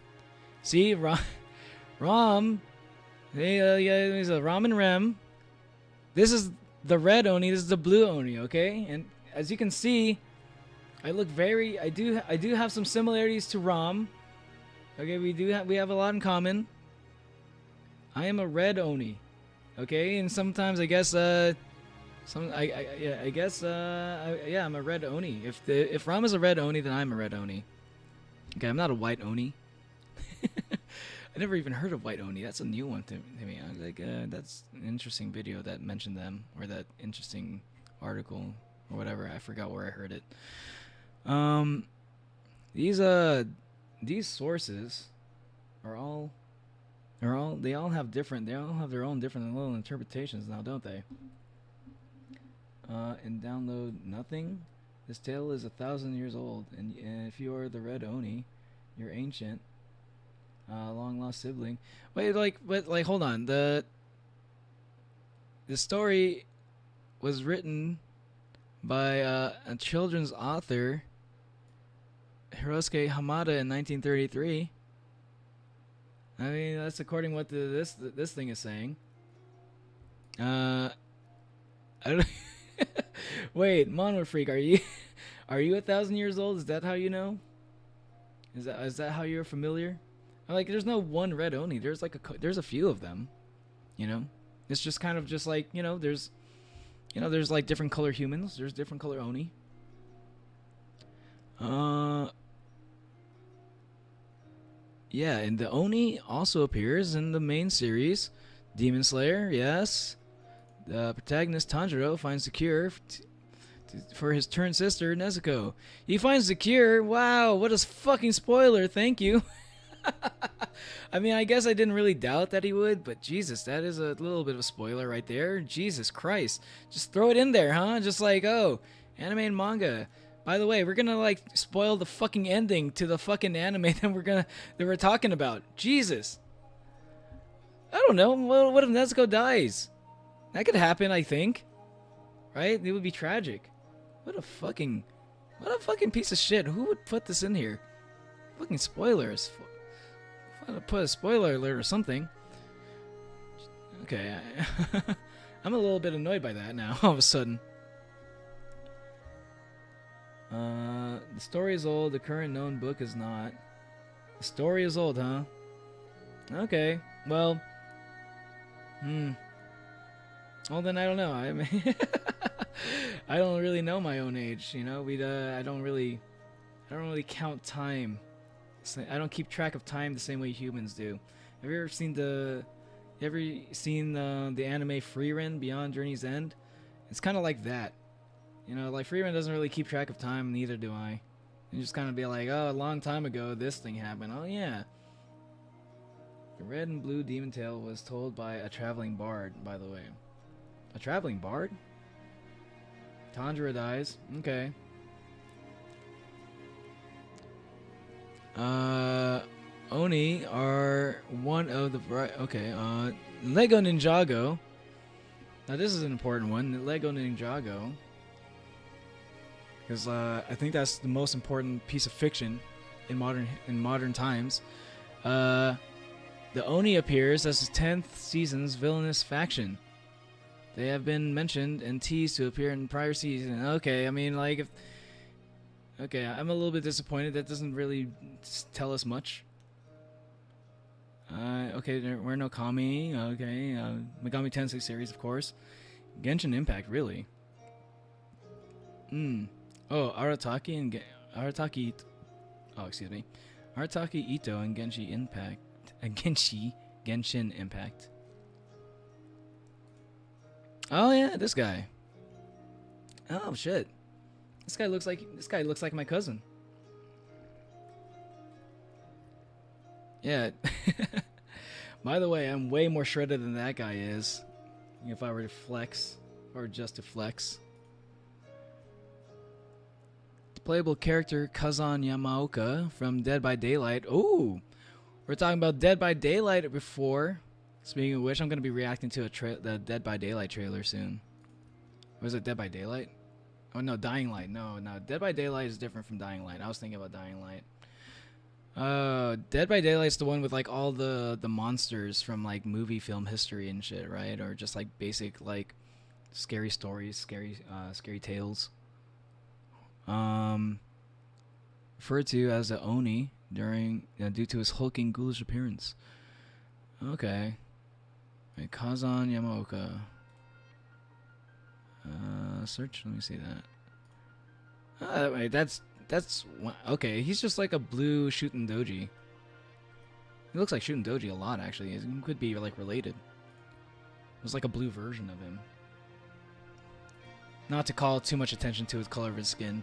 See, Ram. Yeah, he's a Ram and Rem. This is the red Oni. This is the blue Oni. Okay, and as you can see, I do have some similarities to Ram. Okay, we have a lot in common. I am a red Oni. Okay, and sometimes I guess yeah, I'm a red Oni. If Ram is a red Oni, then I'm a red Oni. Okay, I'm not a white Oni. I never even heard of white Oni. That's a new one to me. I was like, that's an interesting video that mentioned them, or that interesting article, or whatever. I forgot where I heard it. These sources are all they all have their own different little interpretations now, don't they? And download nothing. This tale is 1,000 years old, and if you are the red Oni, you're ancient, long lost sibling. But hold on. The story was written by a children's author, Hirosuke Hamada, in 1933. I mean, that's according to what this thing is saying. I don't. Wait, Monwa Freak, are you 1,000 years old? Is that how you know? Is that how you're familiar? Like, there's no one red Oni. There's like there's a few of them. You know, it's just kind of just like, you know, there's like different color humans. There's different color Oni. Yeah, and the Oni also appears in the main series, Demon Slayer. Yes, the protagonist Tanjiro finds the cure for his twin sister Nezuko. He finds the cure. Wow, what a fucking spoiler! Thank you. I mean, I guess I didn't really doubt that he would, but Jesus, that is a little bit of a spoiler right there. Jesus Christ, just throw it in there, huh? Just like, oh, anime and manga. By the way, we're gonna like spoil the fucking ending to the fucking anime that we're talking about. Jesus. I don't know. What if Nezuko dies? That could happen, I think. Right? It would be tragic. What a fucking piece of shit. Who would put this in here? Fucking spoilers. Put a spoiler alert or something. Okay. I'm a little bit annoyed by that now, all of a sudden. The story is old. The current known book is not. The story is old, huh? Okay. Well. Well, then I don't know. I mean, I don't really know my own age. You know, I don't really count time. I don't keep track of time the same way humans do. Have you ever seen the anime Frieren Beyond Journey's End? It's kind of like that. You know, like Frieren doesn't really keep track of time, neither do I. And just kind of be like, oh, a long time ago, this thing happened. Oh, yeah. The red and blue demon tale was told by a traveling bard, by the way. A traveling bard? Tundra dies. Okay. Oni are one of the... Okay, Lego Ninjago. Now, this is an important one. Lego Ninjago. Because I think that's the most important piece of fiction in modern times. The Oni appears as the 10th season's villainous faction. They have been mentioned and teased to appear in prior seasons. Okay, I mean, like, if... Okay, I'm a little bit disappointed. That doesn't really tell us much. Okay, there were no Kami. Okay, Megami Tensei series, of course. Genshin Impact, really. Oh, Arataki and Arataki Ito and Genshin Impact. Genshin Impact. Oh yeah, this guy. Oh shit. This guy looks like my cousin. Yeah. By the way, I'm way more shredded than that guy is. If I were to flex, or just to flex. The playable character Kazan Yamaoka from Dead by Daylight. Ooh, we're talking about Dead by Daylight before. Speaking of which, I'm gonna be reacting to the Dead by Daylight trailer soon. Was it Dead by Daylight? Oh no, Dying Light. No, Dead by Daylight is different from Dying Light. I was thinking about Dying Light. Dead by Daylight's the one with like all the monsters from like movie film history and shit, right? Or just like basic like scary stories, scary tales. Referred to as the Oni due to his hulking ghoulish appearance. Okay. Right, Kazan Yamaoka. Search. Let me see that. Wait, that's okay. He's just like a blue shooting doji. He looks like shooting doji a lot, actually. He could be like related. There's like a blue version of him. Not to call too much attention to his color of his skin,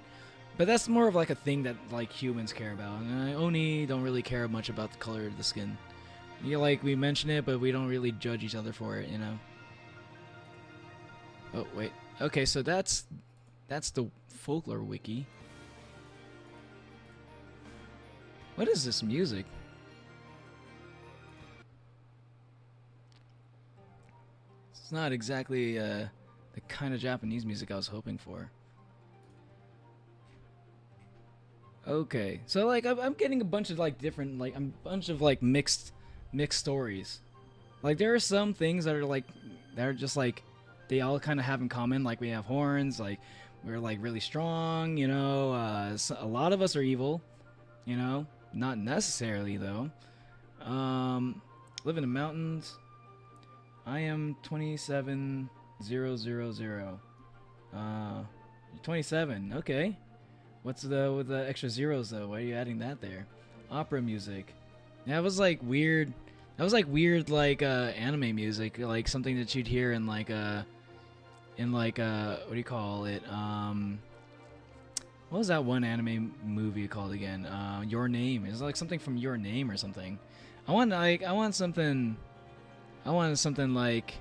but that's more of like a thing that like humans care about. Oni don't really care much about the color of the skin. You know, like we mention it, but we don't really judge each other for it, you know. Oh wait. Okay, so that's the folklore wiki. What is this music? It's not exactly the kind of Japanese music I was hoping for. Okay, so like I'm getting a bunch of like different mixed stories. Like there are some things that are just like they all kind of have in common. Like we have horns, like we're like really strong, you know. A lot of us are evil, you know. Not necessarily though. Live in the mountains. I am 27000. 27. Okay. What's with the extra zeros though? Why are you adding that there? Opera music. Yeah, it was like weird. That was like weird, like anime music, like something that you'd hear in like what do you call it? What was that one anime movie called again? Your Name. It's like something from Your Name or something. I want something like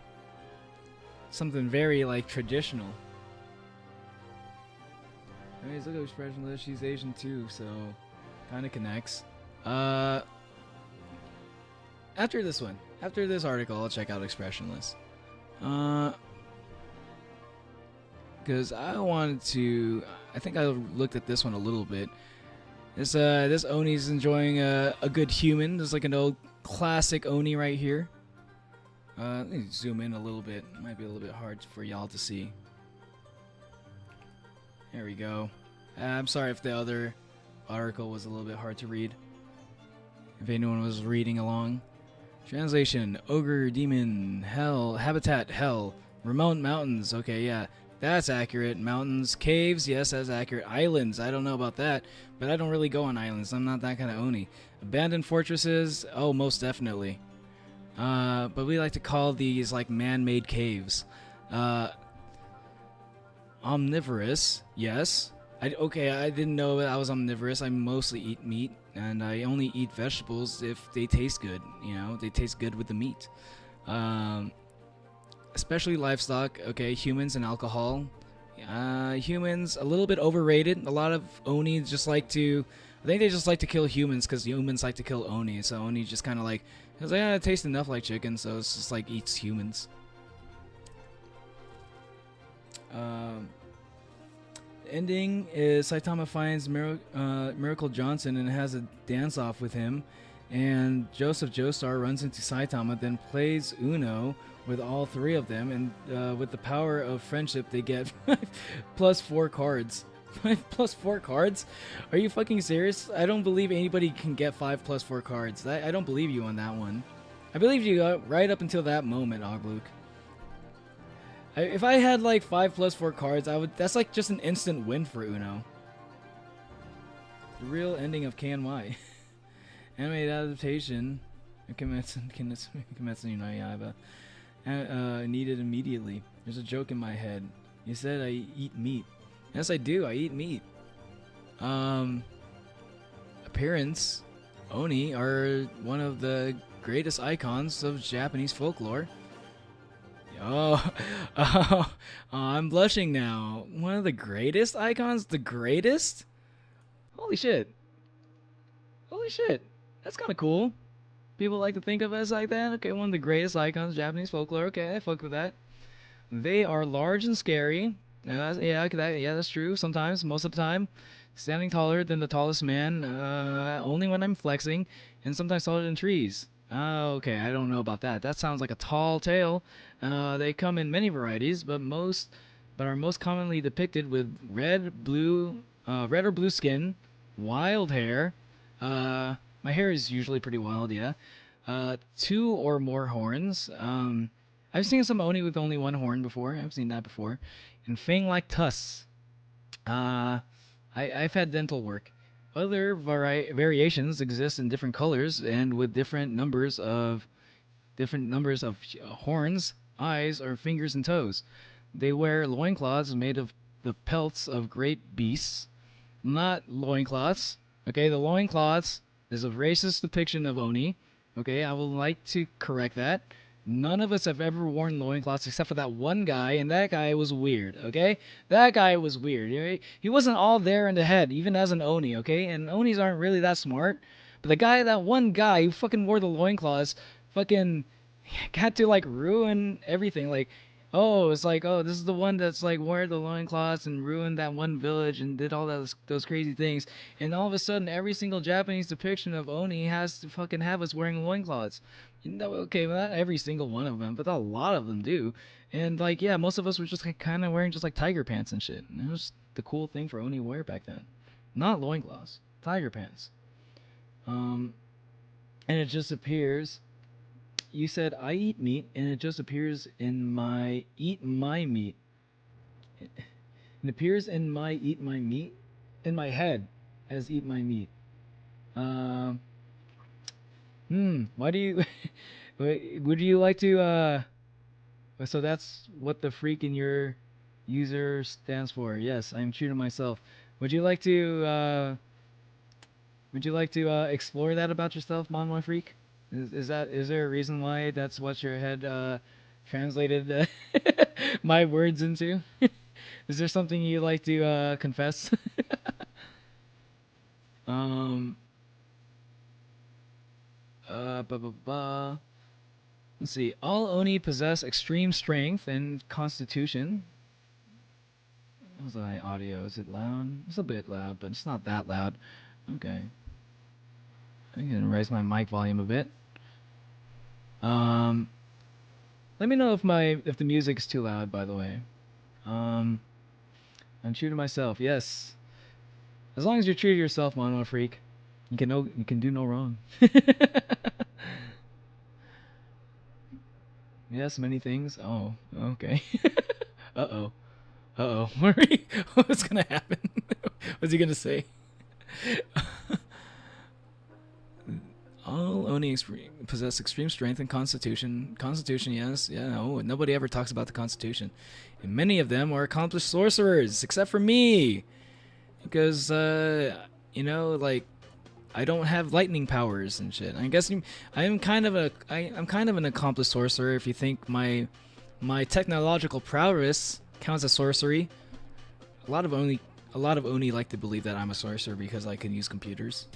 something very like traditional. Anyways, look at expressionless. She's Asian too, so kind of connects. After this article, I'll check out expressionless. Because I think I looked at this one a little bit. This Oni's enjoying a good human. There's like an old classic Oni right here. Let me zoom in a little bit. Might be a little bit hard for y'all to see. There we go. I'm sorry if the other article was a little bit hard to read. If anyone was reading along. Translation: Ogre, Demon, Hell, Habitat, Hell, Remote Mountains. Okay, yeah, that's accurate. Mountains, caves, yes, that's accurate. Islands, I don't know about that, but I don't really go on islands. I'm not that kind of Oni. Abandoned fortresses, oh, most definitely. But we like to call these like man-made caves. Omnivorous, yes. I didn't know that I was omnivorous. I mostly eat meat, and I only eat vegetables if they taste good. You know, they taste good with the meat. Um, Especially livestock. Okay, humans and alcohol. Humans a little bit overrated. A lot of Oni just like to. I think they just like to kill humans because humans like to kill Oni. So Oni just kind of like, it's like, yeah, it tastes enough like chicken, so it's just like eats humans. Ending is Saitama finds Miracle Johnson and has a dance-off with him, and Joseph Joestar runs into Saitama, then plays Uno with all three of them, and with the power of friendship they get 5+4 cards. 5+4 cards? Are you fucking serious? I don't believe anybody can get 5+4 cards. I don't believe you on that one. I believe you right up until that moment, Ogluke. If I had like 5+4 cards, that's like just an instant win for Uno. The real ending of KNY. Animated adaptation. Kimetsu no Yaiba. Needed immediately. There's a joke in my head. You said I eat meat. Yes, I do. I eat meat. Appearance. Oni are one of the greatest icons of Japanese folklore. I'm blushing now. One of the greatest icons? The greatest? Holy shit. Holy shit. That's kind of cool. People like to think of us like that. Okay, one of the greatest icons of Japanese folklore. Okay, I fuck with that. They are large and scary. Yeah, that's true. Sometimes, most of the time. Standing taller than the tallest man, only when I'm flexing, and sometimes taller than trees. Okay, I don't know about that. That sounds like a tall tale. They come in many varieties, but are most commonly depicted with red or blue skin, wild hair. My hair is usually pretty wild, yeah. 2 or more horns. I've seen some Oni with only 1 horn before. I've seen that before. And fang-like tusks. I've had dental work. Other variations exist in different colors and with different numbers of horns, eyes, or fingers and toes. They wear loincloths made of the pelts of great beasts, not loincloths. Okay, the loincloths is a racist depiction of Oni. Okay, I would like to correct that. None of us have ever worn loincloths except for that one guy, and that guy was weird, okay? That guy was weird. He wasn't all there in the head, even as an Oni, okay? And Onis aren't really that smart. But that one guy who fucking wore the loincloths, fucking had to, like, ruin everything. Like, it's like, this is the one that's, like, wore the loincloths and ruined that one village and did all those crazy things. And all of a sudden, every single Japanese depiction of Oni has to fucking have us wearing loincloths. Okay, well, not every single one of them, but a lot of them do. And, like, yeah, most of us were just kind of wearing just, like, tiger pants and shit. And it was the cool thing for Oni to wear back then. Not loincloths. Tiger pants. And it just appears... You said, I eat meat, and it just appears in my eat my meat. It appears in my eat my meat, in my head, as eat my meat. Why do you... Would you like to, So that's what the freak in your user stands for. Yes, I'm true to myself. Would you like to, explore that about yourself, Monmoy Freak? Is there a reason why that's what your head translated my words into? Is there something you'd like to confess? Ba ba ba. Let's see. All Oni possess extreme strength and constitution. How's my audio? Is it loud? It's a bit loud, but it's not that loud. Okay. I'm gonna raise my mic volume a bit. Let me know if the music is too loud, by the way. I'm true to myself, yes. As long as you're true to yourself, Mono Freak, you can do no wrong. Yes, many things. Oh, okay. Uh-oh. What's gonna happen? What's he gonna say? All Oni possess extreme strength and constitution. Constitution, yes. Yeah, no, nobody ever talks about the constitution. And many of them are accomplished sorcerers, except for me. because you know, like I don't have lightning powers and shit. I guess I'm kind of an accomplished sorcerer if you think my technological prowess counts as sorcery. A lot of Oni like to believe that I'm a sorcerer because I can use computers.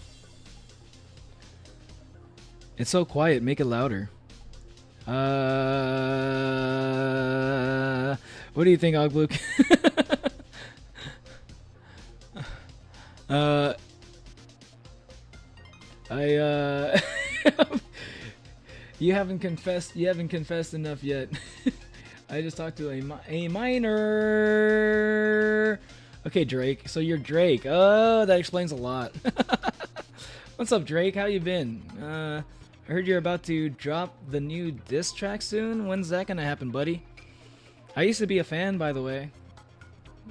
It's so quiet, make it louder. What do you think, Ogbluk? You haven't confessed enough yet. I just talked to a minor. Okay, Drake. So you're Drake. Oh, that explains a lot. What's up, Drake? How you been? I heard you're about to drop the new diss track soon. When's that gonna happen, buddy? I used to be a fan, by the way,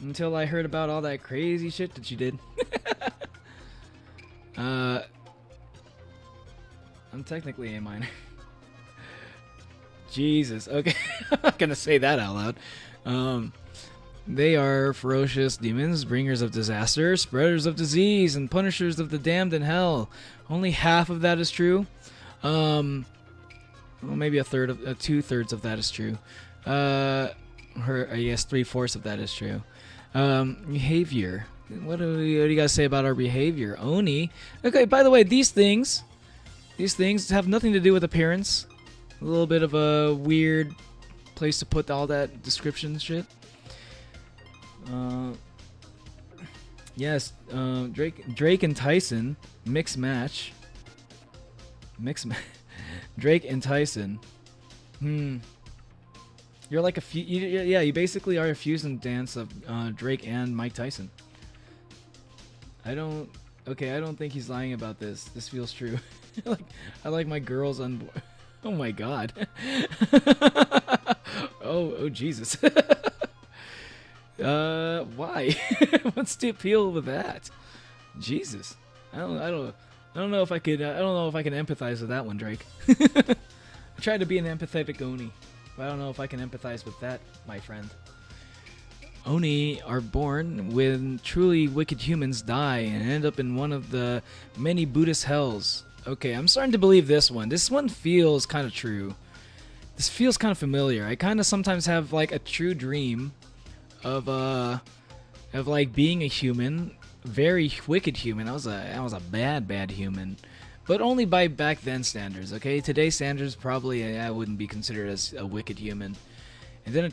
until I heard about all that crazy shit that you did. I'm technically a minor. Jesus. Okay, I'm not gonna say that out loud. They are ferocious demons, bringers of disaster, spreaders of disease, and punishers of the damned in hell. Only half of that is true. Well, maybe two-thirds of that is true. I guess 3/4 of that is true. Behavior. What do you guys say about our behavior? Oni. Okay. By the way, these things have nothing to do with appearance. A little bit of a weird place to put all that description shit. Yes, Drake and Tyson mixed match. Drake and Tyson. You're like you basically are a fusion dance of Drake and Mike Tyson. I don't think he's lying about this. This feels true. I like my girls on board. Oh my god. oh Jesus. Why? What's the appeal with that? Jesus. I don't know if I can empathize with that one, Drake. I tried to be an empathetic Oni, but I don't know if I can empathize with that, my friend. Oni are born when truly wicked humans die and end up in one of the many Buddhist hells. Okay, I'm starting to believe this one. This one feels kind of true. This feels kind of familiar. I kind of sometimes have like a true dream of like being a human, very wicked human. I was a bad human, but only by back then standards. Okay, today's standards probably I wouldn't be considered as a wicked human. And then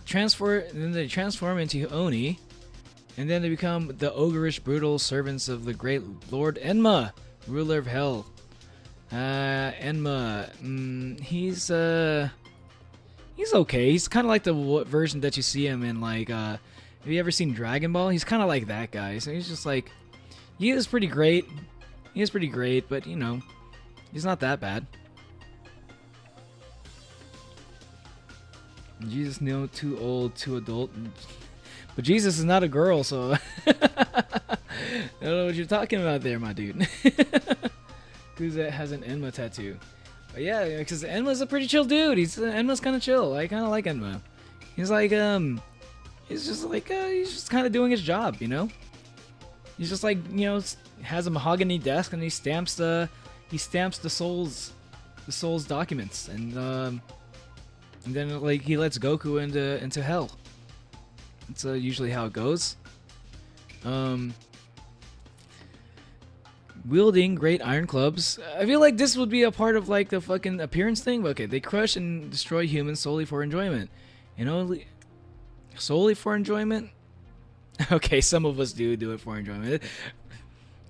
they transform into Oni, and then they become the ogreish, brutal servants of the great Lord Enma, ruler of hell. Enma, he's okay. He's kind of like the version that you see him in, like, have you ever seen Dragon Ball? He's kind of like that guy. So he's just like, he is pretty great. He is pretty great, but you know, he's not that bad. Jesus, no, too old, too adult. But Jesus is not a girl, so I don't know what you're talking about there, my dude. Kuza has an Enma tattoo. But yeah, because Enma's a pretty chill dude. Enma's kind of chill. I kind of like Enma. He's like, he's just kind of doing his job, you know? He's just like, you know, has a mahogany desk and he stamps the soul's documents, and then like he lets Goku into hell. That's usually how it goes. Wielding great iron clubs. I feel like this would be a part of like the fucking appearance thing. But okay, they crush and destroy humans solely for enjoyment. And only solely for enjoyment? Okay, some of us do it for enjoyment.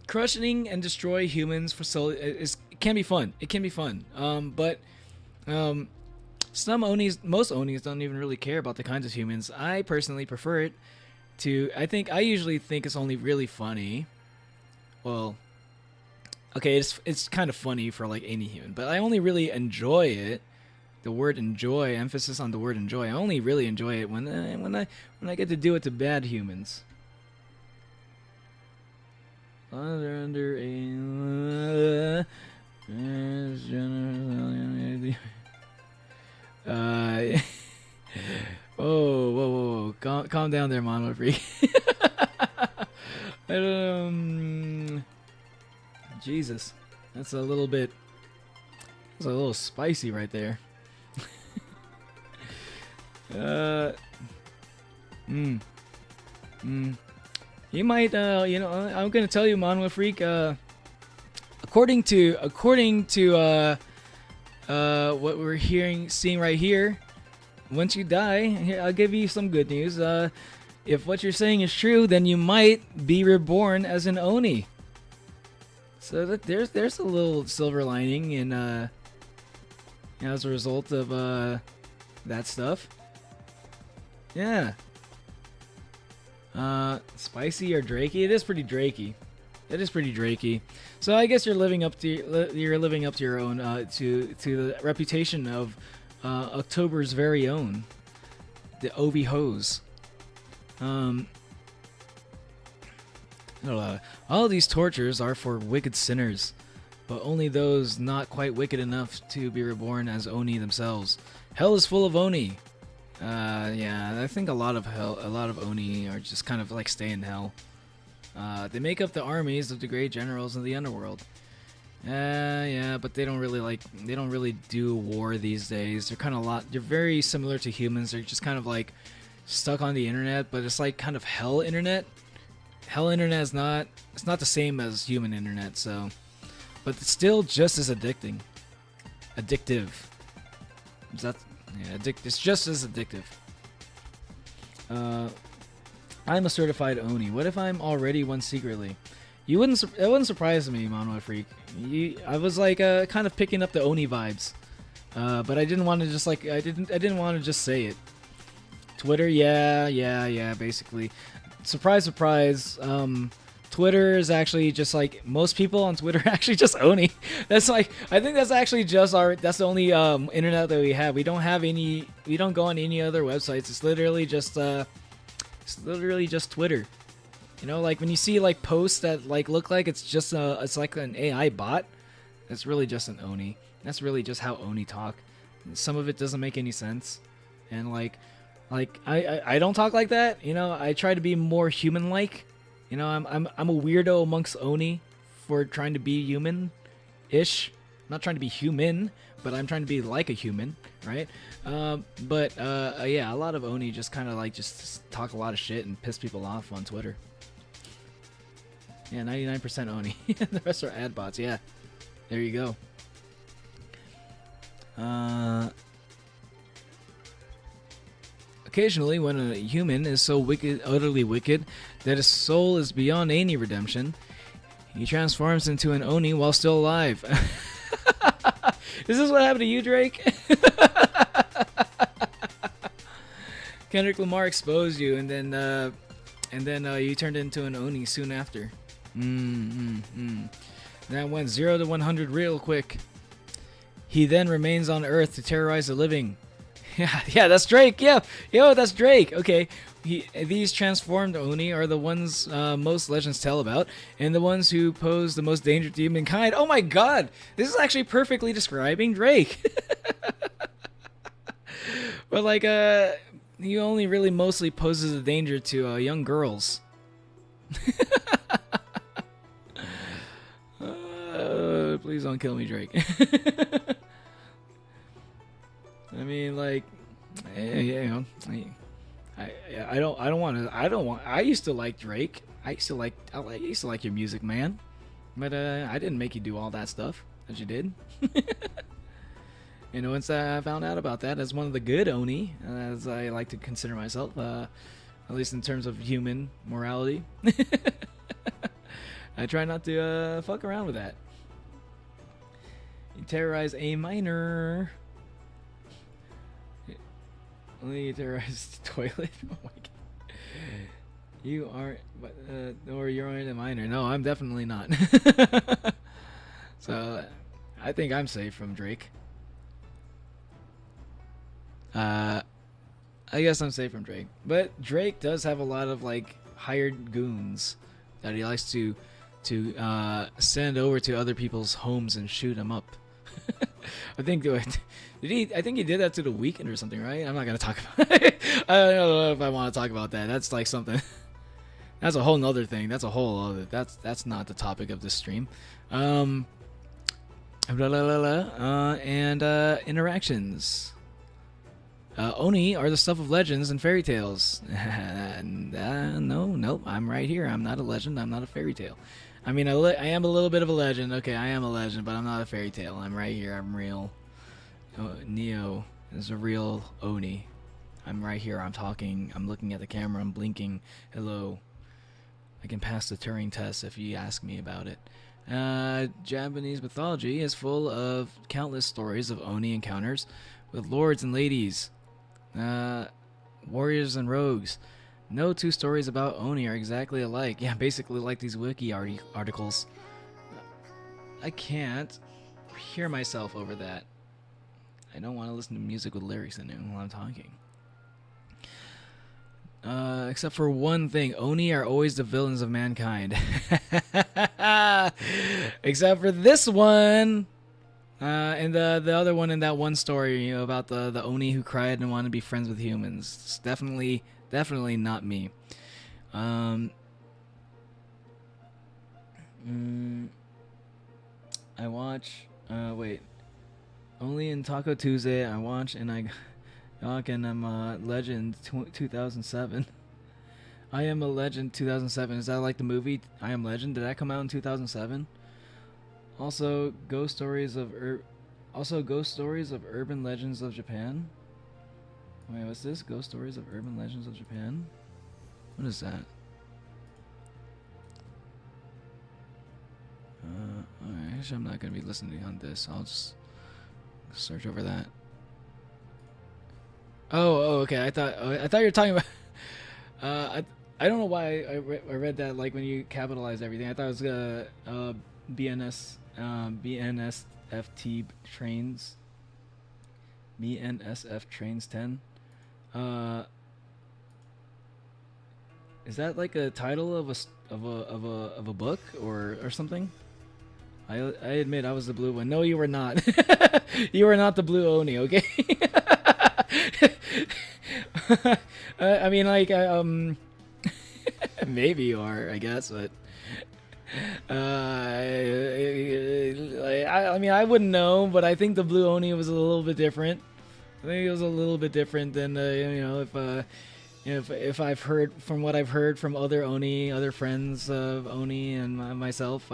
Crushing and destroy humans for solely it can be fun. It can be fun. But some Onis, most Onis don't even really care about the kinds of humans. I personally prefer it to, I usually think it's only really funny. Well, okay, it's kind of funny for like any human, but I only really enjoy it. The word enjoy, emphasis on the word enjoy. I only really enjoy it when I get to do it to bad humans. Under a whoa, calm down there, Mono Freak. I don't know. Jesus, that's a little bit. That's a little spicy right there. You might, I'm gonna tell you, Manhwa Freak. According to what we're seeing right here, once you die, here, I'll give you some good news. If what you're saying is true, then you might be reborn as an Oni. So that there's a little silver lining in as a result of that stuff. Yeah. Spicy or Drakey? It is pretty Drakey. It is pretty Drakey. So I guess you're living up to your own to the reputation of October's very own, the Ovi Hose. All these tortures are for wicked sinners, but only those not quite wicked enough to be reborn as Oni themselves. Hell is full of Oni. Yeah, I think a lot of Oni are just kind of like stay in hell. They make up the armies of the great generals of the underworld. Yeah, but they don't really do war these days. They're very similar to humans. They're just kind of like stuck on the internet, but it's like kind of hell internet. Hell internet is not the same as human internet, so, but it's still just as addictive. It's just as addictive. I'm a certified Oni. What if I'm already one secretly? It wouldn't surprise me, Manhwa Freak. I was like kind of picking up the Oni vibes, but I didn't want to just like I didn't want to just say it. Twitter, yeah, basically. Surprise, surprise. Twitter is actually just like most people on Twitter are actually just Oni. That's like I think that's actually just that's the only internet that we have. We don't go on any other websites. It's literally just Twitter. You know, like when you see like posts that like look like it's like an AI bot, it's really just an Oni. That's really just how Oni talk. Some of it doesn't make any sense, and like I don't talk like that. You know, I try to be more human-like. You know, I'm a weirdo amongst Oni for trying to be human-ish. I'm not trying to be human, but I'm trying to be like a human, right? Yeah, a lot of Oni just kind of like just talk a lot of shit and piss people off on Twitter. Yeah, 99% Oni. The rest are ad bots. Yeah, there you go. Occasionally, when a human is so wicked, utterly wicked, that his soul is beyond any redemption, he transforms into an Oni while still alive. Is this what happened to you, Drake? Kendrick Lamar exposed you, and then you turned into an Oni soon after. That went 0 to 100 real quick. He then remains on Earth to terrorize the living. Yeah, that's Drake. Yeah, that's Drake. Okay, these transformed Oni are the ones most legends tell about, and the ones who pose the most danger to humankind. Oh my God, this is actually perfectly describing Drake. But like, he only really mostly poses a danger to young girls. Please don't kill me, Drake. I mean, like, you know, I used to like Drake. I used to like your music, man. But I didn't make you do all that stuff that you did. You know, once I found out about that, as one of the good Oni, as I like to consider myself, at least in terms of human morality, I try not to fuck around with that. You terrorize a minor. Only you terrorize the toilet. Oh my God. You aren't, or you're a minor. No, I'm definitely not. So, I think I'm safe from Drake. I guess I'm safe from Drake. But Drake does have a lot of like hired goons that he likes to send over to other people's homes and shoot them up. I think he did that to The Weeknd or something, right? I'm not gonna talk about it. I don't know if I want to talk about that. That's like something. That's a whole nother thing. That's a whole other. That's not the topic of this stream. Interactions. Oni are the stuff of legends and fairy tales. Nope. I'm right here. I'm not a legend. I'm not a fairy tale. I mean, I am a little bit of a legend. Okay, I am a legend, but I'm not a fairy tale. I'm right here. I'm real. Neo is a real Oni. I'm right here. I'm talking. I'm looking at the camera. I'm blinking. Hello. I can pass the Turing test if you ask me about it. Japanese mythology is full of countless stories of Oni encounters with lords and ladies, warriors and rogues. No two stories about Oni are exactly alike. Yeah, basically like these wiki articles. I can't hear myself over that. I don't want to listen to music with lyrics in it while I'm talking. Except for one thing, Oni are always the villains of mankind. Except for this one. And the other one in that one story, you know, about the Oni who cried and wanted to be friends with humans. It's definitely not me. I watch. Wait. Only in Taco Tuesday I watch and I. And I'm Legend 2007. I Am a Legend 2007. Is that like the movie I Am Legend? Did that come out in 2007? Also, ghost stories of urban legends of Japan. Wait, what's this? Ghost stories of urban legends of Japan? What is that? Alright, actually I'm not gonna be listening on this. I'll just search over that. Oh, okay. I thought you were talking about. I don't know why I read that like when you capitalize everything. I thought it was BNSFT trains. BNSF trains 10. Is that like a title of a book or something? I admit I was the blue one. No, you were not. You were not the blue Oni. Okay. I mean, like, maybe you are, I guess, but I mean, I wouldn't know, but I think the blue Oni was a little bit different. I think it was a little bit different than you know, if I've heard from what I've heard from other friends of Oni and myself.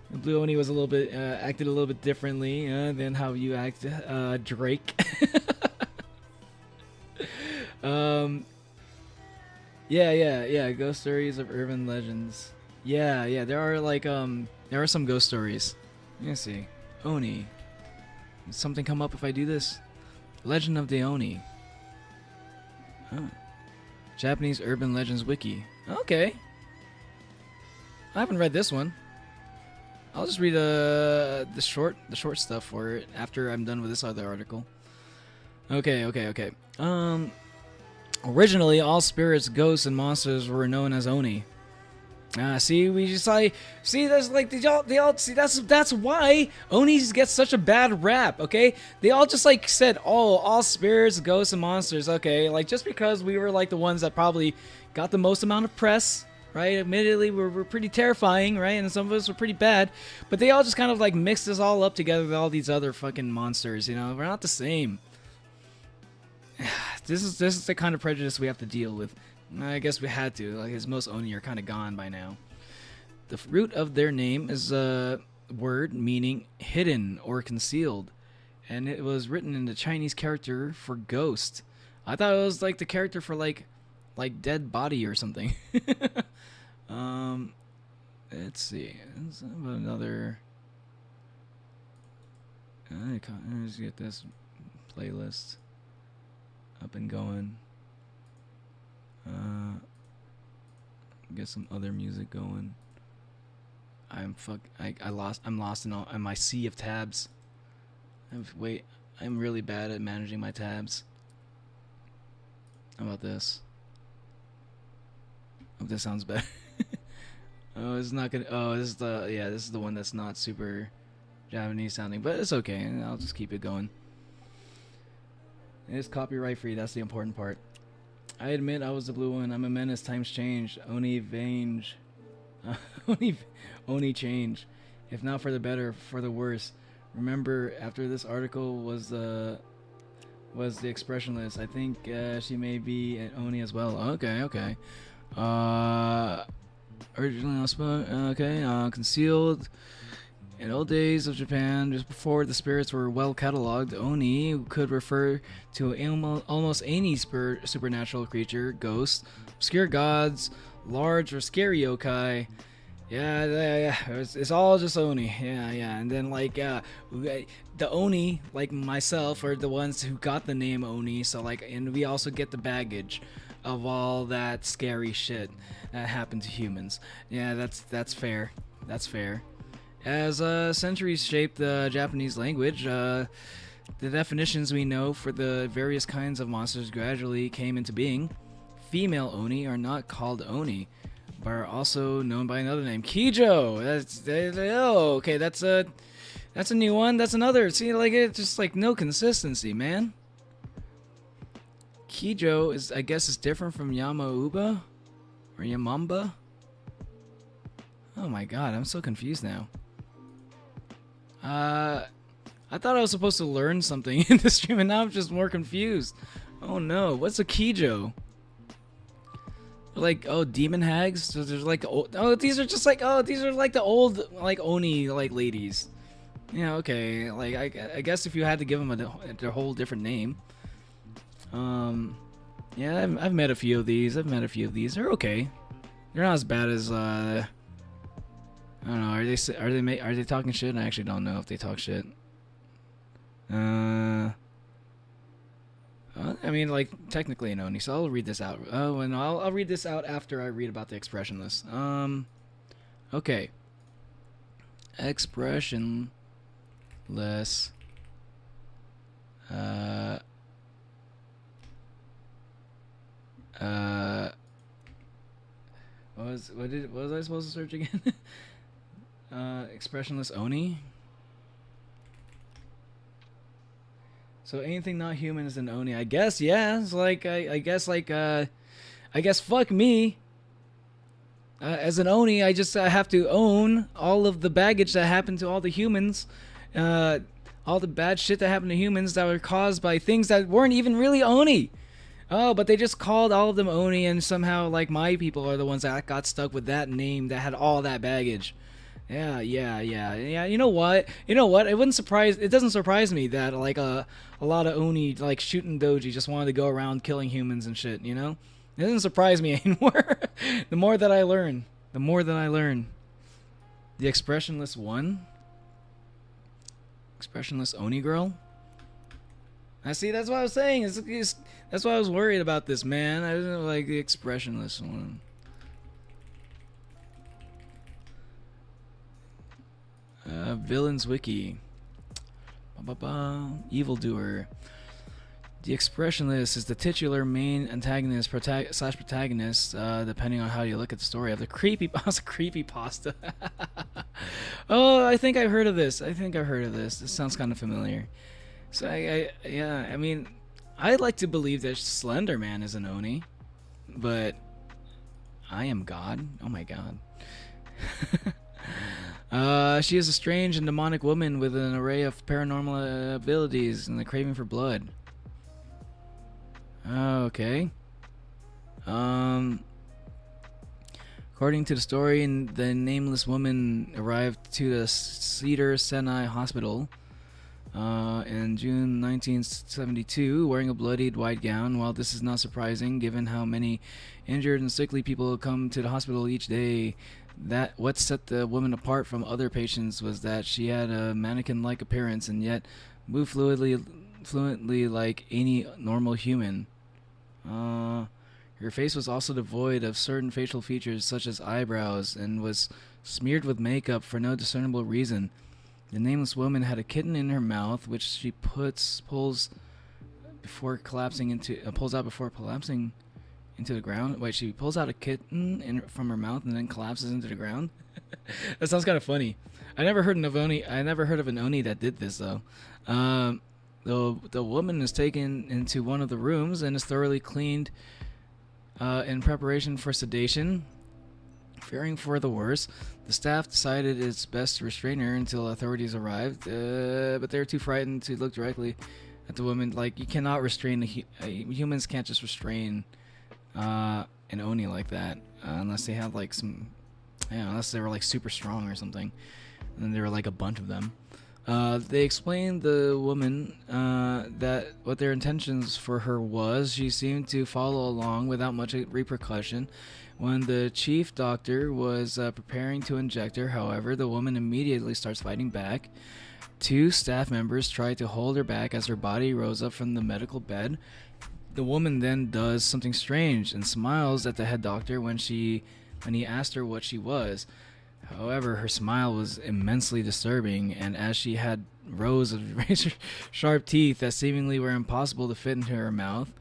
The blue Oni was a little bit acted a little bit differently than how you act, Drake. Yeah, ghost stories of urban legends. Yeah, there are like there are some ghost stories. Let me see. Oni. Did something come up if I do this? Legend of the Oni. Oh. Japanese Urban Legends Wiki. Okay. I haven't read this one. I'll just read the short stuff for it after I'm done with this other article. Okay. Originally, all spirits, ghosts, and monsters were known as Oni. See, we just like there's like they all see that's why Onis get such a bad rap. Okay, they all just like said, oh, all spirits, ghosts, and monsters. Okay, like just because we were like the ones that probably got the most amount of press, right? Admittedly, we're pretty terrifying, right? And some of us were pretty bad, but they all just kind of like mixed us all up together with all these other fucking monsters. You know, we're not the same. This is the kind of prejudice we have to deal with. I guess we had to, like, as most Oni are kind of gone by now. The root of their name is a word meaning hidden or concealed, and it was written in the Chinese character for ghost. I thought it was like the character for like dead body or something. Let's see. Let's have another. Let's get this playlist up and going. Get some other music going. I'm lost in my sea of tabs. I'm really bad at managing my tabs. How about this? Hope this sounds better. Oh, it's not gonna. Oh, this is the one that's not super Japanese sounding, but it's okay. I'll just keep it going. It's copyright free. That's the important part. I admit I was the blue one. I'm a menace. Times change. Oni vange. Oni, Oni change. If not for the better, for the worse. Remember, after this article was the expressionless. I think she may be an Oni as well. Okay, okay. Originally, okay. Concealed. In old days of Japan, just before the spirits were well cataloged, Oni could refer to almost any supernatural creature, ghosts, obscure gods, large or scary yokai. Yeah, it's all just Oni. Yeah. And then like the Oni, like myself, are the ones who got the name Oni. So like, and we also get the baggage of all that scary shit that happened to humans. Yeah, that's fair. That's fair. As centuries shaped the Japanese language, the definitions we know for the various kinds of monsters gradually came into being. Female Oni are not called Oni, but are also known by another name, Kijo. Okay, that's a new one. That's another. See, like it's just like no consistency, man. Kijo is, I guess, is different from Yamauba or Yamamba. Oh my god, I'm so confused now. I thought I was supposed to learn something in the stream, and now I'm just more confused. Oh no, what's a Kijo? Like, oh, demon hags? So there's like, these are just like, these are like the old, like, Oni, like, ladies. Yeah, okay, like, I guess if you had to give them a whole different name. Yeah, I've met a few of these. They're okay. They're not as bad as, I don't know. Are they talking shit? I actually don't know if they talk shit. I mean, like technically an Oni. So I'll read this out. Oh, and I'll read this out after I read about the expressionless. Okay. Expressionless. What was I supposed to search again? Expressionless Oni. So anything not human is an Oni, I guess. Yeah, it's like I guess fuck me. As an Oni, I have to own all of the baggage that happened to all the humans, all the bad shit that happened to humans that were caused by things that weren't even really Oni. Oh, but they just called all of them Oni, and somehow like my people are the ones that got stuck with that name that had all that baggage. Yeah. You know what? It doesn't surprise me that like a lot of Oni like shooting doji just wanted to go around killing humans and shit, you know? It doesn't surprise me anymore. The more that I learn. The expressionless one? Expressionless Oni girl? I see, that's what I was saying. That's why I was worried about this, man. I didn't like the expressionless one. Villains wiki. Evildoer. The expressionless is the titular main antagonist slash protagonist, depending on how you look at the story of the creepypasta. Oh, I think I've heard of this. This sounds kind of familiar. So I mean, I'd like to believe that Slender Man is an Oni, but I am God. Oh my god. She is a strange and demonic woman with an array of paranormal abilities and the craving for blood. Okay. According to the story, the nameless woman arrived to the Cedar Sinai Hospital in June 1972 wearing a bloodied white gown. While this is not surprising given how many injured and sickly people come to the hospital each day, that what set the woman apart from other patients was that she had a mannequin-like appearance and yet moved fluently like any normal human. Her face was also devoid of certain facial features such as eyebrows and was smeared with makeup for no discernible reason. The nameless woman had a kitten in her mouth, which she pulls out before collapsing into the ground. Wait, she pulls out a kitten from her mouth and then collapses into the ground. That sounds kind of funny. I never heard of an Oni that did this though. The woman is taken into one of the rooms and is thoroughly cleaned In preparation for sedation, fearing for the worst, the staff decided it's best to restrain her until authorities arrived, but they were too frightened to look directly at the woman. Like, you cannot restrain humans can't just restrain an Oni like that, unless they had like some, unless they were like super strong or something, and then there were like a bunch of them. They explained the woman that what their intentions for her was. She seemed to follow along without much repercussion. When the chief doctor was preparing to inject her, however, the woman immediately starts fighting back. Two staff members tried to hold her back as her body rose up from the medical bed. The woman then does something strange and smiles at the head doctor when he asked her what she was. However, her smile was immensely disturbing, and as she had rows of razor-sharp teeth that seemingly were impossible to fit into her mouth.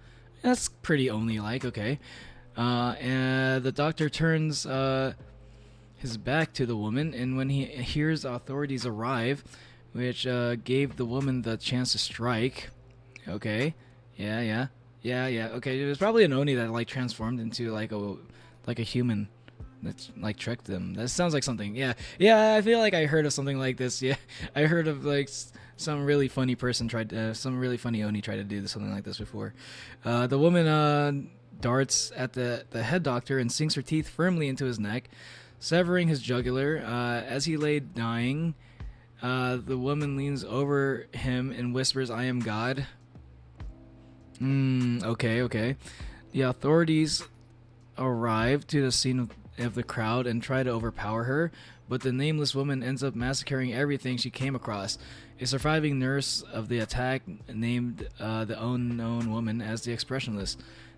That's pretty Oni-like, okay. And the doctor turns his back to the woman, and when he hears authorities arrive, which gave the woman the chance to strike. Okay. Yeah. Okay, it was probably an Oni that like transformed into like a human. That's like tricked them. That sounds like something. Yeah. I feel like I heard of something like this. Yeah, I heard of like some really funny person some really funny Oni tried to do something like this before. The woman darts at the head doctor and sinks her teeth firmly into his neck, severing his jugular. As he lay dying, the woman leans over him and whispers, "I am God." Okay. The authorities arrive to the scene of the crowd and try to overpower her, but the nameless woman ends up massacring everything she came across. A surviving nurse of the attack named the unknown woman as the Expressionless.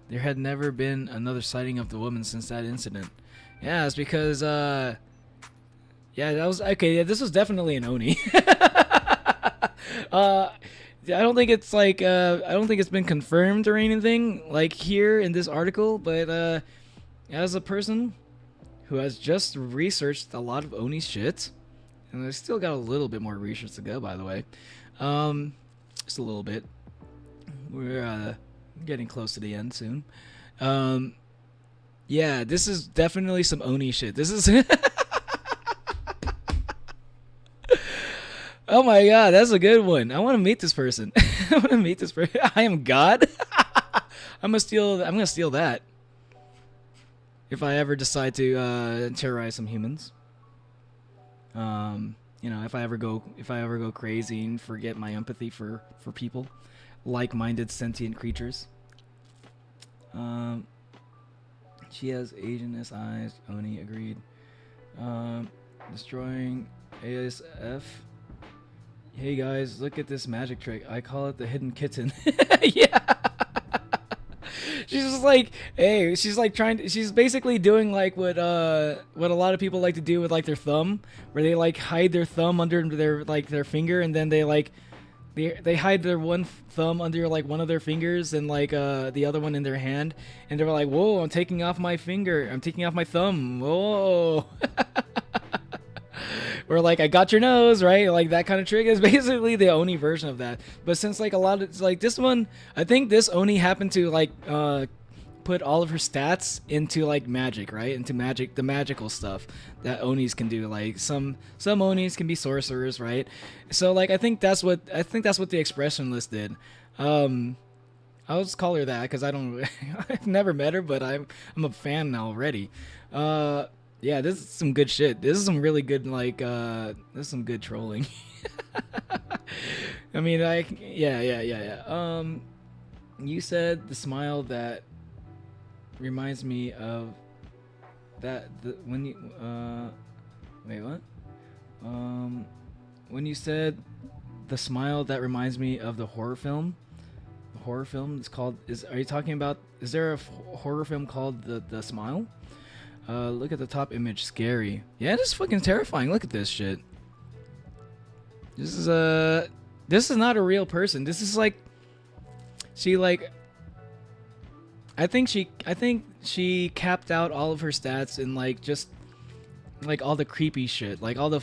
There had never been another sighting of the woman since that incident. Yeah, it's because that was okay. Yeah, this was definitely an Oni. I don't think it's like I don't think it's been confirmed or anything like here in this article, but as a person who has just researched a lot of Oni shit, and I still got a little bit more research to go, by the way, just a little bit. We're getting close to the end soon. Yeah, this is definitely some Oni shit. This is oh my god, that's a good one. I want to meet this person. I am God. I'm gonna steal that. If I ever decide to terrorize some humans, if I ever go crazy and forget my empathy for people, like-minded sentient creatures. She has Asian-ness eyes. Oni agreed. Destroying ASF. Hey guys, look at this magic trick. I call it the hidden kitten. Yeah. She's just like, hey, she's basically doing like what a lot of people like to do with like their thumb, where they like hide their thumb under their finger, and then they hide their one thumb under like one of their fingers and like the other one in their hand, and they're like, whoa, I'm taking off my thumb, whoa. Or like, I got your nose, right? Like that kind of trick is basically the Oni version of that. But since like a lot of like this one, I think this Oni happened to like put all of her stats into like magic, right? Into magic, the magical stuff that Onis can do. Like some Onis can be sorcerers, right? So like I think that's what the Expressionless did. I'll just call her that because I've never met her, but I'm a fan now already. Yeah, this is some good shit. This is some really good, like, this is some good trolling. I mean, yeah. You said the smile that reminds me of that, when you, wait, what? When you said the smile that reminds me of the horror film it's called, are you talking about, is there a horror film called The Smile? Look at the top image. Scary. Yeah, this is fucking terrifying. Look at this shit. This is not a real person. This is like, I think she capped out all of her stats in like just like all the creepy shit, like all the,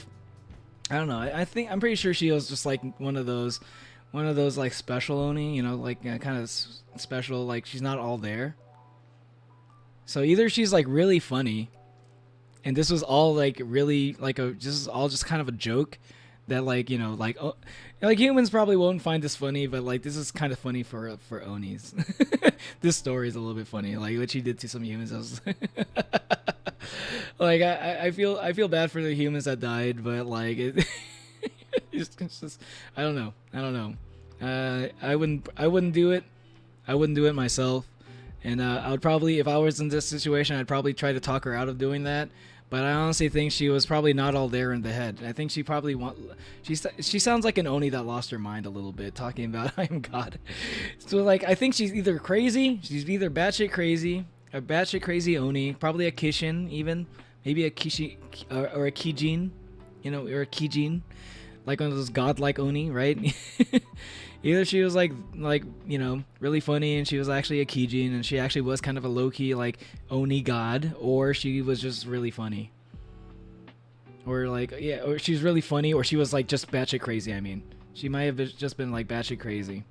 I don't know. I'm pretty sure she was just like one of those like special Oni, like kind of special. Like she's not all there. So either she's like really funny, and this was all like really like this is all just kind of a joke that like like humans probably won't find this funny, but like this is kind of funny for Onis. This story is a little bit funny, like what she did to some humans. I was like I feel bad for the humans that died, but like it's just I don't know. I wouldn't do it. I wouldn't do it myself. And I would probably, if I was in this situation, I'd probably try to talk her out of doing that. But I honestly think she was probably not all there in the head. I think she probably she sounds like an Oni that lost her mind a little bit, talking about I am God. So like, I think she's either crazy, she's either batshit crazy, a batshit crazy Oni, probably a Kishin even, maybe a Kishi or a Kijin, or a Kijin, like one of those godlike Oni, right? Either she was like really funny and she was actually a Kijin and she actually was kind of a low-key like Oni god, or she was just really funny. Or like, yeah, or she's really funny, or she was like just batshit crazy. I mean, she might have just been like batshit crazy.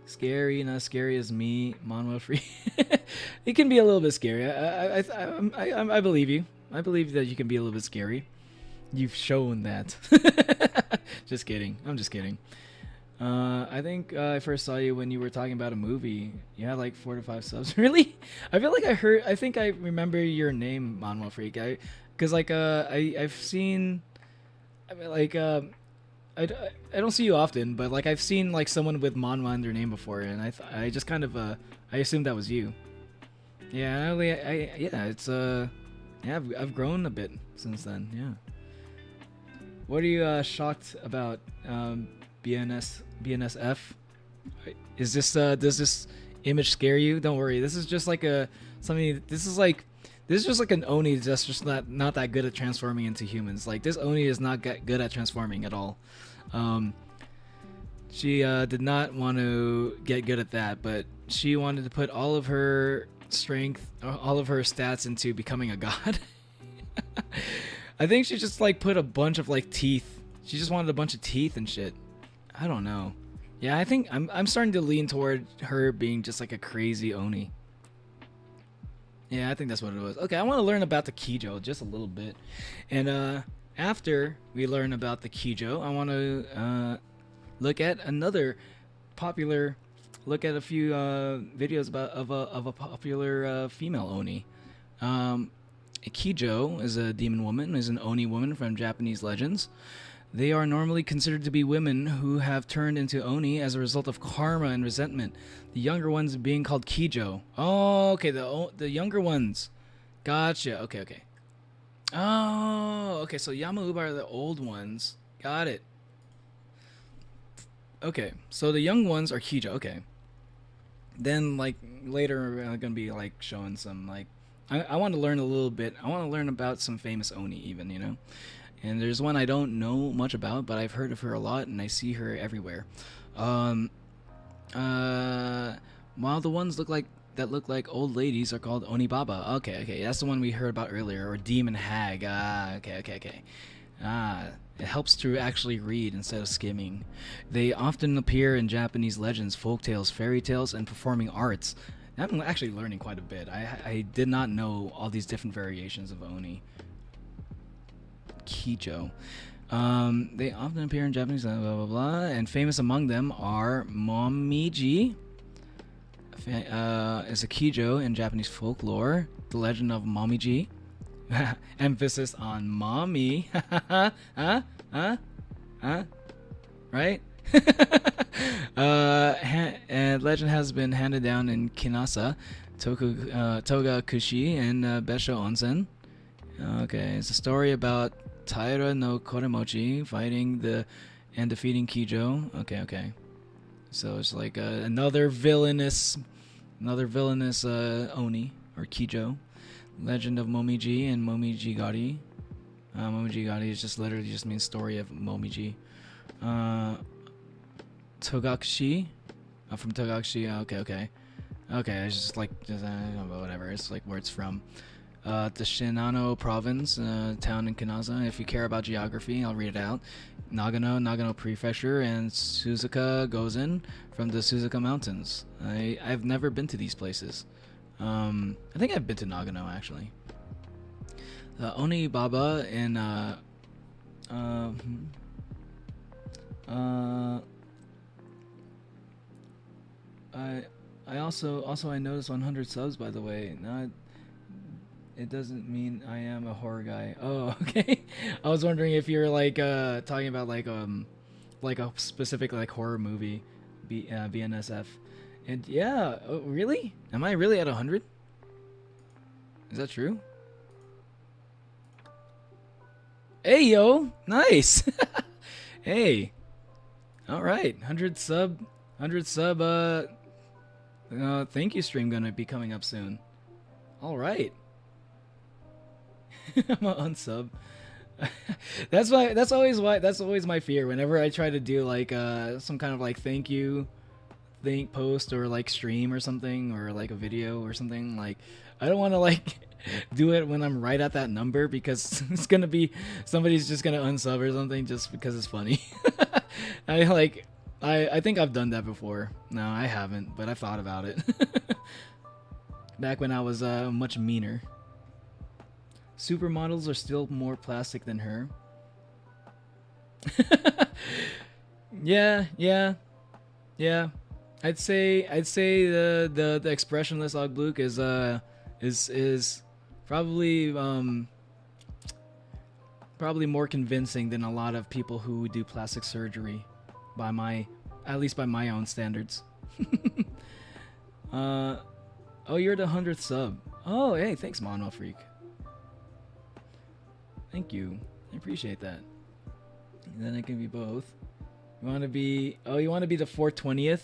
Scary, not scary as me, Manuel Free. It can be a little bit scary. I believe you. I believe that you can be a little bit scary. You've shown that. Just kidding. I'm just kidding. I think I first saw you when you were talking about a movie. You had like 4 to 5 subs. Really? I feel like I think I remember your name, Manuel Freak. Because like I've seen, I mean, like I don't see you often, but like I've seen like someone with Manwa in their name before, and I just kind of I assumed that was you. Yeah, it's yeah, I've grown a bit since then. Yeah. What are you shocked about, BNSF? Is this does this image scare you? Don't worry. This is just like something. This is just like an Oni that's just not that good at transforming into humans. Like this Oni is not good at transforming at all. She did not want to get good at that, but she wanted to put all of her strength, all of her stats into becoming a god. I think she just like put a bunch of like teeth. She just wanted a bunch of teeth and shit. I don't know. Yeah, I think I'm starting to lean toward her being just like a crazy Oni. Yeah, I think that's what it was. Okay, I want to learn about the Kijo just a little bit. And after we learn about the Kijo, I want to look at a few videos of a popular female Oni. Kijo is a demon woman, is an Oni woman from Japanese legends. They are normally considered to be women who have turned into Oni as a result of karma and resentment. The younger ones being called Kijo. Oh, okay, the younger ones. Gotcha. Okay. Oh, okay, so Yamauba are the old ones. Got it. Okay, so the young ones are Kijo. Okay. Then, like, later we're gonna be, like, showing some, like, I want to learn a little bit. I want to learn about some famous Oni even, And there's one I don't know much about, but I've heard of her a lot, and I see her everywhere. While the ones look like old ladies are called Onibaba. Okay, that's the one we heard about earlier, or Demon Hag. Okay. It helps to actually read instead of skimming. They often appear in Japanese legends, folktales, fairy tales, and performing arts. I'm actually learning quite a bit. I did not know all these different variations of Oni. Kijo. They often appear in Japanese, blah, blah, blah, and famous among them are Momiji. Is a Kijo in Japanese folklore. The legend of Momiji. Emphasis on mommy. Huh? Right? And legend has been handed down in Kinasa, Toga Kushi, and Besho Onsen. Okay, it's a story about Taira no Koremochi fighting and defeating Kijo. Okay. So it's like another villainous Oni or Kijo. Legend of Momiji and Momiji Gari. Momiji Gari is just literally just means story of Momiji. Togakushi, from Togakushi. Okay. It's just like whatever. It's like where it's from. the Shinano province, town in Kanaza. If you care about geography, I'll read it out. Nagano Prefecture, and Suzuka Gozen from the Suzuka Mountains. I've never been to these places. I think I've been to Nagano actually. Oni Baba in I also I noticed 100 subs, by the way. Not it doesn't mean I am a horror guy. Oh, okay. I was wondering if you're like talking about like a specific like horror movie, BNSF. And yeah, oh, really? Am I really at 100? Is that true? Hey yo, nice. Hey. All right, 100 sub thank you stream gonna be coming up soon. All right. I'm a unsub. That's always my fear whenever I try to do like some kind of like thank post or like stream or something, or like a video or something. Like I don't want to like do it when I'm right at that number, because it's gonna be somebody's just gonna unsub or something just because it's funny. I think I've done that before. No, I haven't, but I thought about it. Back when I was much meaner. Supermodels are still more plastic than her. Yeah. I'd say the expressionless Ogbluk is probably probably more convincing than a lot of people who do plastic surgery, at least by my own standards. Oh, you're the 100th sub. Oh, hey, thanks, Mono Freak. Thank you. I appreciate that. And then it can be both. You want to be... Oh, you want to be the 420th?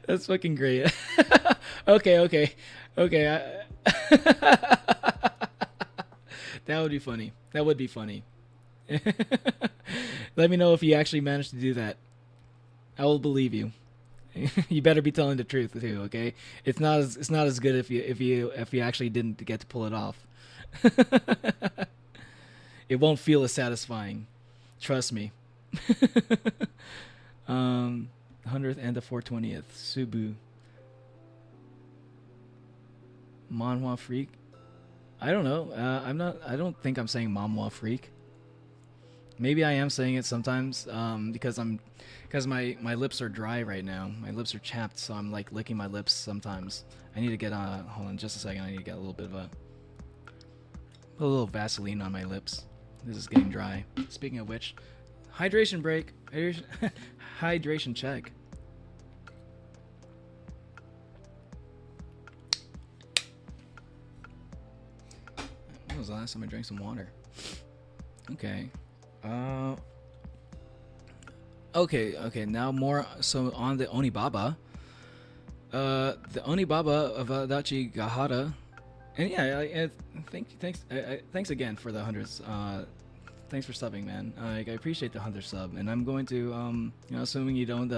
That's fucking great. Okay. That would be funny. That would be funny. Let me know if you actually managed to do that. I will believe you. You better be telling the truth too, okay? It's not as good if you actually didn't get to pull it off. It won't feel as satisfying. Trust me. 100th and the 420th. Subu. Manhwa Freak. I don't know. I don't think I'm saying Manhwa Freak. Maybe I am saying it sometimes, because my lips are dry right now. My lips are chapped, so I'm like licking my lips sometimes. I need to get hold on just a second. I need to get a little bit of a little Vaseline on my lips. This is getting dry. Speaking of which, hydration break. Hydration check. When was the last time I drank some water? Okay. Okay, now more so on the Onibaba. The Onibaba of Adachi Gahara. And yeah, thanks again for the hundreds. Thanks for subbing, man. I appreciate the 100 sub, and I'm going to, assuming you don't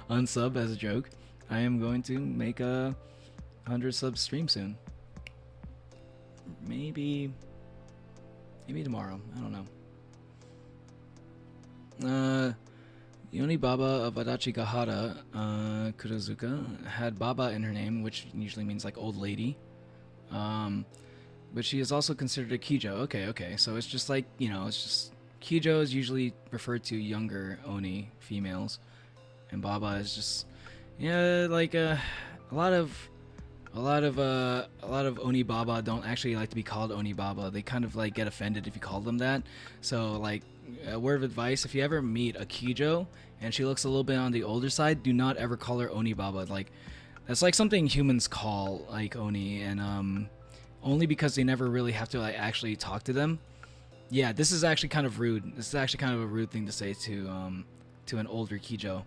unsub as a joke, I am going to make a 100 sub stream soon. Maybe tomorrow. I don't know. Yoni Baba of Adachi Gahara, Kurozuka, had Baba in her name, which usually means like old lady. But she is also considered a Kijo. Okay. So it's just like, it's just Kijo is usually referred to younger Oni females, and Baba is just, like a lot of Oni Baba don't actually like to be called Oni Baba. They kind of like get offended if you call them that. So like, a word of advice: if you ever meet a Kijo and she looks a little bit on the older side, do not ever call her Oni Baba. Like, that's like something humans call like Oni, and only because they never really have to like actually talk to them. Yeah, this is actually kind of rude. This is actually kind of a rude thing to say to an older Kijo.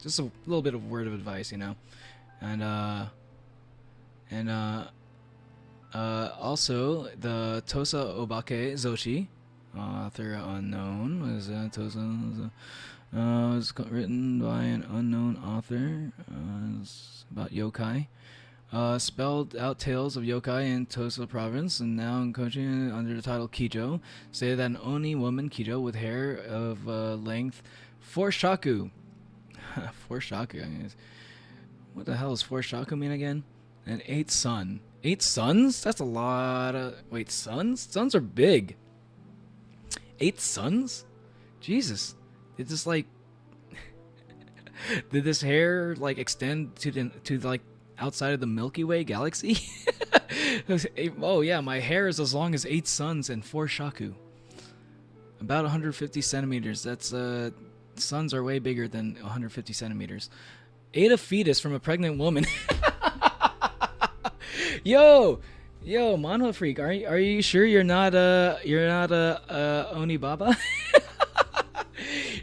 Just a little bit of word of advice, and also the Tosa Obake Zoshi, author unknown, was Tosa was written by an unknown author. It's about yokai. Spelled out tales of yokai in Tosa province, and now in Kochi under the title Kijo, say that an Oni woman Kijo with hair of length 4 shaku. 4 shaku. What the hell does 4 shaku mean again? And 8 sun. 8 suns? That's a lot of... Wait, suns? Suns are big. 8 suns? Jesus. Did this like... Did this hair like extend to like outside of the Milky Way galaxy? Oh yeah, my hair is as long as 8 suns and 4 shaku. About 150 centimeters. That's suns are way bigger than 150 centimeters. Ate a fetus from a pregnant woman. Yo, Mono Freak, are you sure you're not Oni Baba?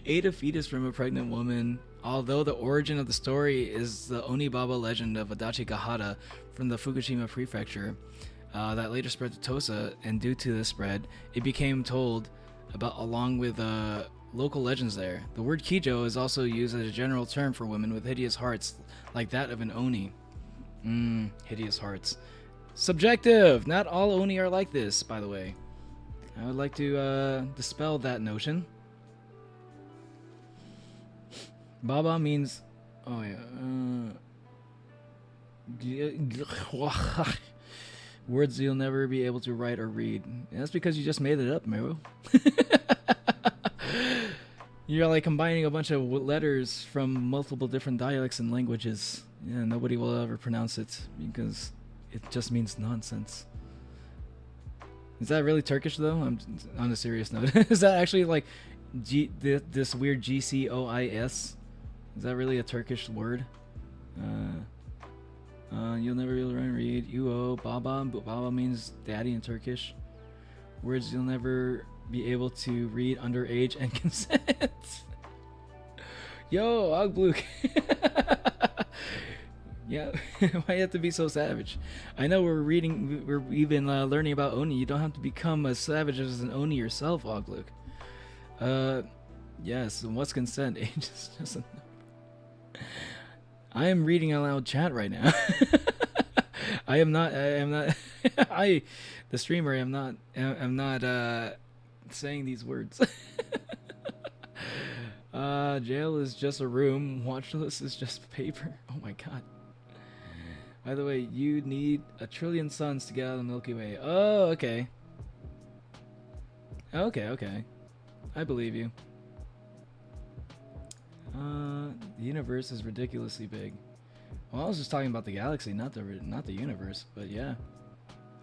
Ate a fetus from a pregnant woman. Although the origin of the story is the Oni Baba legend of Adachi Gahara from the Fukushima prefecture, that later spread to Tosa, and due to this spread, it became told about along with local legends there. The word Kijo is also used as a general term for women with hideous hearts, like that of an Oni. Hideous hearts. Subjective! Not all Oni are like this, by the way. I would like to dispel that notion. Baba means... Oh yeah. Words you'll never be able to write or read. That's because you just made it up, Mero. You're like combining a bunch of letters from multiple different dialects and languages. Yeah, nobody will ever pronounce it because it just means nonsense. Is that really Turkish though? I'm on a serious note. Is that actually like this weird GCOIS? Is that really a Turkish word? You'll never be able to read. Uo, Baba. Baba means daddy in Turkish. Words you'll never be able to read underage and consent. Yo, Ogbluk. Yeah, why you have to be so savage? I know we're even learning about Oni. You don't have to become as savage as an Oni yourself, Ogbluk. Yes, and what's consent? Age is just a number. I am reading out loud chat right now. I am not the streamer, I'm not saying these words. Jail is just a room, watch list is just paper. Oh my god. By the way, you need 1 trillion suns to get out of the Milky Way. Oh, okay. Okay. I believe you. The universe is ridiculously big. Well, I was just talking about the galaxy, not the universe, but yeah.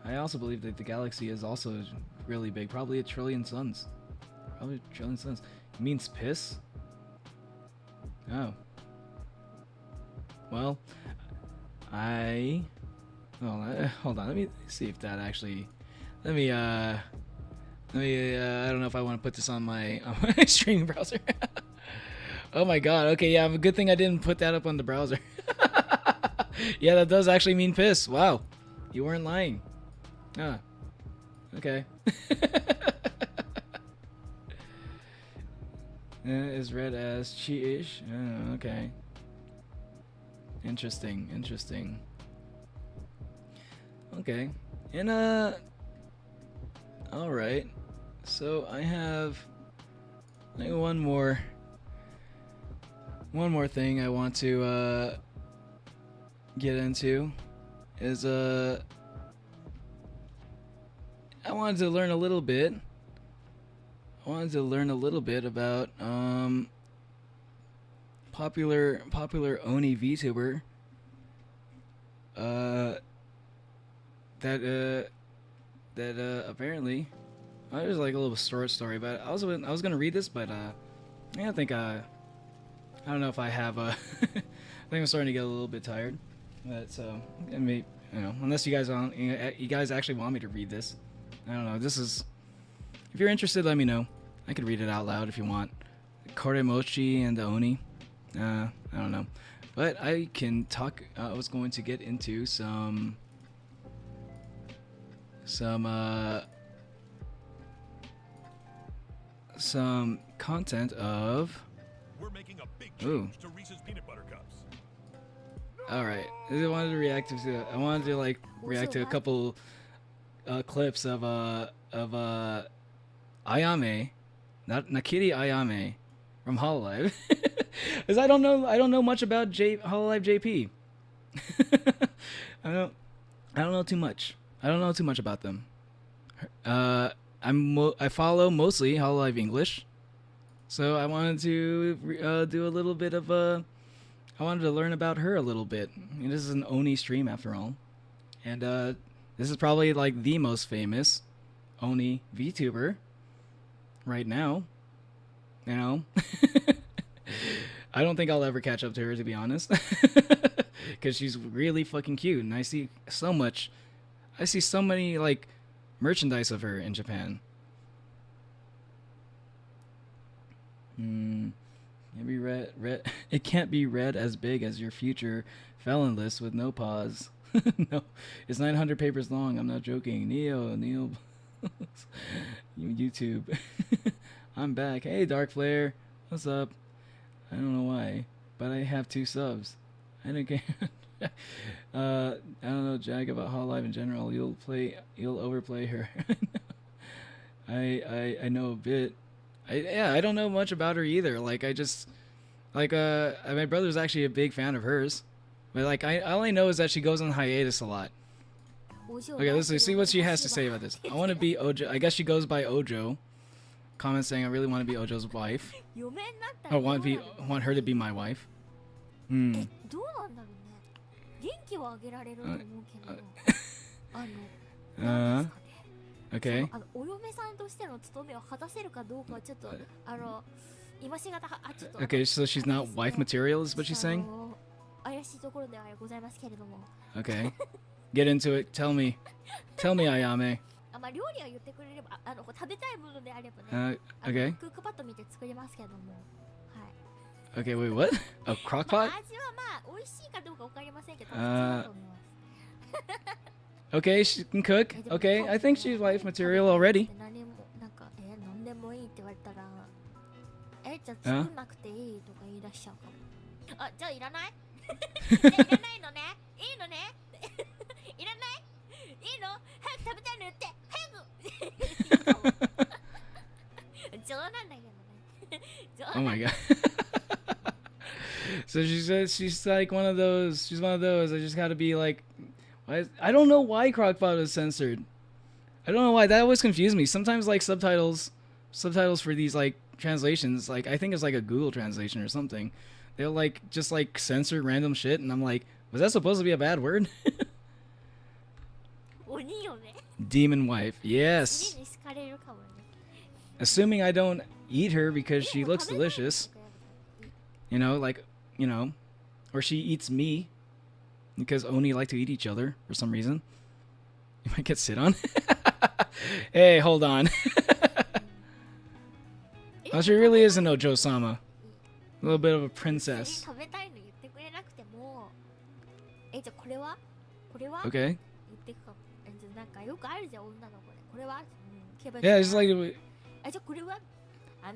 I also believe that the galaxy is also really big, probably 1 trillion suns. Probably 1 trillion suns. It means piss? Oh. Well, hold on, let me see if that actually, I don't know if I want to put this on my streaming browser. Oh my god, okay, yeah, a good thing I didn't put that up on the browser. Yeah, that does actually mean piss. Wow, you weren't lying. Ah, okay. Is read as chi-ish. Oh, okay. Interesting. Okay, and all right. So I have one more thing I want to get into is I wanted to learn a little bit. About popular Oni VTuber that apparently there's like a little short story, but I was gonna read this, but I think I don't know if I have I think I'm starting to get a little bit tired, but so I mean, unless you guys actually want me to read this, I don't know. This is, if you're interested, let me know. I could read it out loud if you want. Koremochi and the Oni. I don't know, but I can talk. I was going to get into some content of. We're we're making a big Ooh. change to Reese's peanut butter cups. All right. I wanted to react to. I wanted to like react to a couple clips of Ayame, not Nakiri Ayame, from Hololive, because I don't know much about Hololive JP. I don't know too much. I don't know too much about them. I follow mostly Hololive English, so I wanted to do a little bit of I wanted to learn about her a little bit. I mean, this is an Oni stream after all, and this is probably like the most famous Oni VTuber right now. You know, I don't think I'll ever catch up to her, to be honest, because she's really fucking cute, and I see so many like merchandise of her in Japan. It can't be read as big as your future felon list with no pause. No, it's 900 papers long. I'm not joking. Neo, YouTube. I'm back. Hey, Dark Flare, what's up? I don't know why, but I have 2 subs. I don't care. I don't know jack about Hololive in general. You'll overplay her. I know a bit. I don't know much about her either. Like I just like my brother's actually a big fan of hers, but like I all I know is that she goes on hiatus a lot. Okay, let's see what she has to say about this. I want to be Ojo. I guess she goes by Ojo. Comment saying I really want to be Ojo's wife. I want her to be my wife. Hmm. Okay. Okay, so she's not wife material, is what she's saying? Okay. Get into it. Tell me, Ayame. Okay. Okay, wait, what? A crock pot? Okay, she can cook. Okay, I think she's wife material already. Huh? Oh my god. So she says she's like one of those. She's one of those. I just gotta be like. I don't know why Crockpot is censored. I don't know why. That always confused me. Sometimes like subtitles for these like translations, like I think it's like a Google translation or something. They'll like just like censor random shit, and I'm like, was that supposed to be a bad word? Demon wife. Yes. Assuming I don't eat her because she looks delicious. You know, like, you know, or she eats me because Oni like to eat each other for some reason. You might get sit on. Hey, hold on. Oh, she really is an Ojo-sama. A little bit of a princess. Okay. Yeah, it's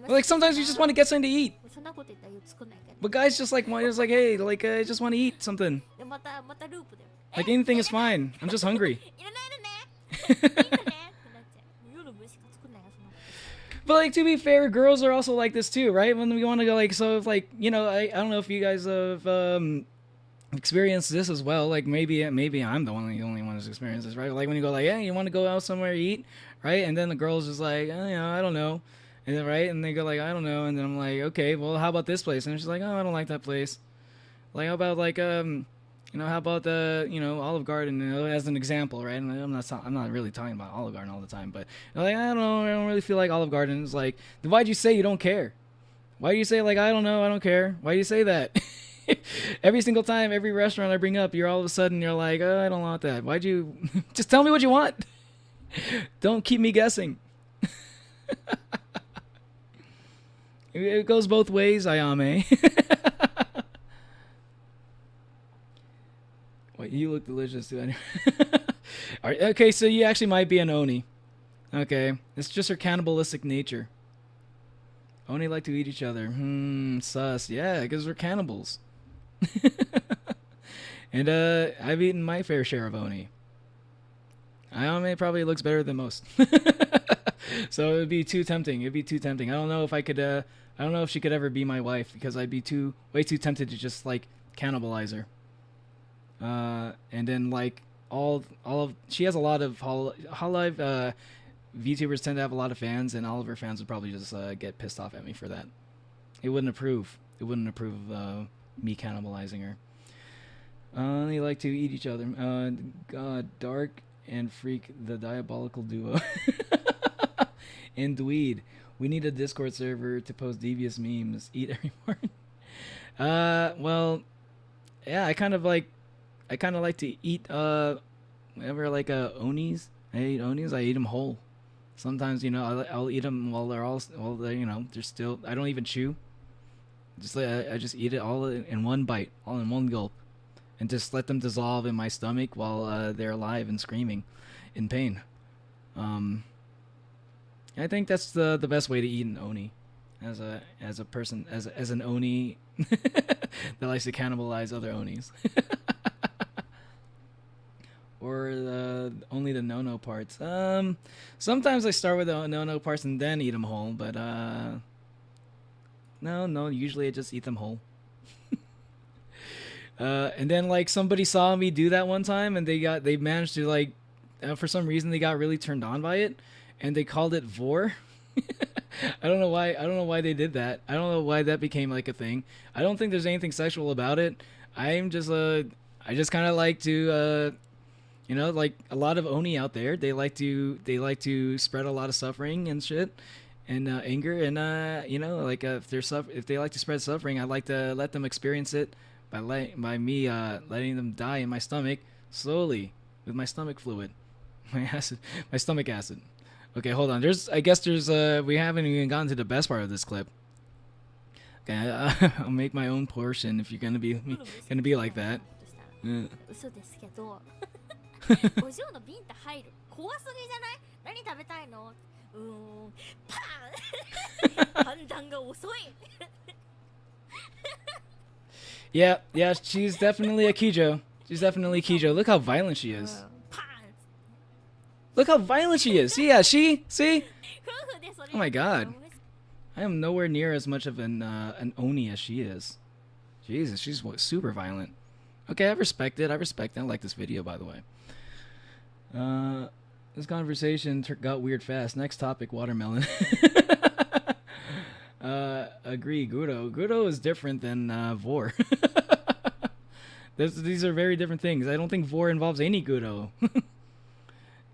like sometimes you just want to get something to eat. But guys just like hey, like I just want to eat something. Like anything is fine. I'm just hungry. But like to be fair, girls are also like this too, right? When we want to go like so if like, you know, I don't know if you guys have experienced this as well. Like maybe I'm the only one who's experienced this, right? Like when you go like, yeah, you want to go out somewhere to eat, right? And then the girl's just like, oh, you know, I don't know. And then right, and they go like, I don't know, and then I'm like, okay, well, how about this place? And she's like, oh, I don't like that place. Like, how about like you know, how about the, you know, Olive Garden, you know, as an example, right? And I'm not really talking about Olive Garden all the time, but you know, like I don't really feel like Olive Garden. Is like, then why'd you say you don't care? Why do you say like I don't know, I don't care? Why do you say that? Every single time, every restaurant I bring up, you're all of a sudden you're like, oh, I don't want that. Why'd you just tell me what you want? Don't keep me guessing. It goes both ways, Ayame. Wait, you look delicious too. Okay, so you actually might be an Oni. Okay, it's just her cannibalistic nature. Oni like to eat each other. Sus. Yeah, because we're cannibals. And I've eaten my fair share of Oni. I mean, it probably looks better than most. So it'd be too tempting. It'd be too tempting. I don't know if I could. I don't know if she could ever be my wife because I'd be way too tempted to just like cannibalize her. And then like all of she has a lot of Hololive VTubers tend to have a lot of fans, and all of her fans would probably just get pissed off at me for that. It wouldn't approve. It wouldn't approve of me cannibalizing her. They like to eat each other. God, Dark and Freak, the diabolical duo. And Dweed, we need a Discord server to post devious memes. Eat every morning. Well, yeah, I kind of like to eat whenever like Onis. I eat Onis. I eat them whole. Sometimes I'll eat them while they're still. I don't even chew. Just I just eat it all in one bite, all in one gulp, and just let them dissolve in my stomach while they're alive and screaming in pain. I think that's the best way to eat an Oni, as a person, as an Oni that likes to cannibalize other Onis. Or only the no-no parts. Sometimes I start with the no-no parts and then eat them whole, but no, usually I just eat them whole. And then like somebody saw me do that one time, and they managed to like, for some reason they got really turned on by it, and they called it vor. I don't know why they did that. I don't know why that became like a thing. I don't think there's anything sexual about it. I just kind of like to like a lot of Oni out there, they like to spread a lot of suffering and shit and anger, and like if they like to spread suffering, I like to let them experience it by me letting them die in my stomach slowly with my stomach fluid, my stomach acid. Okay, hold on. I guess we haven't even gotten to the best part of this clip. Okay, I'll make my own portion if you're gonna be like that. 嘘ですけどお嬢の瓶って入る怖すぎじゃない？何食べたいの？パン判断が遅い Yeah, she's definitely a Kijo. She's definitely Kijo. Look how violent she is. Look how violent she is. Yeah, see? Oh my god. I am nowhere near as much of an Oni as she is. Jesus, she's super violent. Okay, I respect it. I like this video, by the way. This conversation got weird fast. Next topic, watermelon. Agree, Guro is different than Vor. These are very different things. I don't think Vor involves any Guro.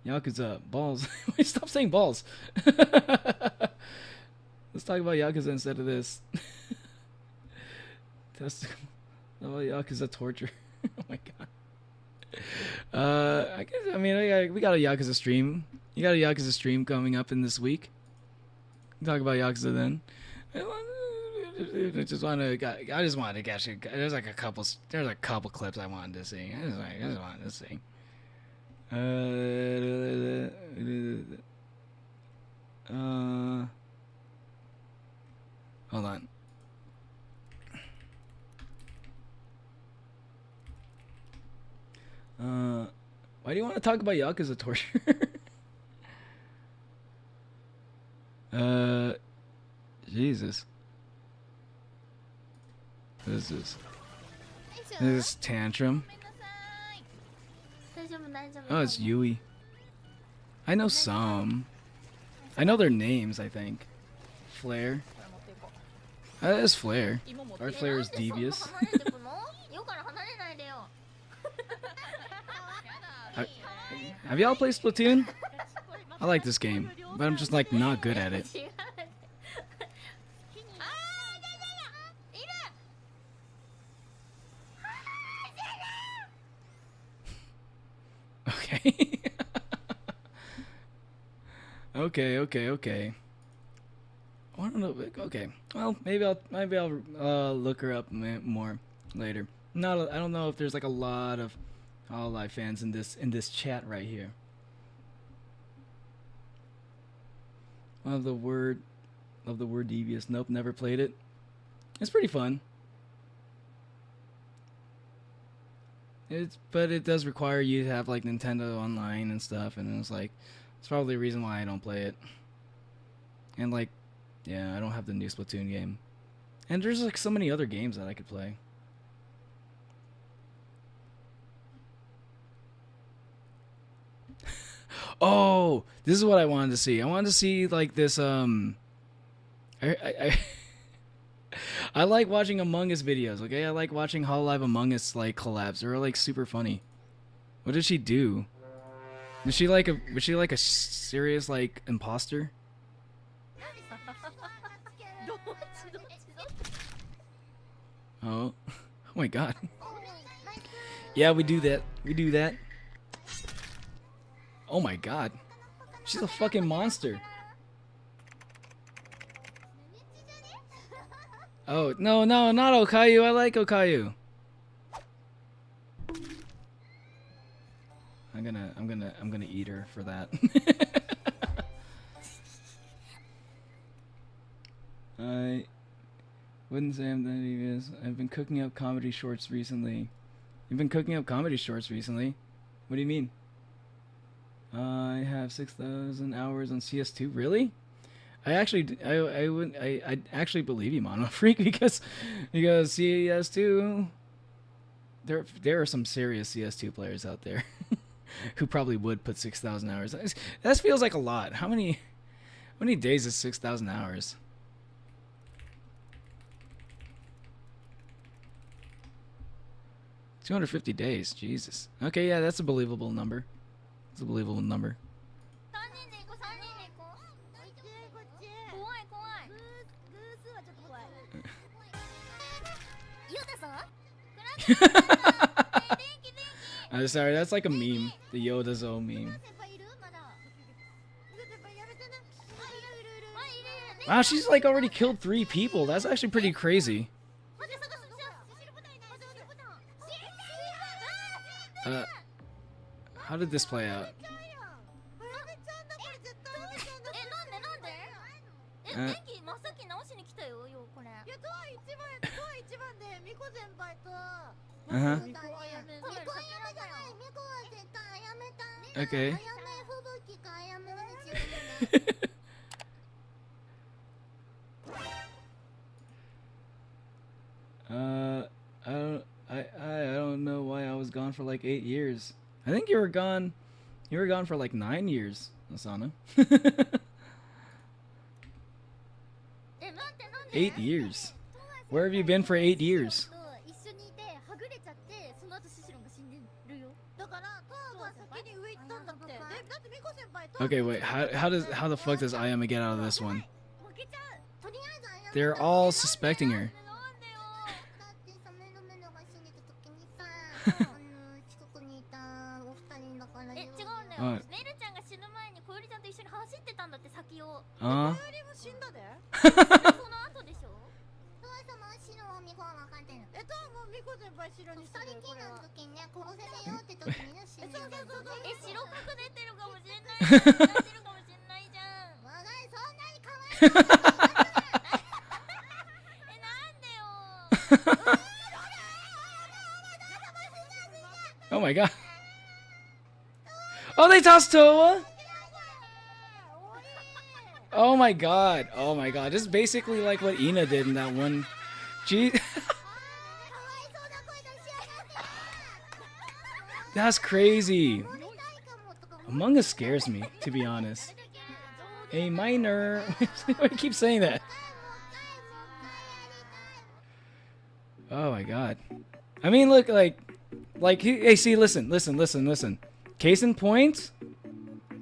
Yakuza, balls. Wait, stop saying balls. Let's talk about Yakuza instead of this. Yakuza torture. Oh my god. We got a Yakuza stream. You got a Yakuza stream coming up in this week. Talk about Yakuza then. I just wanted to catch it. There's a couple clips I wanted to see. I just wanted to see. Hold on. Why do you want to talk about Yakuza torture? Jesus. This is tantrum. Oh, it's Yui. I know some. I know their names, I think. Flare. That is Flare. Our Flare is devious. Have y'all played Splatoon? I like this game, but I'm just like not good at it. Okay. Okay. I don't know. Okay. Well, maybe I'll look her up more later. I don't know if there's like a lot of Hololive fans in this chat right here. Well, the word Love the word devious. Nope, never played it. It's pretty fun. But it does require you to have like Nintendo Online and stuff, and it's like it's probably the reason why I don't play it. And like, yeah, I don't have the new Splatoon game. And there's like so many other games that I could play. Oh, this is what I wanted to see. I wanted to see like this I I like watching Among Us videos, okay? I like watching Hololive Among Us like collabs. They're like super funny. What did she do? Was she like a serious like imposter? Oh. Oh my god. Yeah, we do that. We do that. Oh my god. She's a fucking monster. Oh, no, no, not Okayu. I like Okayu. I'm gonna eat her for that. I wouldn't say I'm that devious. I've been cooking up comedy shorts recently. You've been cooking up comedy shorts recently? What do you mean? I have 6,000 hours on CS2. Really? I actually believe you, Mono Freak, because CS2. There are some serious CS2 players out there who probably would put 6,000 hours. That feels like a lot. How many days is 6,000 hours? $250 days. Jesus. Okay, yeah, that's a believable number. It's a believable number. 怖い怖い。偶数はちょっと怖い。言うたぞ。Sorry, that's like a meme. The Yoda Zo meme. Wow, she's like already killed 3 people. That's actually pretty crazy. How did this play out? Uh-huh. Okay. I don't know why I was gone for like 8 years. I think you were gone for like 9 years, Asana. 8 years. Where have you been for 8 years? Okay, wait. How the fuck does Ayame get out of this one? They're all suspecting her. What? Oh my god. Oh, they tossed Toa? Oh my god. Oh my god. This is basically like what Ina did in that one. Gee. That's crazy. Among Us scares me, to be honest. A minor. Why do you keep saying that? Oh my god. I mean, look, like, hey, see, listen. Case in point,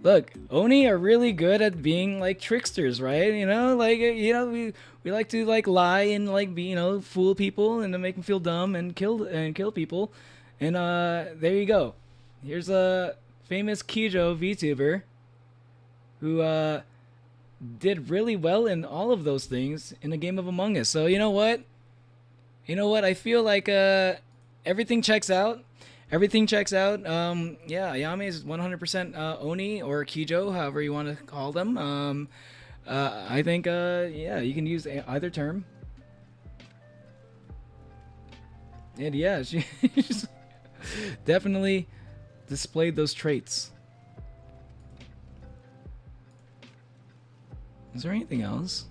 look, Oni are really good at being like tricksters, right? You know, like, you know, we like to like lie and like be, you know, fool people and to make them feel dumb and kill people. And there you go. Here's a famous Kijo VTuber who did really well in all of those things in the game of Among Us. So you know what? I feel like everything checks out. Everything checks out. Yeah, Ayame is 100% Oni or Kijo, however you want to call them. I think yeah, you can use either term. And yeah, she she's definitely displayed those traits. Is there anything else?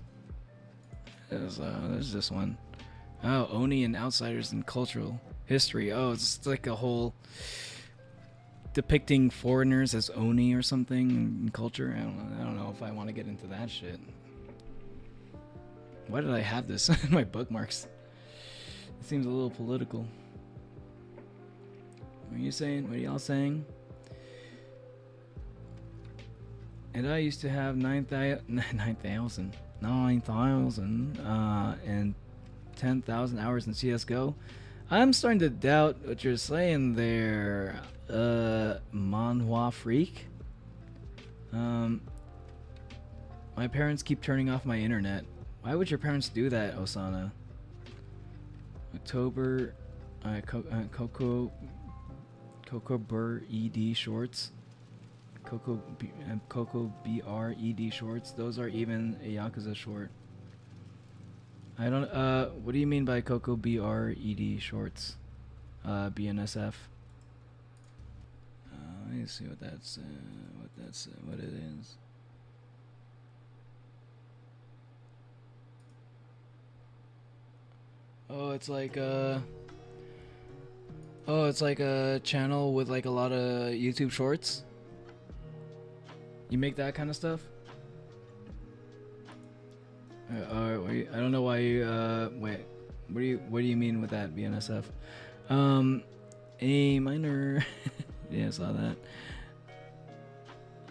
There's this one. Oh, Oni and outsiders in cultural history. Oh, it's like a whole depicting foreigners as Oni or something in culture. I don't know if I want to get into that shit. Why did I have this in my bookmarks? It seems a little political. What are you saying? What are y'all saying? And I used to have 9,000 and 10,000 hours in CSGO. I'm starting to doubt what you're saying there, manhwa freak. My parents keep turning off my internet. Why would your parents do that, Osana? October, Coco Burr ED shorts. Coco BR ED shorts. Those are even a Yakuza short. I don't. What do you mean by Coco BR ED shorts? BNSF. Let me see what that's. What it is. Oh, it's like it's like a channel with like a lot of YouTube shorts. You make that kind of stuff? I don't know why you wait. What do you mean with that, BNSF? A minor. Yeah, I saw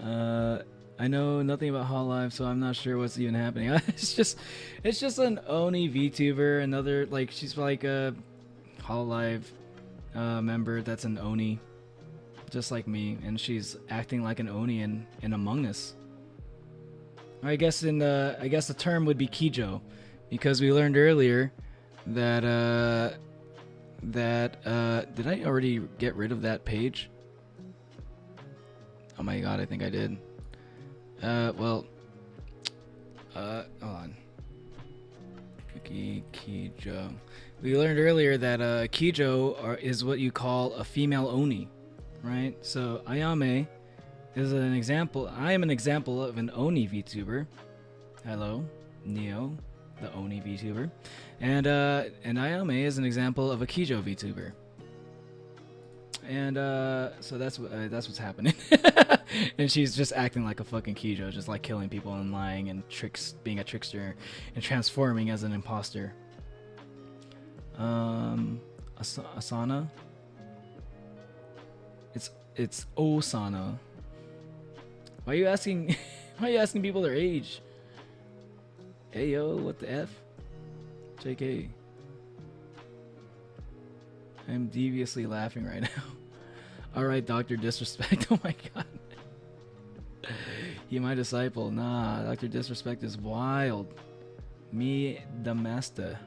that. I know nothing about Hololive, so I'm not sure what's even happening. it's just an Oni VTuber, another like she's like a Hololive member that's an Oni, just like me, and she's acting like an Oni in Among Us. I guess the term would be Kijo, because we learned earlier that did I already get rid of that page? Oh my god, I think I did. Well, hold on. Kijo. We learned earlier that Kijo is what you call a female Oni, right? So Ayame is an example. I am an example of an Oni VTuber. Hello, Neo, the Oni VTuber, and Ayame is an example of a Kijo VTuber. And so that's what's happening. And she's just acting like a fucking Kijo, just like killing people and lying and being a trickster and transforming as an imposter. Asana. It's Osana. Why are you asking? Why are you asking people their age? Hey yo, what the f? JK. I'm deviously laughing right now. Alright, Dr. Disrespect. Oh my god. He my disciple. Nah, Dr. Disrespect is wild. Me the master.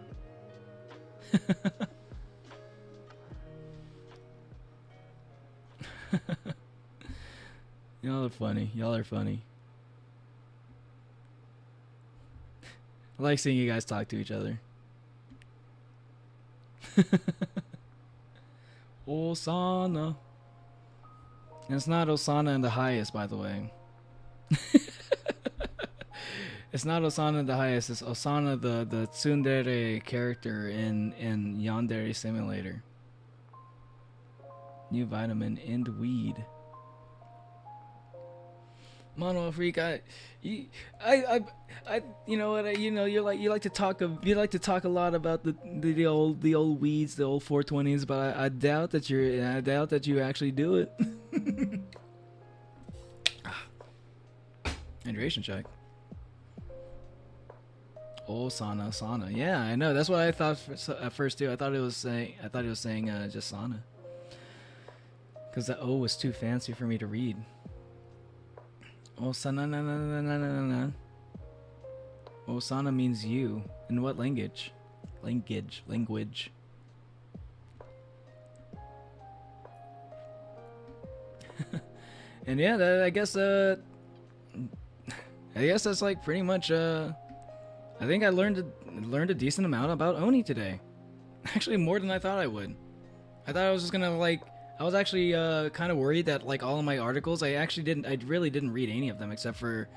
Y'all are funny. Y'all are funny. I like seeing you guys talk to each other. Osana. And it's not Osana in the highest, by the way. It's not Osana in the highest. It's Osana, the tsundere character in Yandere Simulator. New vitamin and weed. Mono freak, you know what, you like to talk a lot about the old weeds, the old 420s, but I doubt that you actually do it. Hydration check. Oh, sauna. Yeah, I know. That's what I thought at first too. I thought it was saying just sauna, because the O was too fancy for me to read. Osana. Osana means you. In what language? Language. And yeah, I guess I guess that's like pretty much. I think I learned a decent amount about Oni today. Actually, more than I thought I would. I thought I was just gonna like. I was actually kind of worried that like all of my articles, I really didn't read any of them except for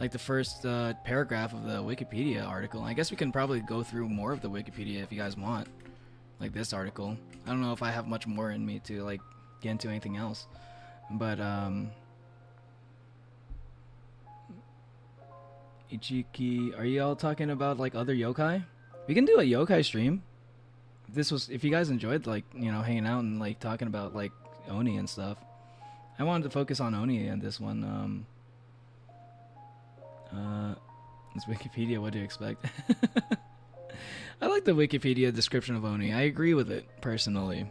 like the first paragraph of the Wikipedia article. I guess we can probably go through more of the Wikipedia if you guys want, like this article. I don't know if I have much more in me to like get into anything else, but Ichiki, are you all talking about like other yokai? We can do a yokai stream. If you guys enjoyed like, you know, hanging out and like talking about like Oni and stuff. I wanted to focus on Oni in this one. It's Wikipedia, what do you expect? I like the Wikipedia description of Oni. I agree with it personally.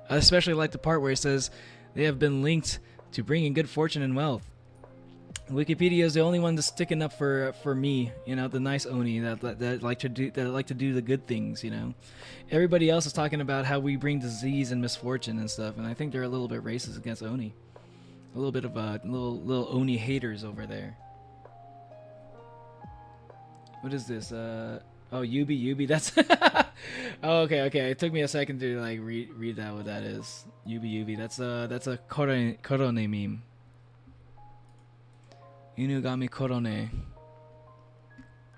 I especially like the part where it says they have been linked to bringing good fortune and wealth. Wikipedia is the only one that's sticking up for me, you know, the nice Oni that like to do the good things, you know. Everybody else is talking about how we bring disease and misfortune and stuff, and I think they're a little bit racist against Oni. A little bit of little Oni haters over there. What is this? Oh, Yubi. That's. Oh, okay. It took me a second to like read that what that is. Yubi. That's a Korone meme. Inugami Korone.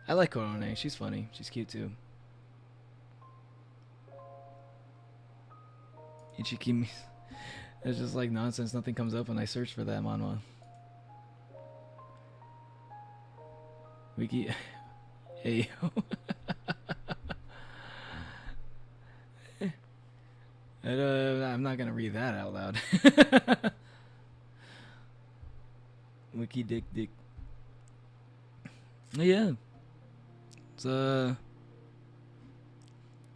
I like Korone. She's funny. She's cute too. Ichikimi. It's just like nonsense. Nothing comes up when I search for that manhwa. Wiki. Ayo. I'm not gonna read that out loud. Wiki dick. Yeah. It's yeah,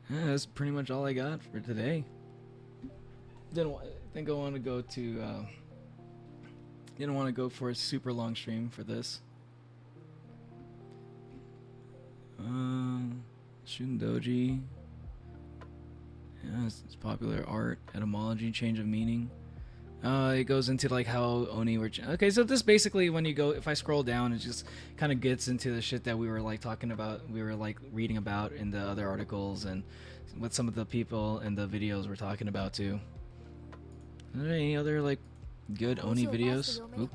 that's pretty much all I got for today. Think I want to go to didn't want to go for a super long stream for this. Shundoji. Yeah, it's popular art, etymology, change of meaning. It goes into like how Oni were. Okay, so this basically, when you go, if I scroll down, it just kind of gets into the shit that we were like talking about, we were like reading about in the other articles, and what some of the people in the videos were talking about too. Are there any other like good Oni videos? Oop.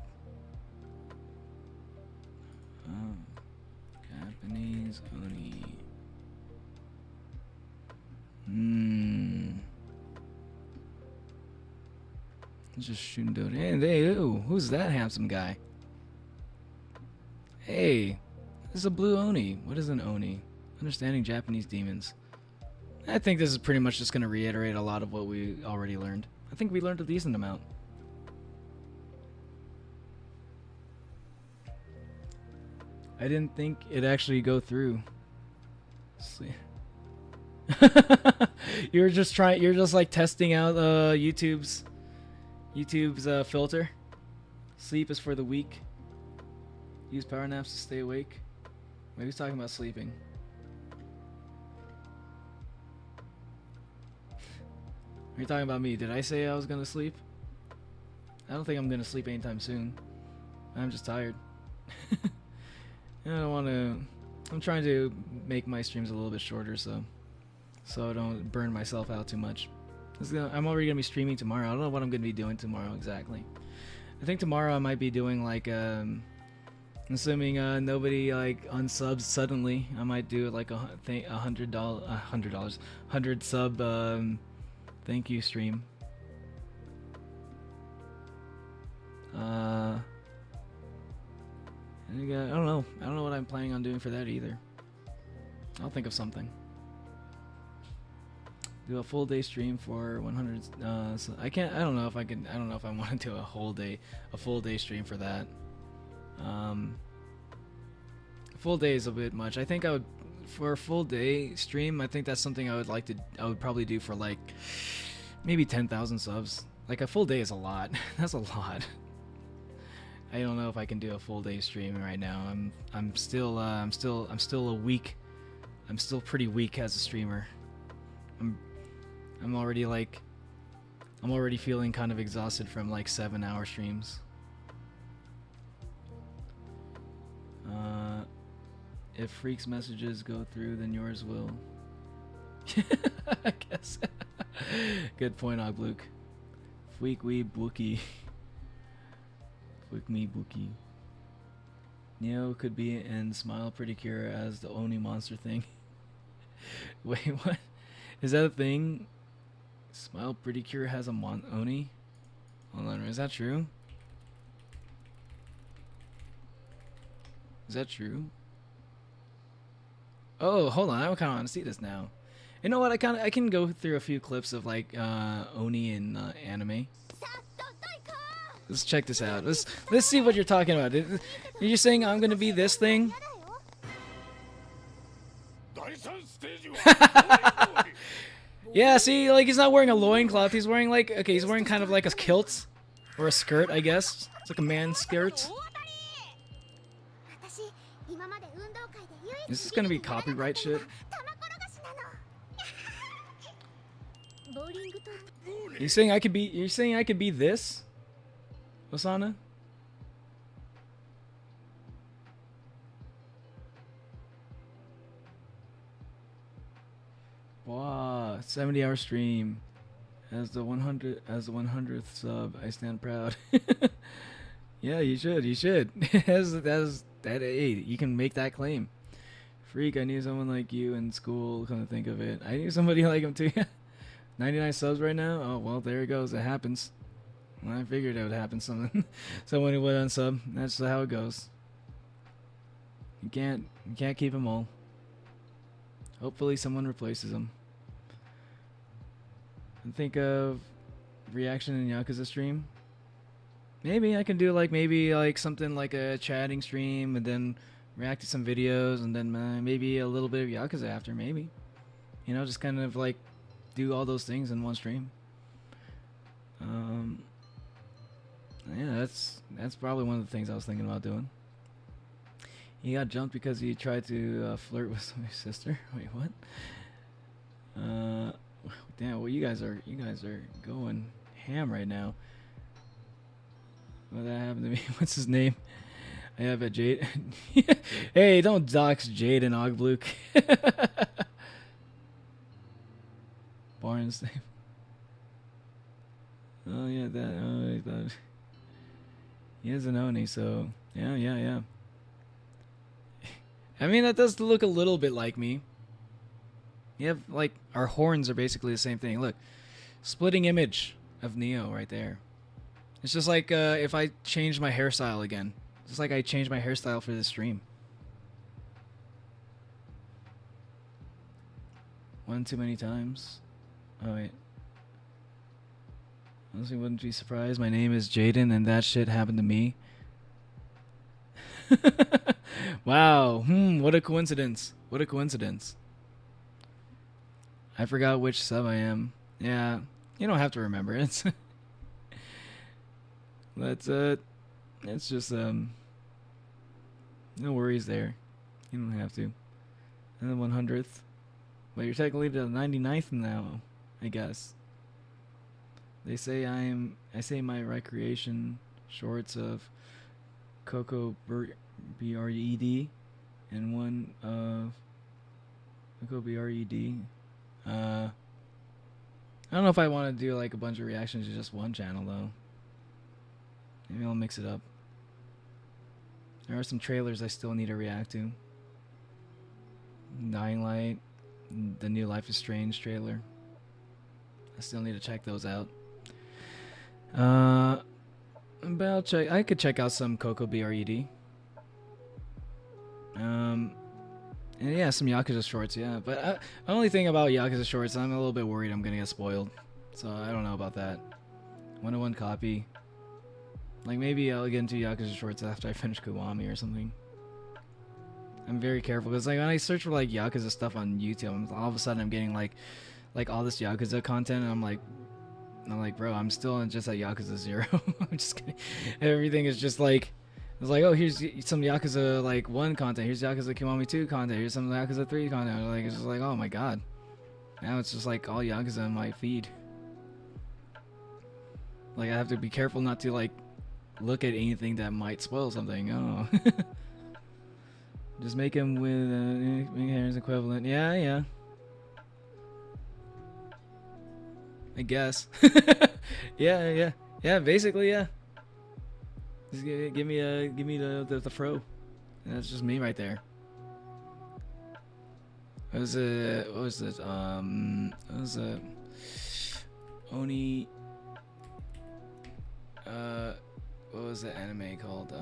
Japanese Oni. Just Shundo. Hey, who's that handsome guy? Hey, this is a blue Oni. What is an Oni? Understanding Japanese demons. I think this is pretty much just going to reiterate a lot of what we already learned. I think we learned a decent amount. I didn't think it'd actually go through. You're just like testing out YouTube's filter. Sleep is for the weak. Use power naps to stay awake. Maybe he's talking about sleeping. Are you talking about me? Did I say I was gonna sleep? I don't think I'm gonna sleep anytime soon. I'm just tired. I don't want to. I'm trying to make my streams a little bit shorter, so I don't burn myself out too much. I'm already gonna be streaming tomorrow. I don't know what I'm gonna be doing tomorrow exactly. I think tomorrow I might be doing like assuming nobody like unsubs suddenly, I might do like $100 sub thank you stream. I don't know what I'm planning on doing for that either. I'll think of something. Do a full day stream for 100. So I don't know if I want to do a full day stream for that. Full day is a bit much. I think I would, for a full day stream, I think that's something I would probably do for like maybe 10,000 subs. Like a full day is a lot. That's a lot. I don't know if I can do a full day stream right now. I'm still pretty weak as a streamer. I'm already feeling kind of exhausted from like 7-hour streams. If Freak's messages go through, then yours will. I guess. Good point, Ogluke. Freak we bookie. Freak me bookie. Neo could be in Smile Pretty Cure as the Oni monster thing. Wait, what? Is that a thing? Smile Pretty Cure has a Oni? Hold on, is that true? Is that true? Oh, hold on. I kind of want to see this now. You know what? I can go through a few clips of like Oni in anime. Let's check this out. Let's see what you're talking about. You're saying I'm gonna be this thing? Yeah. See, like he's not wearing a loincloth. He's wearing like he's wearing kind of like a kilt or a skirt, I guess. It's like a man's skirt. Is this gonna be copyright shit? You're saying I could be this? Osana? Wow, 70-hour stream. As the 100th sub, I stand proud. Yeah, you should. Hey, you can make that claim. Freak, I knew someone like you in school, come to think of it. I knew somebody like him too. 99 subs right now? Oh, well, there it goes. It happens. Well, I figured it would happen. Someone who would unsub. That's how it goes. You can't keep them all. Hopefully someone replaces them. And think of reaction in Yakuza stream. Maybe I can do like something like a chatting stream and then react to some videos and then maybe a little bit of Yakuza after, maybe. You know, just kind of like do all those things in one stream. Yeah, that's probably one of the things I was thinking about doing. He got jumped because he tried to flirt with my sister. Wait, what? Damn, well you guys are going ham right now. What that happened to me? What's his name? I have a Jade. Hey, don't dox Jade and Ogbluke. Barnes name. Oh yeah, that. Oh, I thought he has an Oni, so yeah. I mean, that does look a little bit like me. You have like our horns are basically the same thing. Look, splitting image of Neo right there. It's just like if I changed my hairstyle again. It's just like I changed my hairstyle for this stream. One too many times. Oh wait. Honestly, wouldn't be surprised. My name is Jaden, and that shit happened to me. Wow. What a coincidence. What a coincidence. I forgot which sub I am. Yeah. You don't have to remember it. That's it's just no worries there. You don't have to. And the 100th. Well, you're technically the 99th now, I guess. They say I say my recreation shorts of Coco BRED and one of Coco BRED. I don't know if I want to do like a bunch of reactions to just one channel though. Maybe I'll mix it up. There are some trailers I still need to react to. Dying Light, the new Life is Strange trailer. I still need to check those out. But I'll check. I could check out some Coco BRED. And yeah, some Yakuza shorts. Yeah, but the only thing about Yakuza shorts, I'm a little bit worried I'm gonna get spoiled. So I don't know about that. 1-to-1 copy. Like maybe I'll get into Yakuza shorts after I finish Kiwami or something. I'm very careful because like when I search for like Yakuza stuff on YouTube, all of a sudden I'm getting like all this Yakuza content, and I'm like, bro, I'm still just at Yakuza 0. I'm just kidding. Everything is just like, it's like, oh, here's some Yakuza like 1 content. Here's Yakuza Kiwami 2 content. Here's some Yakuza 3 content. Like it's just like, oh my god. Now it's just like all Yakuza on my feed. Like I have to be careful not to like look at anything that might spoil something. Oh. Just make him with make hair's equivalent. Yeah, yeah. I guess. Yeah, yeah, yeah. Basically, yeah. Just give me the fro. That's just me right there. What was it? What was it? What was it? Oni. What was the anime called?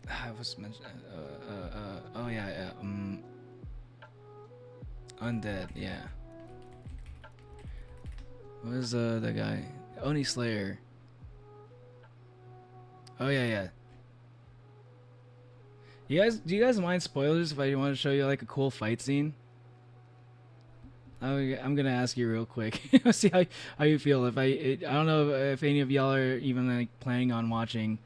I was mentioned. Oh yeah, yeah. Undead. Yeah. What was the guy? Oni Slayer. Oh yeah, yeah. Do you guys mind spoilers if I want to show you like a cool fight scene? I'm gonna ask you real quick. See how you feel. I don't know if any of y'all are even like planning on watching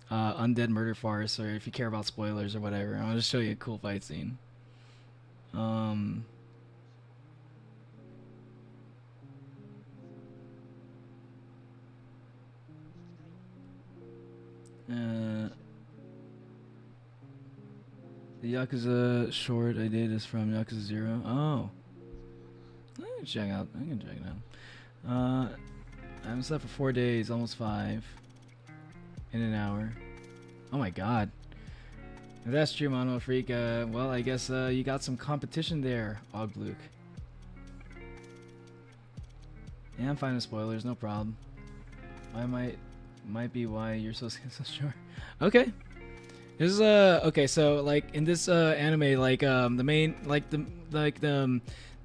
Undead Murder Farce, or if you care about spoilers or whatever. I'll just show you a cool fight scene. The Yakuza short I did is from Yakuza 0. Oh. I can check it out. I haven't slept for 4 days, almost 5. In an hour. Oh my god. If that's true, Mono Freak, well, I guess you got some competition there, Ogluke. Yeah, I'm fine with spoilers, no problem. Might be why you're so sure. Okay. This is okay, so like in this anime, like the main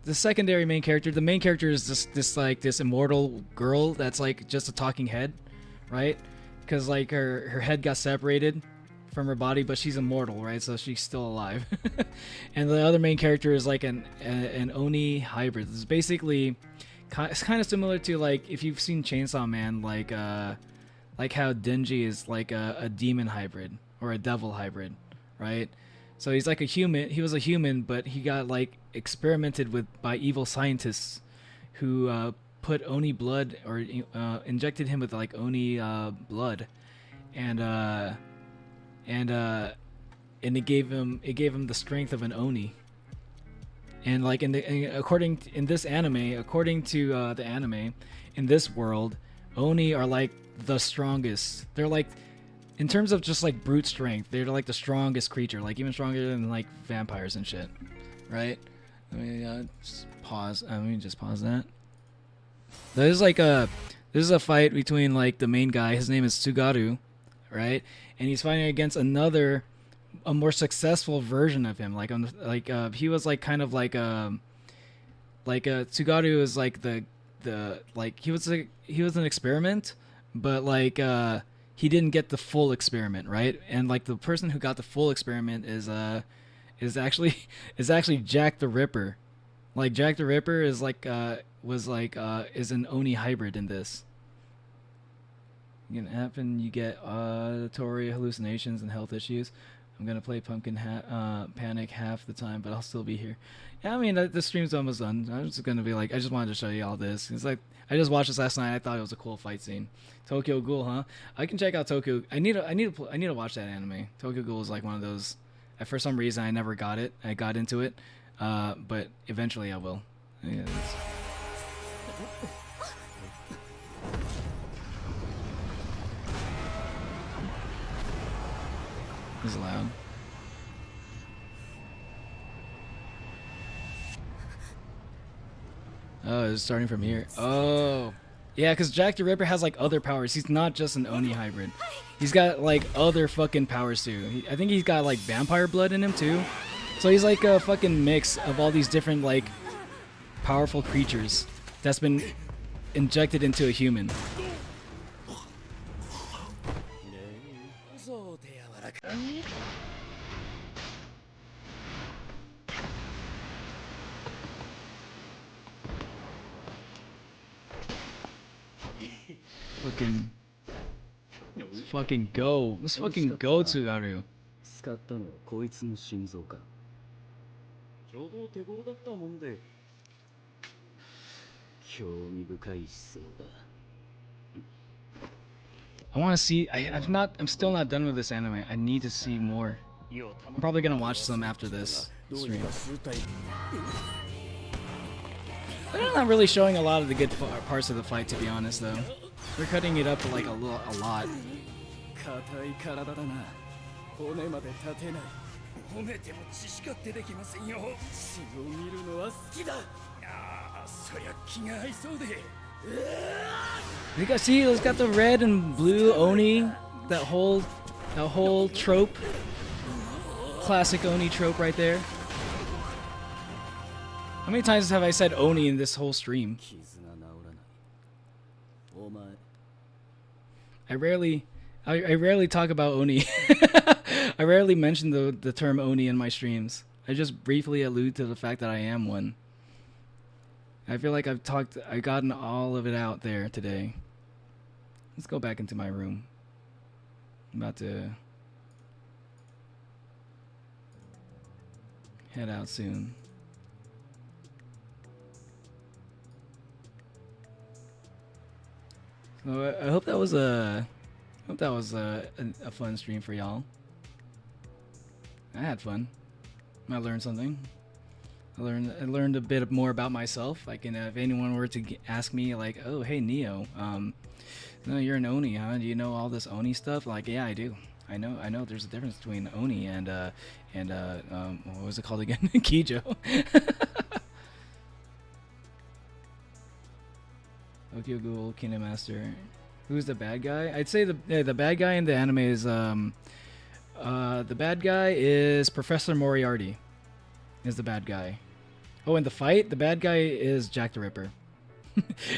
the secondary main character, the main character is this immortal girl that's like just a talking head, right? Because like her head got separated from her body, but she's immortal, right? So she's still alive. And the other main character is like an Oni hybrid. It's basically it's kind of similar to like if you've seen Chainsaw Man, like how Denji is like a demon hybrid or a devil hybrid, right? So he's like a human. He was a human, but he got like experimented with by evil scientists who put Oni blood or injected him with like Oni blood, and it gave him the strength of an Oni. And like in this anime, according to the anime, in this world, Oni are like the strongest. They're like, in terms of just like brute strength, they're like the strongest creature, like even stronger than like vampires and shit, right? Let me just pause. Let me just pause that. This is a fight between like the main guy. His name is Tsugaru, right? And he's fighting against a more successful version of him. He was like kind of like Tsugaru is like the like he was an experiment, but like he didn't get the full experiment, right? And like the person who got the full experiment is actually Jack the Ripper. Like Jack the Ripper is like is an Oni hybrid in this. It can happen. You get auditory hallucinations and health issues. I'm gonna play Panic half the time, but I'll still be here. Yeah, I mean the stream's almost done. I'm just gonna be like, I just wanted to show you all this. It's like I just watched this last night. I thought it was a cool fight scene. Tokyo Ghoul, huh? I can check out Tokyo. I need to watch that anime. Tokyo Ghoul is like one of those. For some reason, I never got it. I got into it, but eventually I will. Yeah, it's loud. Oh, it's starting from here. Oh. Yeah, because Jack the Ripper has like other powers. He's not just an Oni hybrid. He's got like other fucking powers too. I think he's got like vampire blood in him too. So he's like a fucking mix of all these different like powerful creatures that's been injected into a human. Let's fucking go. Let's fucking go, Tsugaru. 使ったのはこいつの心臓か。挙動手強だったもんで。興味深い思想だ。I want to see. I'm still not done with this anime. I need to see more. I'm probably gonna watch some after this stream. They're not really showing a lot of the good parts of the fight, to be honest, though. They're cutting it up like a lot. 硬い体だな。骨まで立てない。褒めても血しか出てきませんよ。血を見るのは好きだ。ああ、そりゃ気が合いそうで。You guys see, it's got the red and blue Oni, that whole trope, classic Oni trope right there. How many times have I said Oni in this whole stream? I rarely talk about Oni. I rarely mention the term Oni in my streams. I just briefly allude to the fact that I am one. I feel like I've gotten all of it out there today. Let's go back into my room. I'm about to head out soon. So I hope that was a fun stream for y'all. I had fun. I learned something. I learned a bit more about myself. Like, if anyone were to ask me, like, "Oh, hey Neo, no, you're an Oni, huh? Do you know all this Oni stuff?" Like, yeah, I do. I know. There's a difference between Oni and what was it called again? Kijo. Tokyo Ghoul, Kingdom Master. Who's the bad guy? I'd say the bad guy in the anime is the bad guy is Professor Moriarty. Is the bad guy. Oh, in the fight, the bad guy is Jack the Ripper.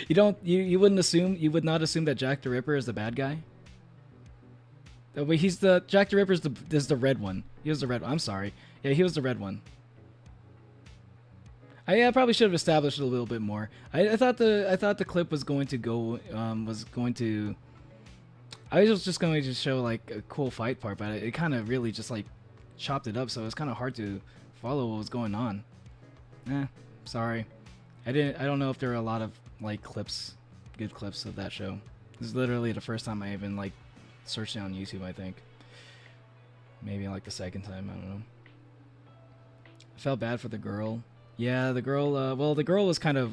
You would not assume that Jack the Ripper is the bad guy? Oh, but Jack the Ripper is the red one. He was the red one. I'm sorry. Yeah, he was the red one. I probably should have established it a little bit more. I thought the clip was going to go I was just going to show like a cool fight part, but it kind of really just like chopped it up, so it's kind of hard to follow what was going on. Sorry. I don't know if there are a lot of like good clips of that show. This is literally the first time I even like searched it on YouTube, I think. Maybe like the second time, I don't know. I felt bad for the girl. Yeah, the girl, well, the girl was kind of,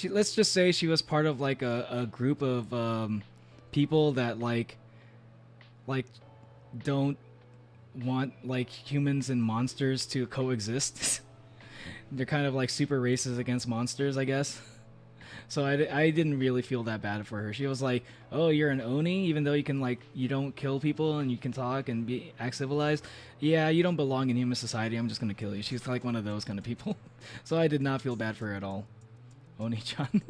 let's just say she was part of like a group of people that like don't want like humans and monsters to coexist. They're kind of like super racist against monsters, I guess. So I didn't really feel that bad for her. She was like, "Oh, you're an Oni, even though you don't kill people and you can talk and act civilized. Yeah, you don't belong in human society. I'm just gonna kill you." She's like one of those kind of people. So I did not feel bad for her at all. Oni-chan.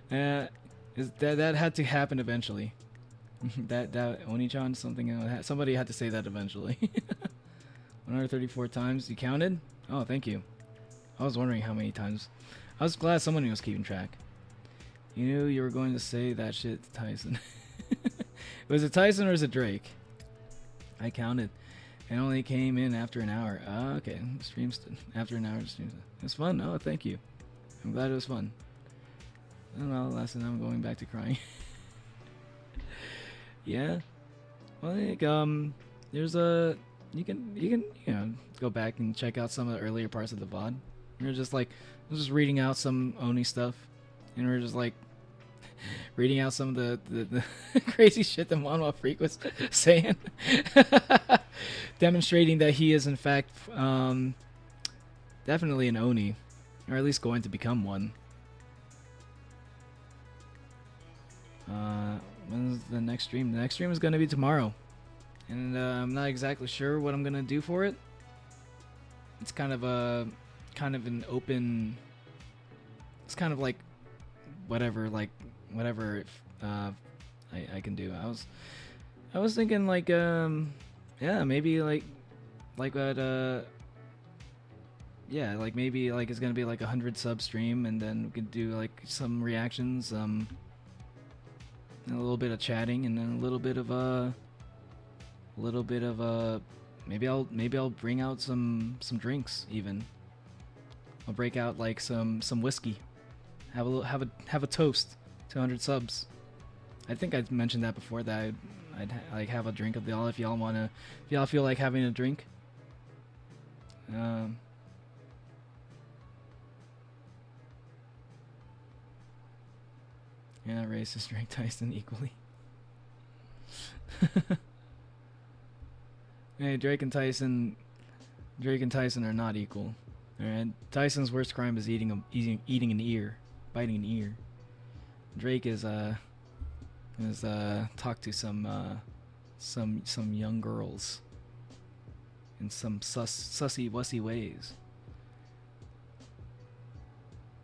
That had to happen eventually. that Oni-chan, somebody had to say that eventually. 134 times. You counted? Oh, thank you. I was wondering how many times. I was glad someone was keeping track. You knew you were going to say that shit to Tyson. Was it Tyson or is it Drake? I counted. It only came in after an hour. Okay. After an hour. It was fun. Oh, thank you. I'm glad it was fun. I don't know. Last time I'm going back to crying. Yeah. Well, like, there's a you can go back and check out some of the earlier parts of the VOD. We're just like just reading out some Oni stuff, and we're just like reading out some of the crazy shit that Manhwa Freak was saying, demonstrating that he is in fact definitely an Oni, or at least going to become one. When's the next stream? The next stream is going to be tomorrow, and I'm not exactly sure what I'm going to do for it. It's kind of an open. It's kind of like whatever I can do. I was thinking like yeah, maybe like what yeah, like maybe like it's gonna be like 100 sub stream, and then we could do like some reactions, and a little bit of chatting, and then a little bit of maybe I'll bring out some drinks even. I'll break out like some whiskey. have a toast to 100 subs. I think I mentioned that before, that I'd like have a drink of y'all if y'all feel like having a drink. Yeah, racist Drake Tyson equally. Hey, Drake and Tyson are not equal. Alright, Tyson's worst crime is eating an ear, biting an ear. Drake is talk to some young girls in some sussy wussy ways.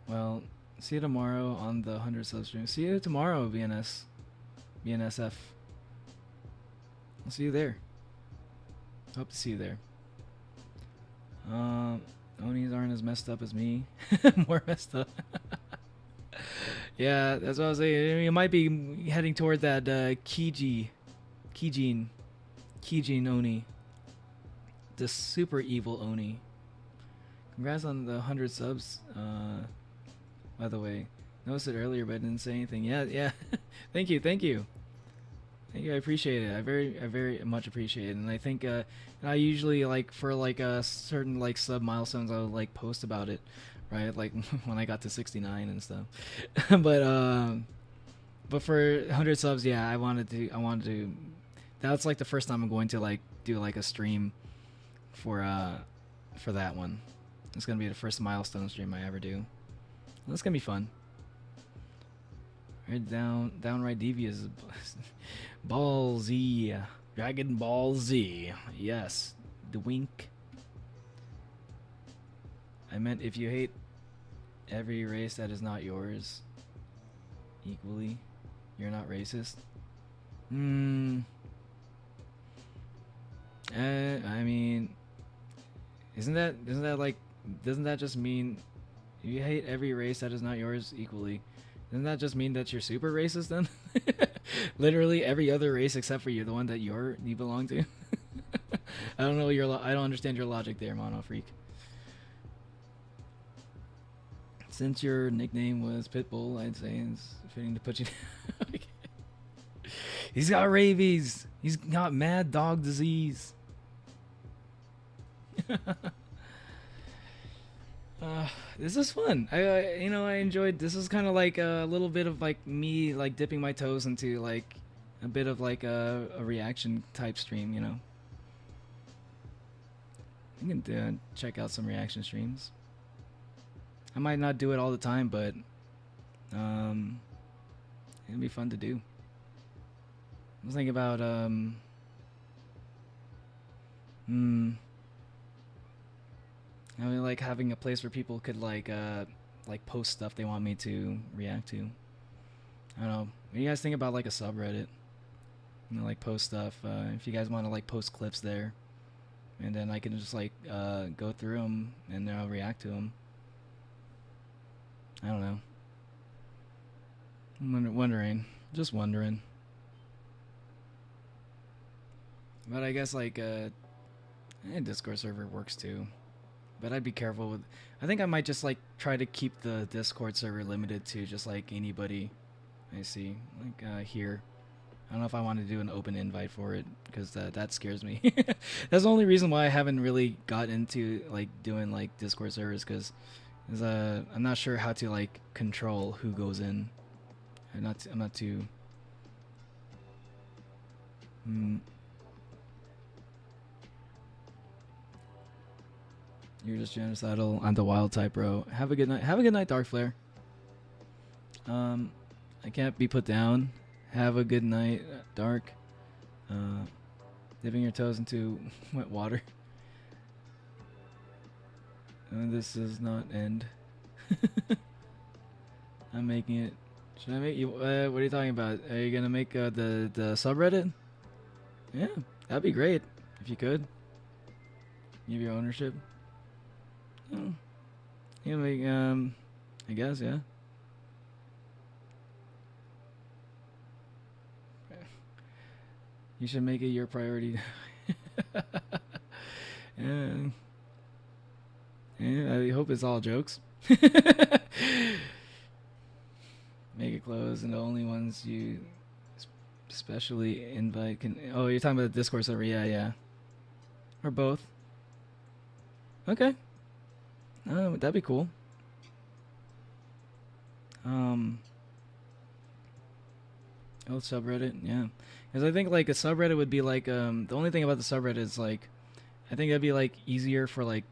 Well, see you tomorrow on the 100 sub stream. See you tomorrow, BNSF. I'll see you there. Hope to see you there. Onis aren't as messed up as me. More messed up. Yeah, that's what I was saying. You might be heading toward that Kijin Oni. The super evil Oni. Congrats on the 100 subs. By the way, noticed it earlier, but I didn't say anything. Yeah. Thank you. I appreciate it. I very much appreciate it. And I think I usually like for like a certain like sub milestones I'll like post about it, right? Like when I got to 69 and stuff. but for 100 subs, yeah, I wanted to. That's like the first time I'm going to like do like a stream for that one. It's gonna be the first milestone stream I ever do. That's gonna be fun. Right, downright devious. Ball Z, Dragon Ball Z. Yes, the wink. I meant if you hate every race that is not yours equally, you're not racist. I mean, doesn't that just mean if you hate every race that is not yours equally? Doesn't that just mean that you're super racist then? Literally every other race except for you, the one that you belong to. I don't know I don't understand your logic there, Mono Freak. Since your nickname was Pitbull, I'd say it's fitting to put you. He's got rabies. He's got mad dog disease. This is fun. I enjoyed. This is kind of like a little bit of like me like dipping my toes into like a bit of like a reaction type stream. You know, I can check out some reaction streams. I might not do it all the time, but it'd be fun to do. I was thinking about I mean, like having a place where people could like post stuff they want me to react to. I don't know. What do you guys think about like a subreddit? You know, like post stuff. If you guys want to like post clips there, and then I can just like go through them and then I'll react to them. I don't know. I'm just wondering. But I guess like Discord server works too. But I'd be careful with. I think I might just like try to keep the Discord server limited to just like anybody I see like here. I don't know if I want to do an open invite for it because that scares me. That's the only reason why I haven't really got into like doing like Discord servers because I'm not sure how to like control who goes in. I'm not too. You're just genocidal. I'm the wild type, bro. Have a good night. Have a good night, Dark Flare. I can't be put down. Have a good night, Dark. Dipping your toes into wet water. This does not end. I'm making it. Should I make you? What are you talking about? Are you gonna make the subreddit? Yeah, that'd be great if you could. Give your ownership. Oh. You know, like, I guess, yeah. You should make it your priority. Yeah. Yeah, I hope it's all jokes. closed, and the only ones you especially invite can. Oh, you're talking about the Discord server? Yeah, yeah. Or both. Okay. That'd be cool. Oh, subreddit, yeah. Because I think like a subreddit would be like the only thing about the subreddit is like I think it'd be like easier for like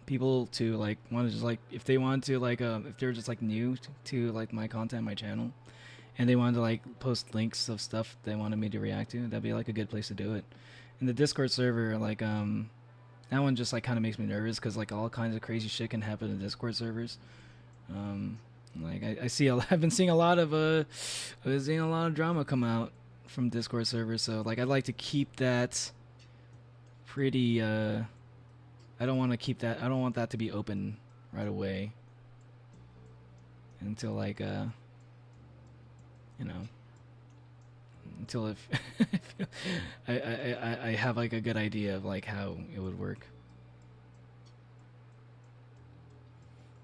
people to like want to just like if they want to like if they're just like new to like my content, my channel, and they wanted to like post links of stuff they wanted me to react to, that'd be like a good place to do it. And the Discord server, like that one just like kind of makes me nervous because like all kinds of crazy shit can happen in Discord servers. Like I see I've been seeing a lot of drama come out from Discord servers, so like I'd like to keep that pretty I don't want that to be open right away until like you know, until if I have like a good idea of like how it would work.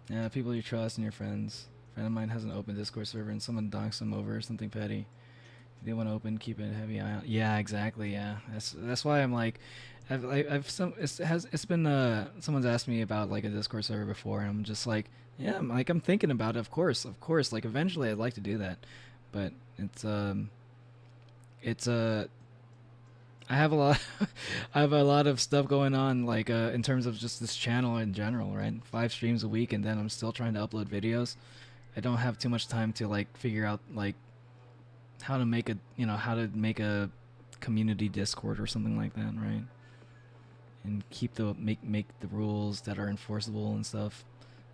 Yeah, people you trust and your friends. A friend of mine has an open Discord server and someone doxed them over something petty. If they want to open, keep it heavy eye on. Yeah, exactly. Yeah, that's why I'm like, it's been someone's asked me about like a Discord server before, and I'm just like, yeah, I'm thinking about it. Of course. Like eventually, I'd like to do that, but I have a lot of stuff going on, like in terms of just this channel in general, right? 5 streams a week, and then I'm still trying to upload videos. I don't have too much time to like figure out like how to make a community Discord or something like that, right? And keep make the rules that are enforceable and stuff.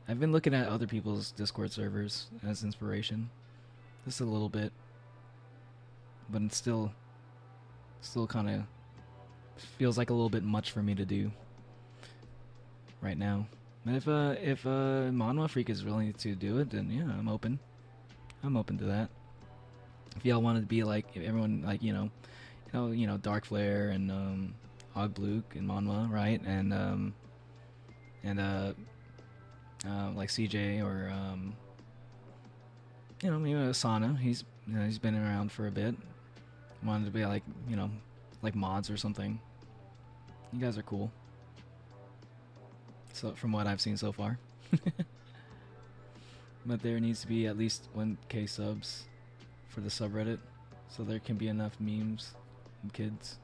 I've been looking at other people's Discord servers as inspiration, just a little bit, but it's still kind of feels like a little bit much for me to do right now. But if Manhwa Freak is willing to do it, then yeah, I'm open to that. If y'all want to be like everyone, like you know Dark Flare and Ogbluke and Manhwa, right? And like CJ or maybe Asana. He's been around for a bit. Wanted to be like like mods or something. You guys are cool. So from what I've seen so far. But there needs to be at least 1K subs for the subreddit, so there can be enough memes and kids.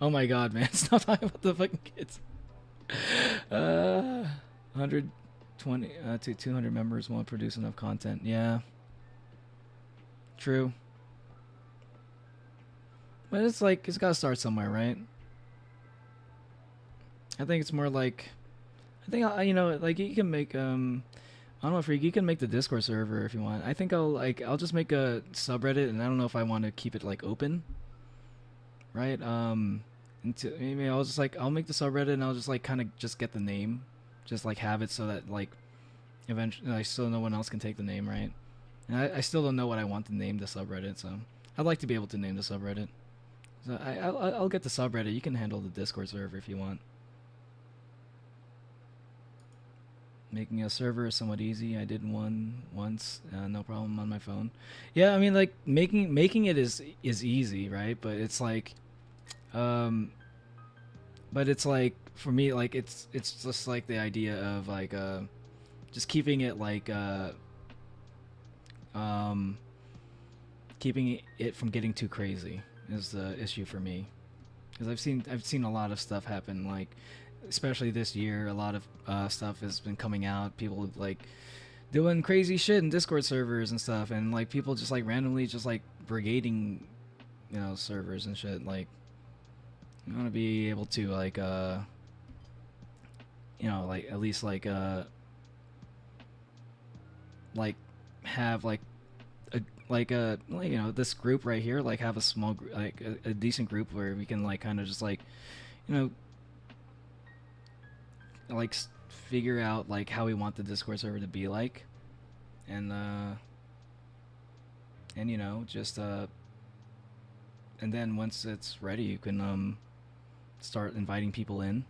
Oh my god, man, stop talking about the fucking kids. 120 to 200 members won't produce enough content. Yeah, true. But it's like, it's gotta start somewhere, right? I think it's more like, I think, like you can make, I don't know, Freak, you can make the Discord server if you want. I think I'll just make a subreddit, and I don't know if I want to keep it like open, right? Maybe I'll make the subreddit, and I'll just like kind of just get the name, just like have it so that like eventually, like, so no one else can take the name, right? And I still don't know what I want to name the subreddit, so I'd like to be able to name the subreddit. So I'll get the subreddit. You can handle the Discord server if you want. Making a server is somewhat easy. I did one once, no problem on my phone. Yeah, I mean, like making it is easy, right? But it's like, for me, like it's just like the idea of like just keeping it like keeping it from getting too crazy is the issue for me, because I've seen a lot of stuff happen, like especially this year. A lot of stuff has been coming out, people like doing crazy shit in Discord servers and stuff, and like people just like randomly just like brigading servers and shit. Like I want to be able to like like at least like have like this group right here, like have a small like a decent group where we can like kind of just like like figure out like how we want the Discord server to be like, and just and then once it's ready, you can start inviting people in.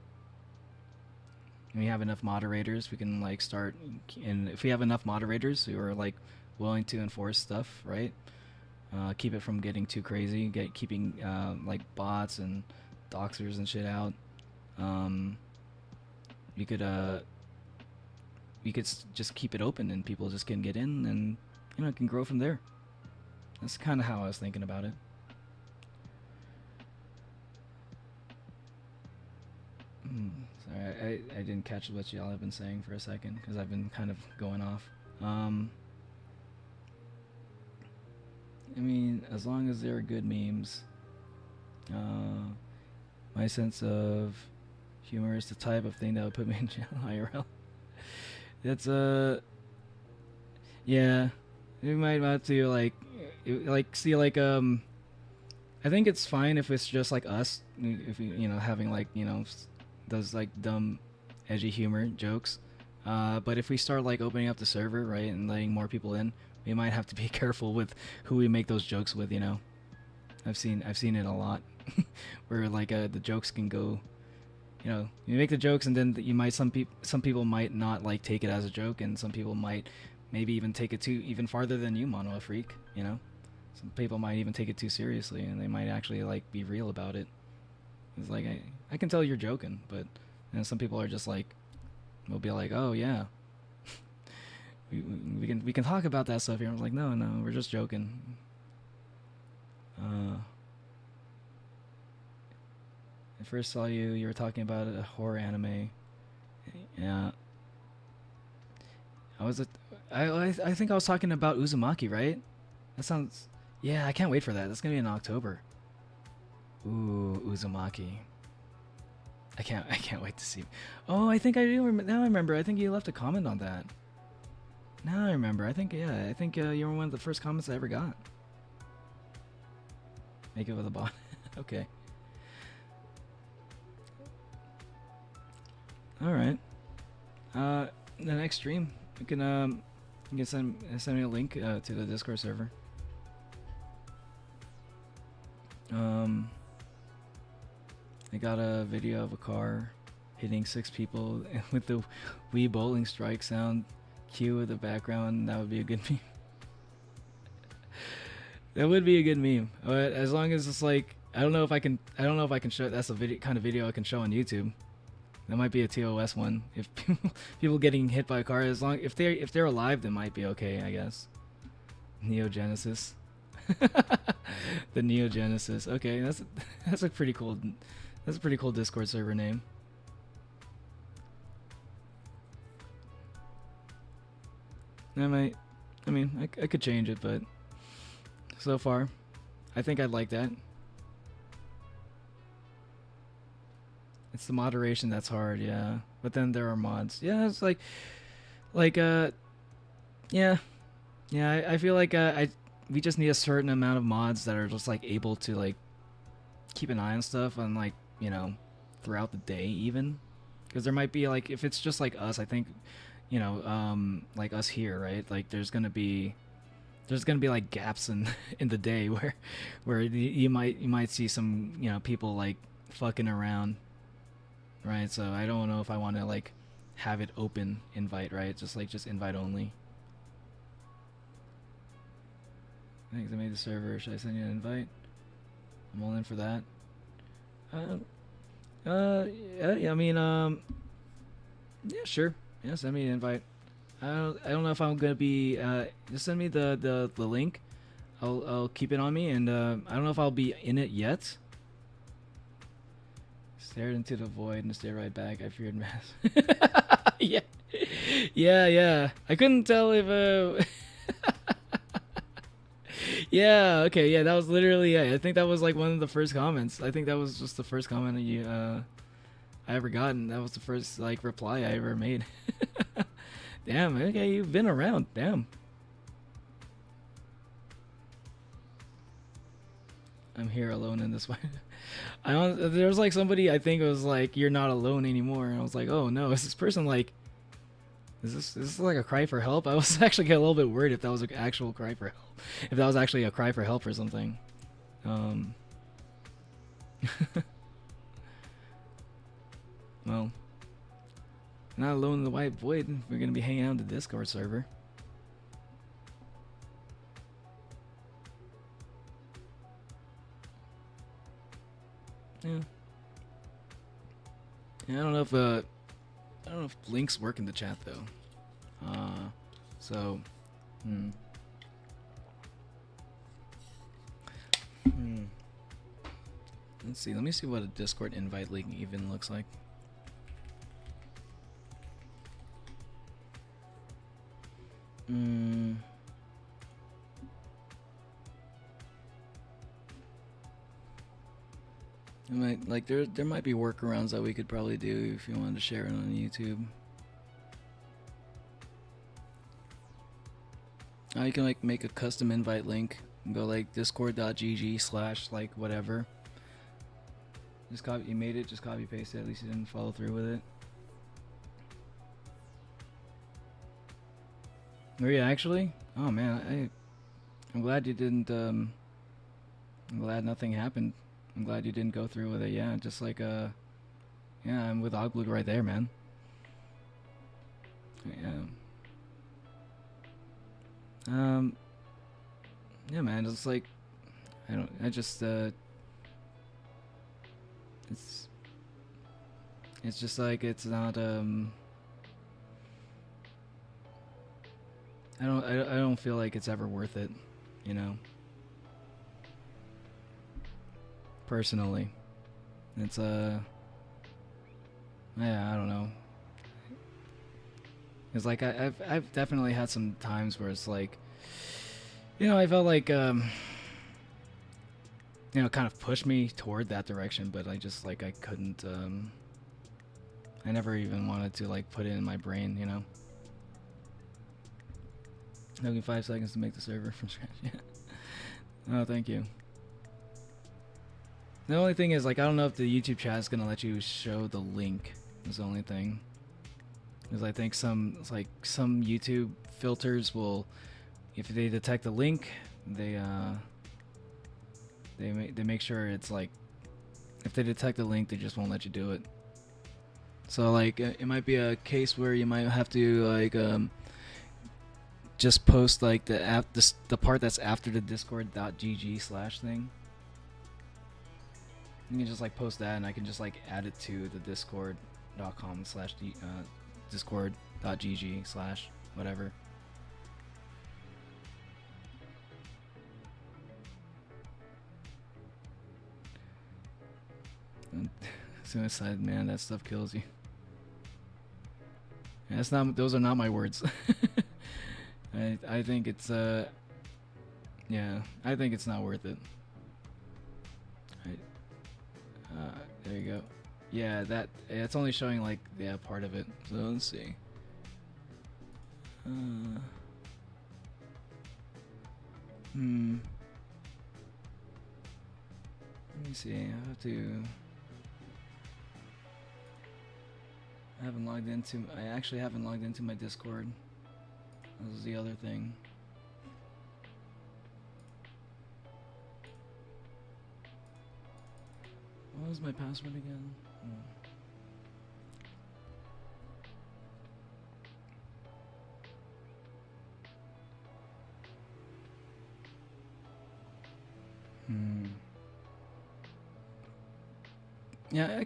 And we have enough moderators, we can like start, and if we have enough moderators who are like willing to enforce stuff, right? Keep it from getting too crazy, keeping like bots and doxers and shit out. You could just keep it open and people just can get in and it can grow from there. That's kind of how I was thinking about it. Sorry, I didn't catch what y'all have been saying for a second because I've been kind of going off. I mean, as long as they're good memes. My sense of humor is the type of thing that would put me in jail IRL. That's yeah. We might have to like see like I think it's fine if it's just like us, if having like those like dumb, edgy humor jokes. But if we start like opening up the server, right, and letting more people in, we might have to be careful with who we make those jokes with. I've seen it a lot, where like the jokes can go. You make the jokes and then some people might not like take it as a joke, and some people might maybe even take it even farther than you, Mono Freak. Some people might even take it too seriously, and they might actually like be real about it. It's like I can tell you're joking, but some people are just like, will be like, oh yeah, we can talk about that stuff here. I was like, no, we're just joking. I first saw you were talking about a horror anime. Yeah. I think I was talking about Uzumaki, right? That sounds... Yeah, I can't wait for that. That's gonna be in October. Ooh, Uzumaki. I can't wait to see. Oh, I think I do. Now I remember. I think you left a comment on that. Now I remember. I think you were one of the first comments I ever got. Make it with a bot. Okay. All right. The next stream, you can send me a link to the Discord server. I got a video of a car hitting 6 people with the Wii bowling strike sound cue in the background. That would be a good meme. That would be a good meme. But as long as it's like, I don't know if I can show. That's a kind of video I can show on YouTube. That might be a TOS one. If people getting hit by a car, if they're alive, they might be okay, I guess. Neo Genesis. The Neo Genesis. Okay, that's a pretty cool. That's a pretty cool Discord server name. I could change it, but so far, I think I'd like that. It's the moderation that's hard, yeah. But then there are mods. Yeah, it's yeah. I feel like we just need a certain amount of mods that are just like able to like keep an eye on stuff and like, throughout the day even. Because there might be like, if it's just like us, I think, like us here, right? Like there's gonna be like gaps in the day where you might see some people like fucking around. Right, so I don't know if I want to like have it open invite, right? Just invite only. Thanks, I made the server. Should I send you an invite? I'm all in for that. Yeah, I mean, yeah, sure. Yeah, send me an invite. I don't know if I'm gonna be. Just send me the link. I'll keep it on me, and I don't know if I'll be in it yet. Stared into the void and stared right back. I feared mass. Yeah. I couldn't tell if. Yeah. Okay. Yeah. That was literally. Yeah. I think that was like one of the first comments. I think that was just the first comment I ever gotten. That was the first like reply I ever made. Damn. Okay. You've been around. Damn. I'm here alone in this way. There was like somebody, I think it was like, you're not alone anymore. And I was like, oh no, is this person like, is this like a cry for help? I was actually getting a little bit worried if that was an actual cry for help. If that was actually a cry for help or something. Well, not alone in the white void. We're going to be hanging out in the Discord server. Yeah, I don't know if links work in the chat though. So, let's see. Let me see what a Discord invite link even looks like. There might be workarounds that we could probably do if you wanted to share it on YouTube. You can like make a custom invite link and go like discord.gg/ like whatever. Just copy. You made it. Just copy paste it. At least you didn't follow through with it. Were you actually? Oh man, I'm glad you didn't. I'm glad nothing happened. I'm glad you didn't go through with it. Yeah, just like yeah, I'm with Ogblook right there, man. Yeah. Yeah, man. It's like it's just like it's not I don't feel like it's ever worth it, you know. Personally, it's yeah, I don't know. It's like I've definitely had some times where it's like, you know, I felt like you know, kind of pushed me toward that direction, but I just like I couldn't I never even wanted to like put it in my brain, you know. It'll give 5 seconds to make the server from scratch. Yeah. Oh, thank you. The only thing is, like, I don't know if the YouTube chat is gonna let you show the link. Is the only thing. Because I think some YouTube filters will, if they detect the link, they make sure it's like, if they detect the link, they just won't let you do it. So like, it might be a case where you might have to like just post like the part that's after the discord.gg/ thing. You can just like post that, and I can just like add it to the discord.com/ discord.gg/ whatever. Suicide, man, that stuff kills you. That's not; those are not my words. I think it's yeah, I think it's not worth it. Right. There you go. Yeah, it's only showing like part of it. So let's see. Let me see. I actually haven't logged into my Discord. This is the other thing. What was my password again? Yeah,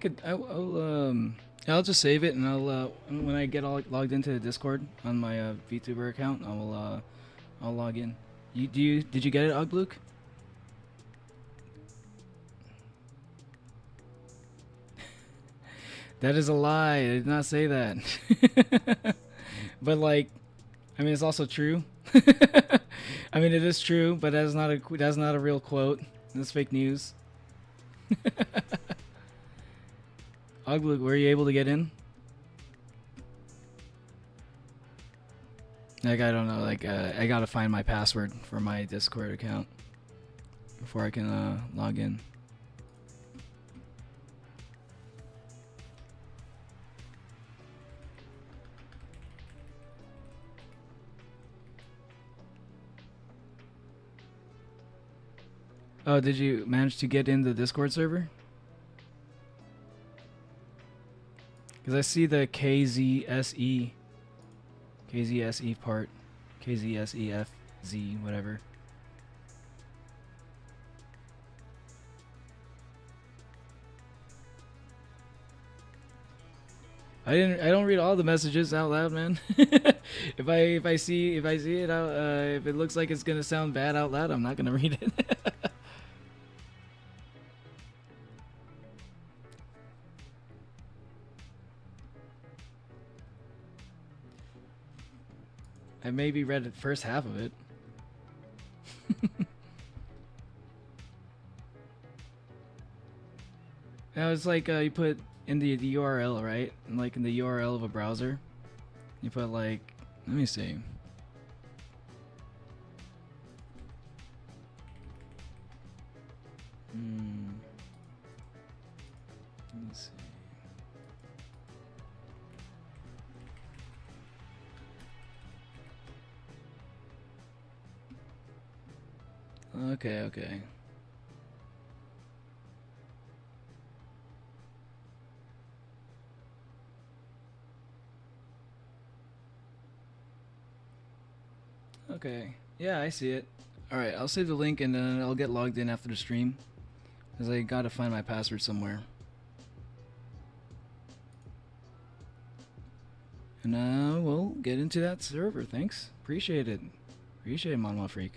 I'll just save it, and I'll when I get all logged into the Discord on my Vtuber account, I'll log in. Did you get it, Ogblook? That is a lie. I did not say that. But like, I mean, it's also true. I mean, it is true, but that's not a real quote. That's fake news. Ogblook, were you able to get in? Like, I don't know. Like, I gotta find my password for my Discord account before I can log in. Oh, did you manage to get in the Discord server? Because I see the KZSE part. KZSEFZ, whatever. I don't read all the messages out loud, man. If I see it out, if it looks like it's gonna sound bad out loud, I'm not gonna read it. I maybe read the first half of it. Now it's like you put in the URL, right? And like in the URL of a browser, you put like, let me see. Let me see. Okay, okay. Okay. Yeah, I see it. Alright, I'll save the link and then I'll get logged in after the stream. Because I gotta find my password somewhere. And we'll get into that server. Thanks. Appreciate it. Appreciate it, Manwa Freak.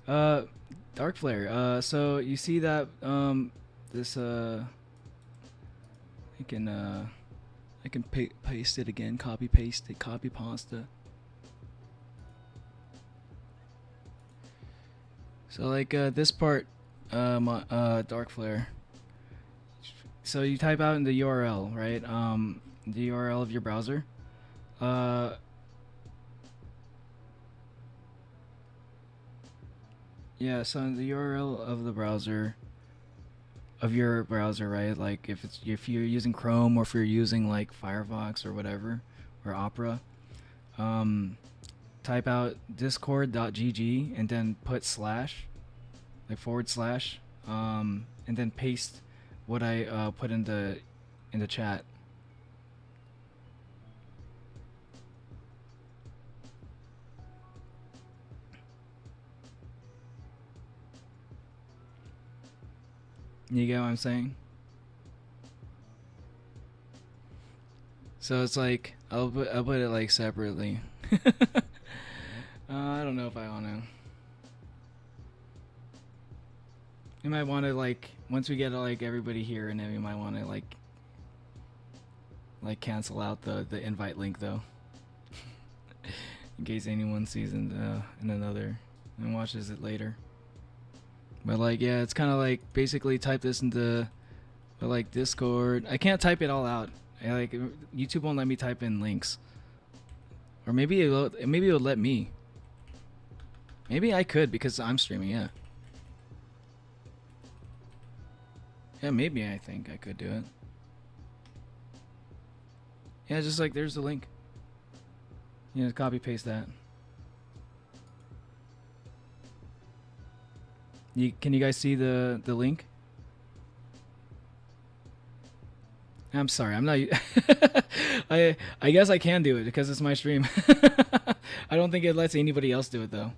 Dark Flare. So you see that this I can paste it again, copy paste it, copy pasta. So like this part, Dark Flare. So you type out in the URL, right? The URL of your browser. Yeah, so in the URL of the browser, of your browser, right? Like if you're using Chrome or if you're using like Firefox or whatever, or Opera, type out discord.gg and then put slash, like /, and then paste what I put in the chat. You get what I'm saying? So it's like I'll put it like separately. I don't know if I want to. You might want to like once we get like everybody here, and then we might want to like cancel out the invite link though, in case anyone sees in another and watches it later. But like, yeah, it's kind of like basically type this into like Discord. I can't type it all out. Like YouTube won't let me type in links. Or maybe it'll let me. Maybe I could because I'm streaming. Yeah. Yeah, maybe I think I could do it. Yeah, just like there's the link. You know, copy paste that. Can you guys see the link? I'm sorry, I'm not. I guess I can do it because it's my stream. I don't think it lets anybody else do it though.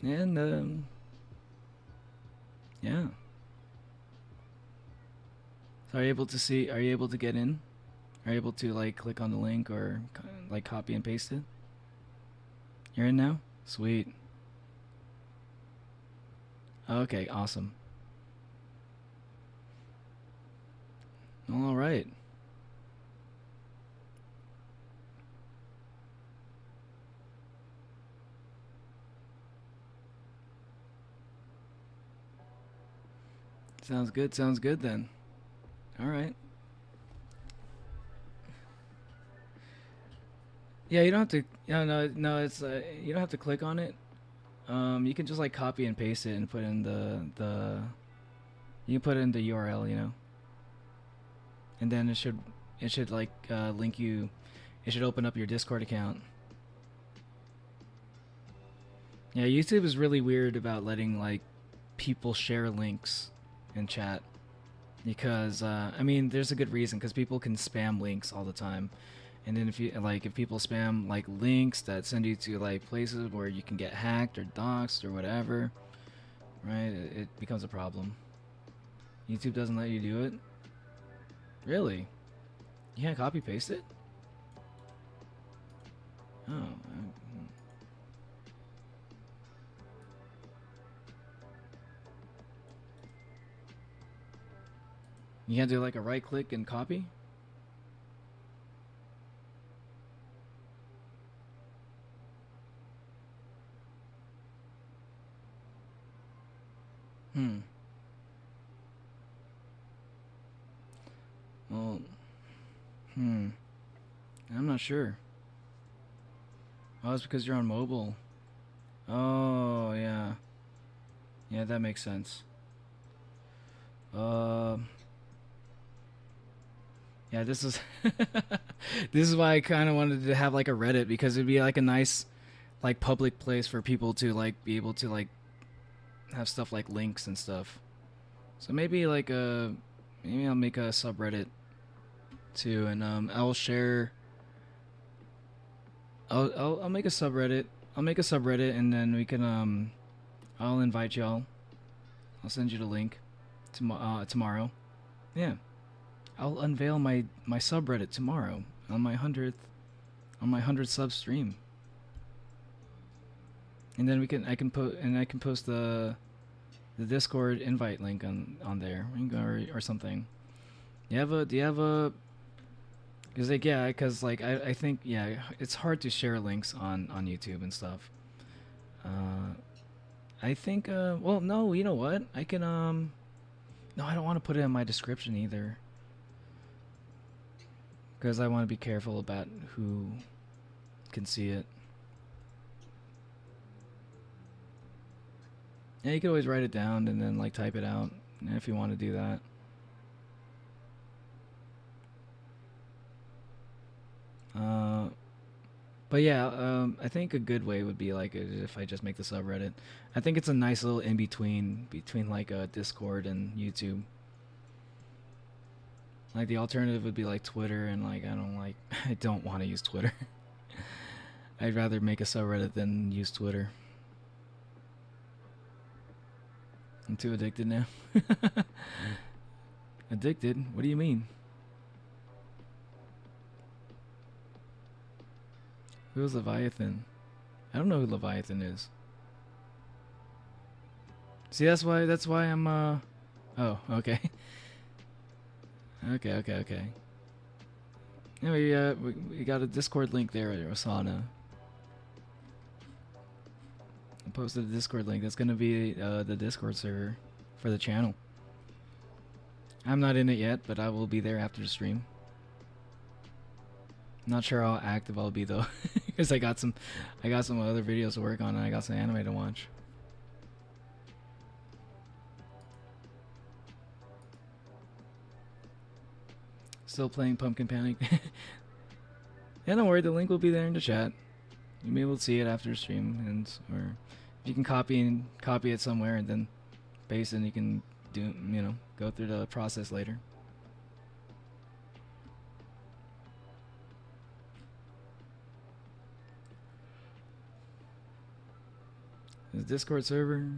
And yeah. So are you able to see? Are you able to get in? Are you able to like click on the link or like copy and paste it? You're in now? Sweet. Okay, awesome. All right. Sounds good then. All right. Yeah, you don't have to. Yeah, no. It's you don't have to click on it. You can just like copy and paste it and put in the. You can put in the URL, you know. And then it should like link you. It should open up your Discord account. Yeah, YouTube is really weird about letting like people share links in chat because I mean, there's a good reason because people can spam links all the time. And then if people spam like links that send you to like places where you can get hacked or doxxed or whatever, right? It becomes a problem. YouTube doesn't let you do it. Really? You can't copy paste it? Oh. You can't do like a right click and copy? Well, I'm not sure. Oh, it's because you're on mobile. Oh, yeah. Yeah, that makes sense. Yeah, this is this is why I kind of wanted to have like a Reddit, because it'd be like a nice like public place for people to like be able to like have stuff like links and stuff. So maybe like maybe I'll make a subreddit too, and I'll share. I'll make a subreddit. I'll make a subreddit, and then we can I'll invite y'all. I'll send you the link tomorrow. Yeah. I'll unveil my subreddit tomorrow on my 100th sub stream. And then I can post the Discord invite link on there or something. Do you have a Cause like yeah, cause like I think yeah, it's hard to share links on YouTube and stuff. I think well no, you know what? I can no, I don't want to put it in my description either. Because I want to be careful about who can see it. Yeah, you can always write it down and then like type it out if you want to do that. But yeah, I think a good way would be like if I just make the subreddit. I think it's a nice little in between like Discord and YouTube. Like the alternative would be like Twitter, and like I don't want to use Twitter. I'd rather make a subreddit than use Twitter. I'm too addicted now. Addicted? What do you mean? Who's Leviathan? I don't know who Leviathan is. See, that's why I'm oh, okay. Okay. Yeah, we got a Discord link there, Osana. I posted a Discord link. That's gonna be the Discord server for the channel. I'm not in it yet, but I will be there after the stream. Not sure how active I'll be though, because I got some other videos to work on, and I got some anime to watch. Still playing Pumpkin Panic. Yeah, don't worry, the link will be there in the chat. You'll be able to see it after the stream, and or you can copy it somewhere and then paste it, and you can go through the process later. The Discord server,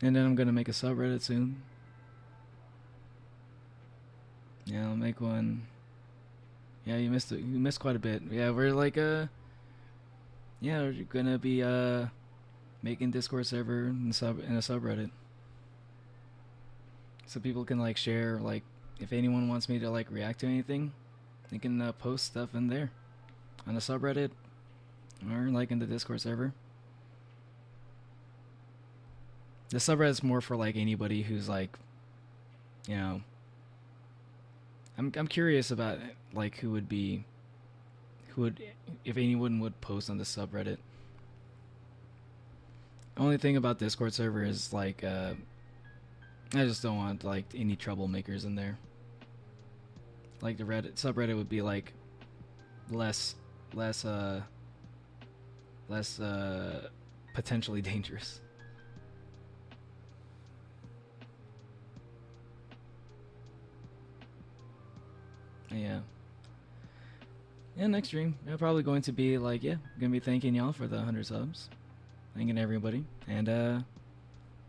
and then I'm gonna make a subreddit soon. Yeah, I'll make one. Yeah, you missed quite a bit. Yeah, we're like yeah, we're gonna be making Discord server and a subreddit, so people can like share, like if anyone wants me to like react to anything, they can post stuff in there on the subreddit or like in the Discord server. The subreddit's more for like anybody who's like, I'm curious about like who would if anyone would post on the subreddit. Only thing about Discord server is like I just don't want like any troublemakers in there. Like the subreddit would be like less potentially dangerous. Yeah, next stream. I'm probably going to be like, yeah, gonna be thanking y'all for the 100 subs. Thanking everybody. And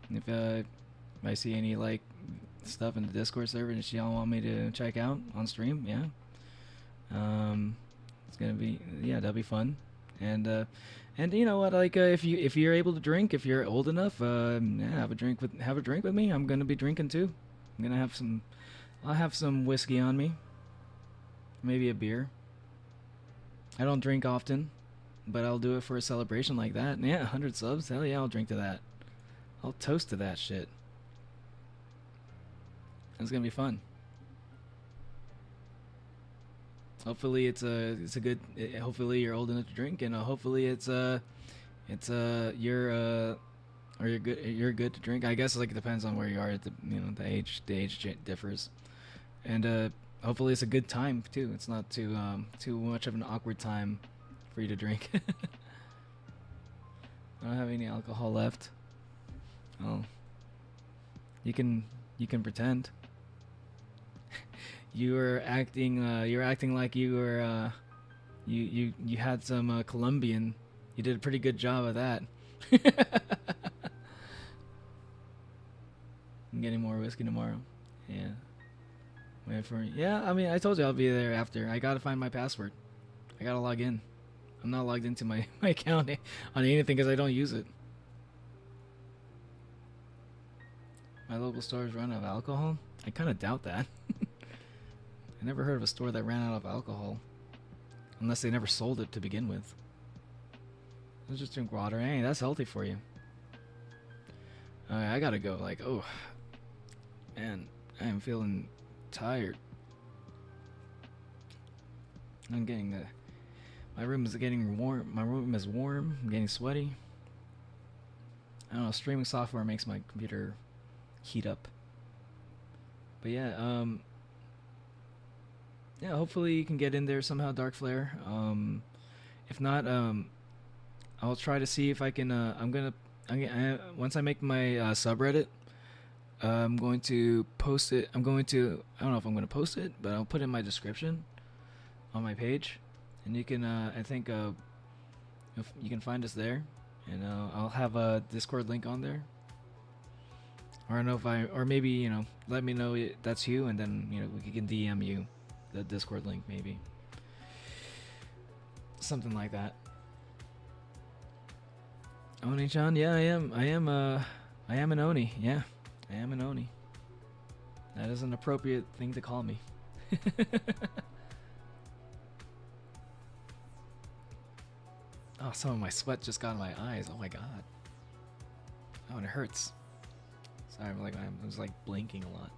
if I see any like stuff in the Discord server that y'all want me to check out on stream, yeah. It's gonna be, yeah, that'll be fun. And you know what, like if you're able to drink, if you're old enough, yeah, have a drink with me. I'm gonna be drinking too. I'll have some whiskey on me. Maybe a beer. I don't drink often, but I'll do it for a celebration like that. And yeah, 100 subs. Hell yeah, I'll drink to that. I'll toast to that shit. It's gonna be fun. Hopefully it's a good. Hopefully you're old enough to drink, and hopefully you're good to drink. I guess like it depends on where you are at the the age differs, and hopefully it's a good time too. It's not too much of an awkward time for you to drink. I don't have any alcohol left. Oh, you can pretend. You were acting like you were you had some Colombian. You did a pretty good job of that. I'm getting more whiskey tomorrow. Yeah. Wait for me. Yeah, I mean, I told you I'll be there after. I gotta find my password. I gotta log in. I'm not logged into my account on anything because I don't use it. My local stores run out of alcohol? I kind of doubt that. I never heard of a store that ran out of alcohol. Unless they never sold it to begin with. Let's just drink water. Hey, that's healthy for you. Alright, I gotta go. Like, oh. Man, I am feeling tired. I'm getting the... My room is getting warm. My room is warm. I'm getting sweaty. I don't know, streaming software makes my computer heat up. But yeah, yeah, hopefully you can get in there somehow, Dark Flare. If not, I'll try to see if I can. Once I make my subreddit, I'm going to post it. I don't know if I'm going to post it, but I'll put it in my description on my page, and you can. I think if you can find us there, and I'll have a Discord link on there. Or I don't know if or maybe let me know that's you, and then we can DM you the Discord link, maybe something like that. Oni-chan, yeah, I am an Oni. Yeah, I am an Oni. That is an appropriate thing to call me. Oh, some of my sweat just got in my eyes. Oh my god. Oh, and it hurts. Sorry, I'm just like blinking a lot.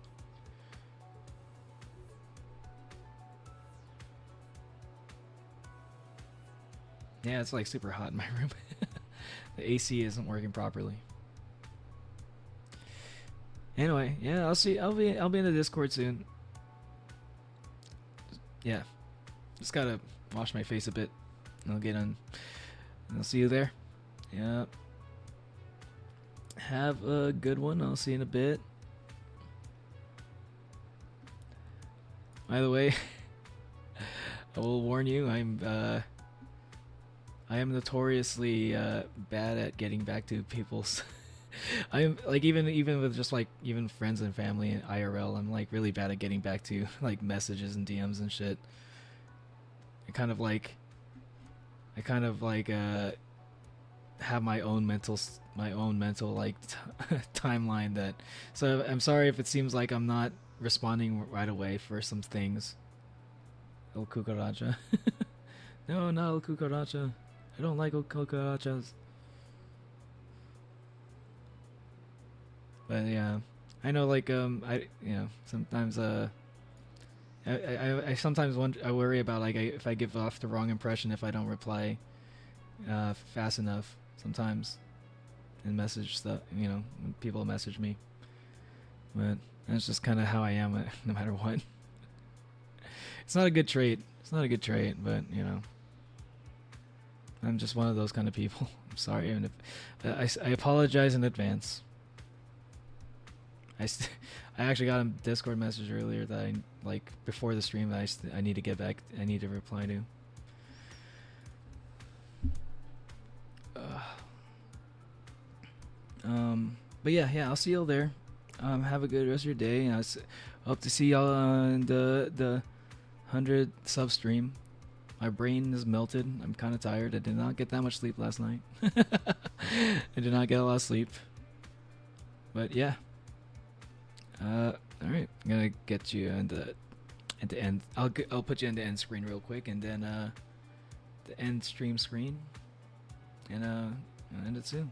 Yeah, it's like super hot in my room. The AC isn't working properly. Anyway, yeah, I'll be in the Discord soon. Yeah. Just gotta wash my face a bit. And I'll get on. And I'll see you there. Yeah. Have a good one. I'll see you in a bit. By the way, I will warn you, I am notoriously bad at getting back to people's I'm like even with just like even friends and family and IRL, I'm like really bad at getting back to like messages and DMs and shit. I kind of like have my own mental like timeline that, so I'm sorry if it seems like I'm not responding right away for some things. El cucaracha. No, not El cucaracha. I don't like El cucarachas. But yeah, I know like sometimes I sometimes I worry about like if I give off the wrong impression if I don't reply fast enough sometimes and message stuff, when people message me. But that's just kind of how I am no matter what. It's not a good trait. But I'm just one of those kind of people. I'm sorry, even if I apologize in advance. I actually got a Discord message earlier that I like before the stream that I need to get back. I need to reply to. But yeah, I'll see y'all there. Have a good rest of your day. I hope to see y'all on the 100 sub stream. My brain is melted. I'm kind of tired. I did not get that much sleep last night. I did not get a lot of sleep. But yeah. All right. I'm gonna get you into end. I'll put you in the end screen real quick, and then the end stream screen, and I'll end it soon.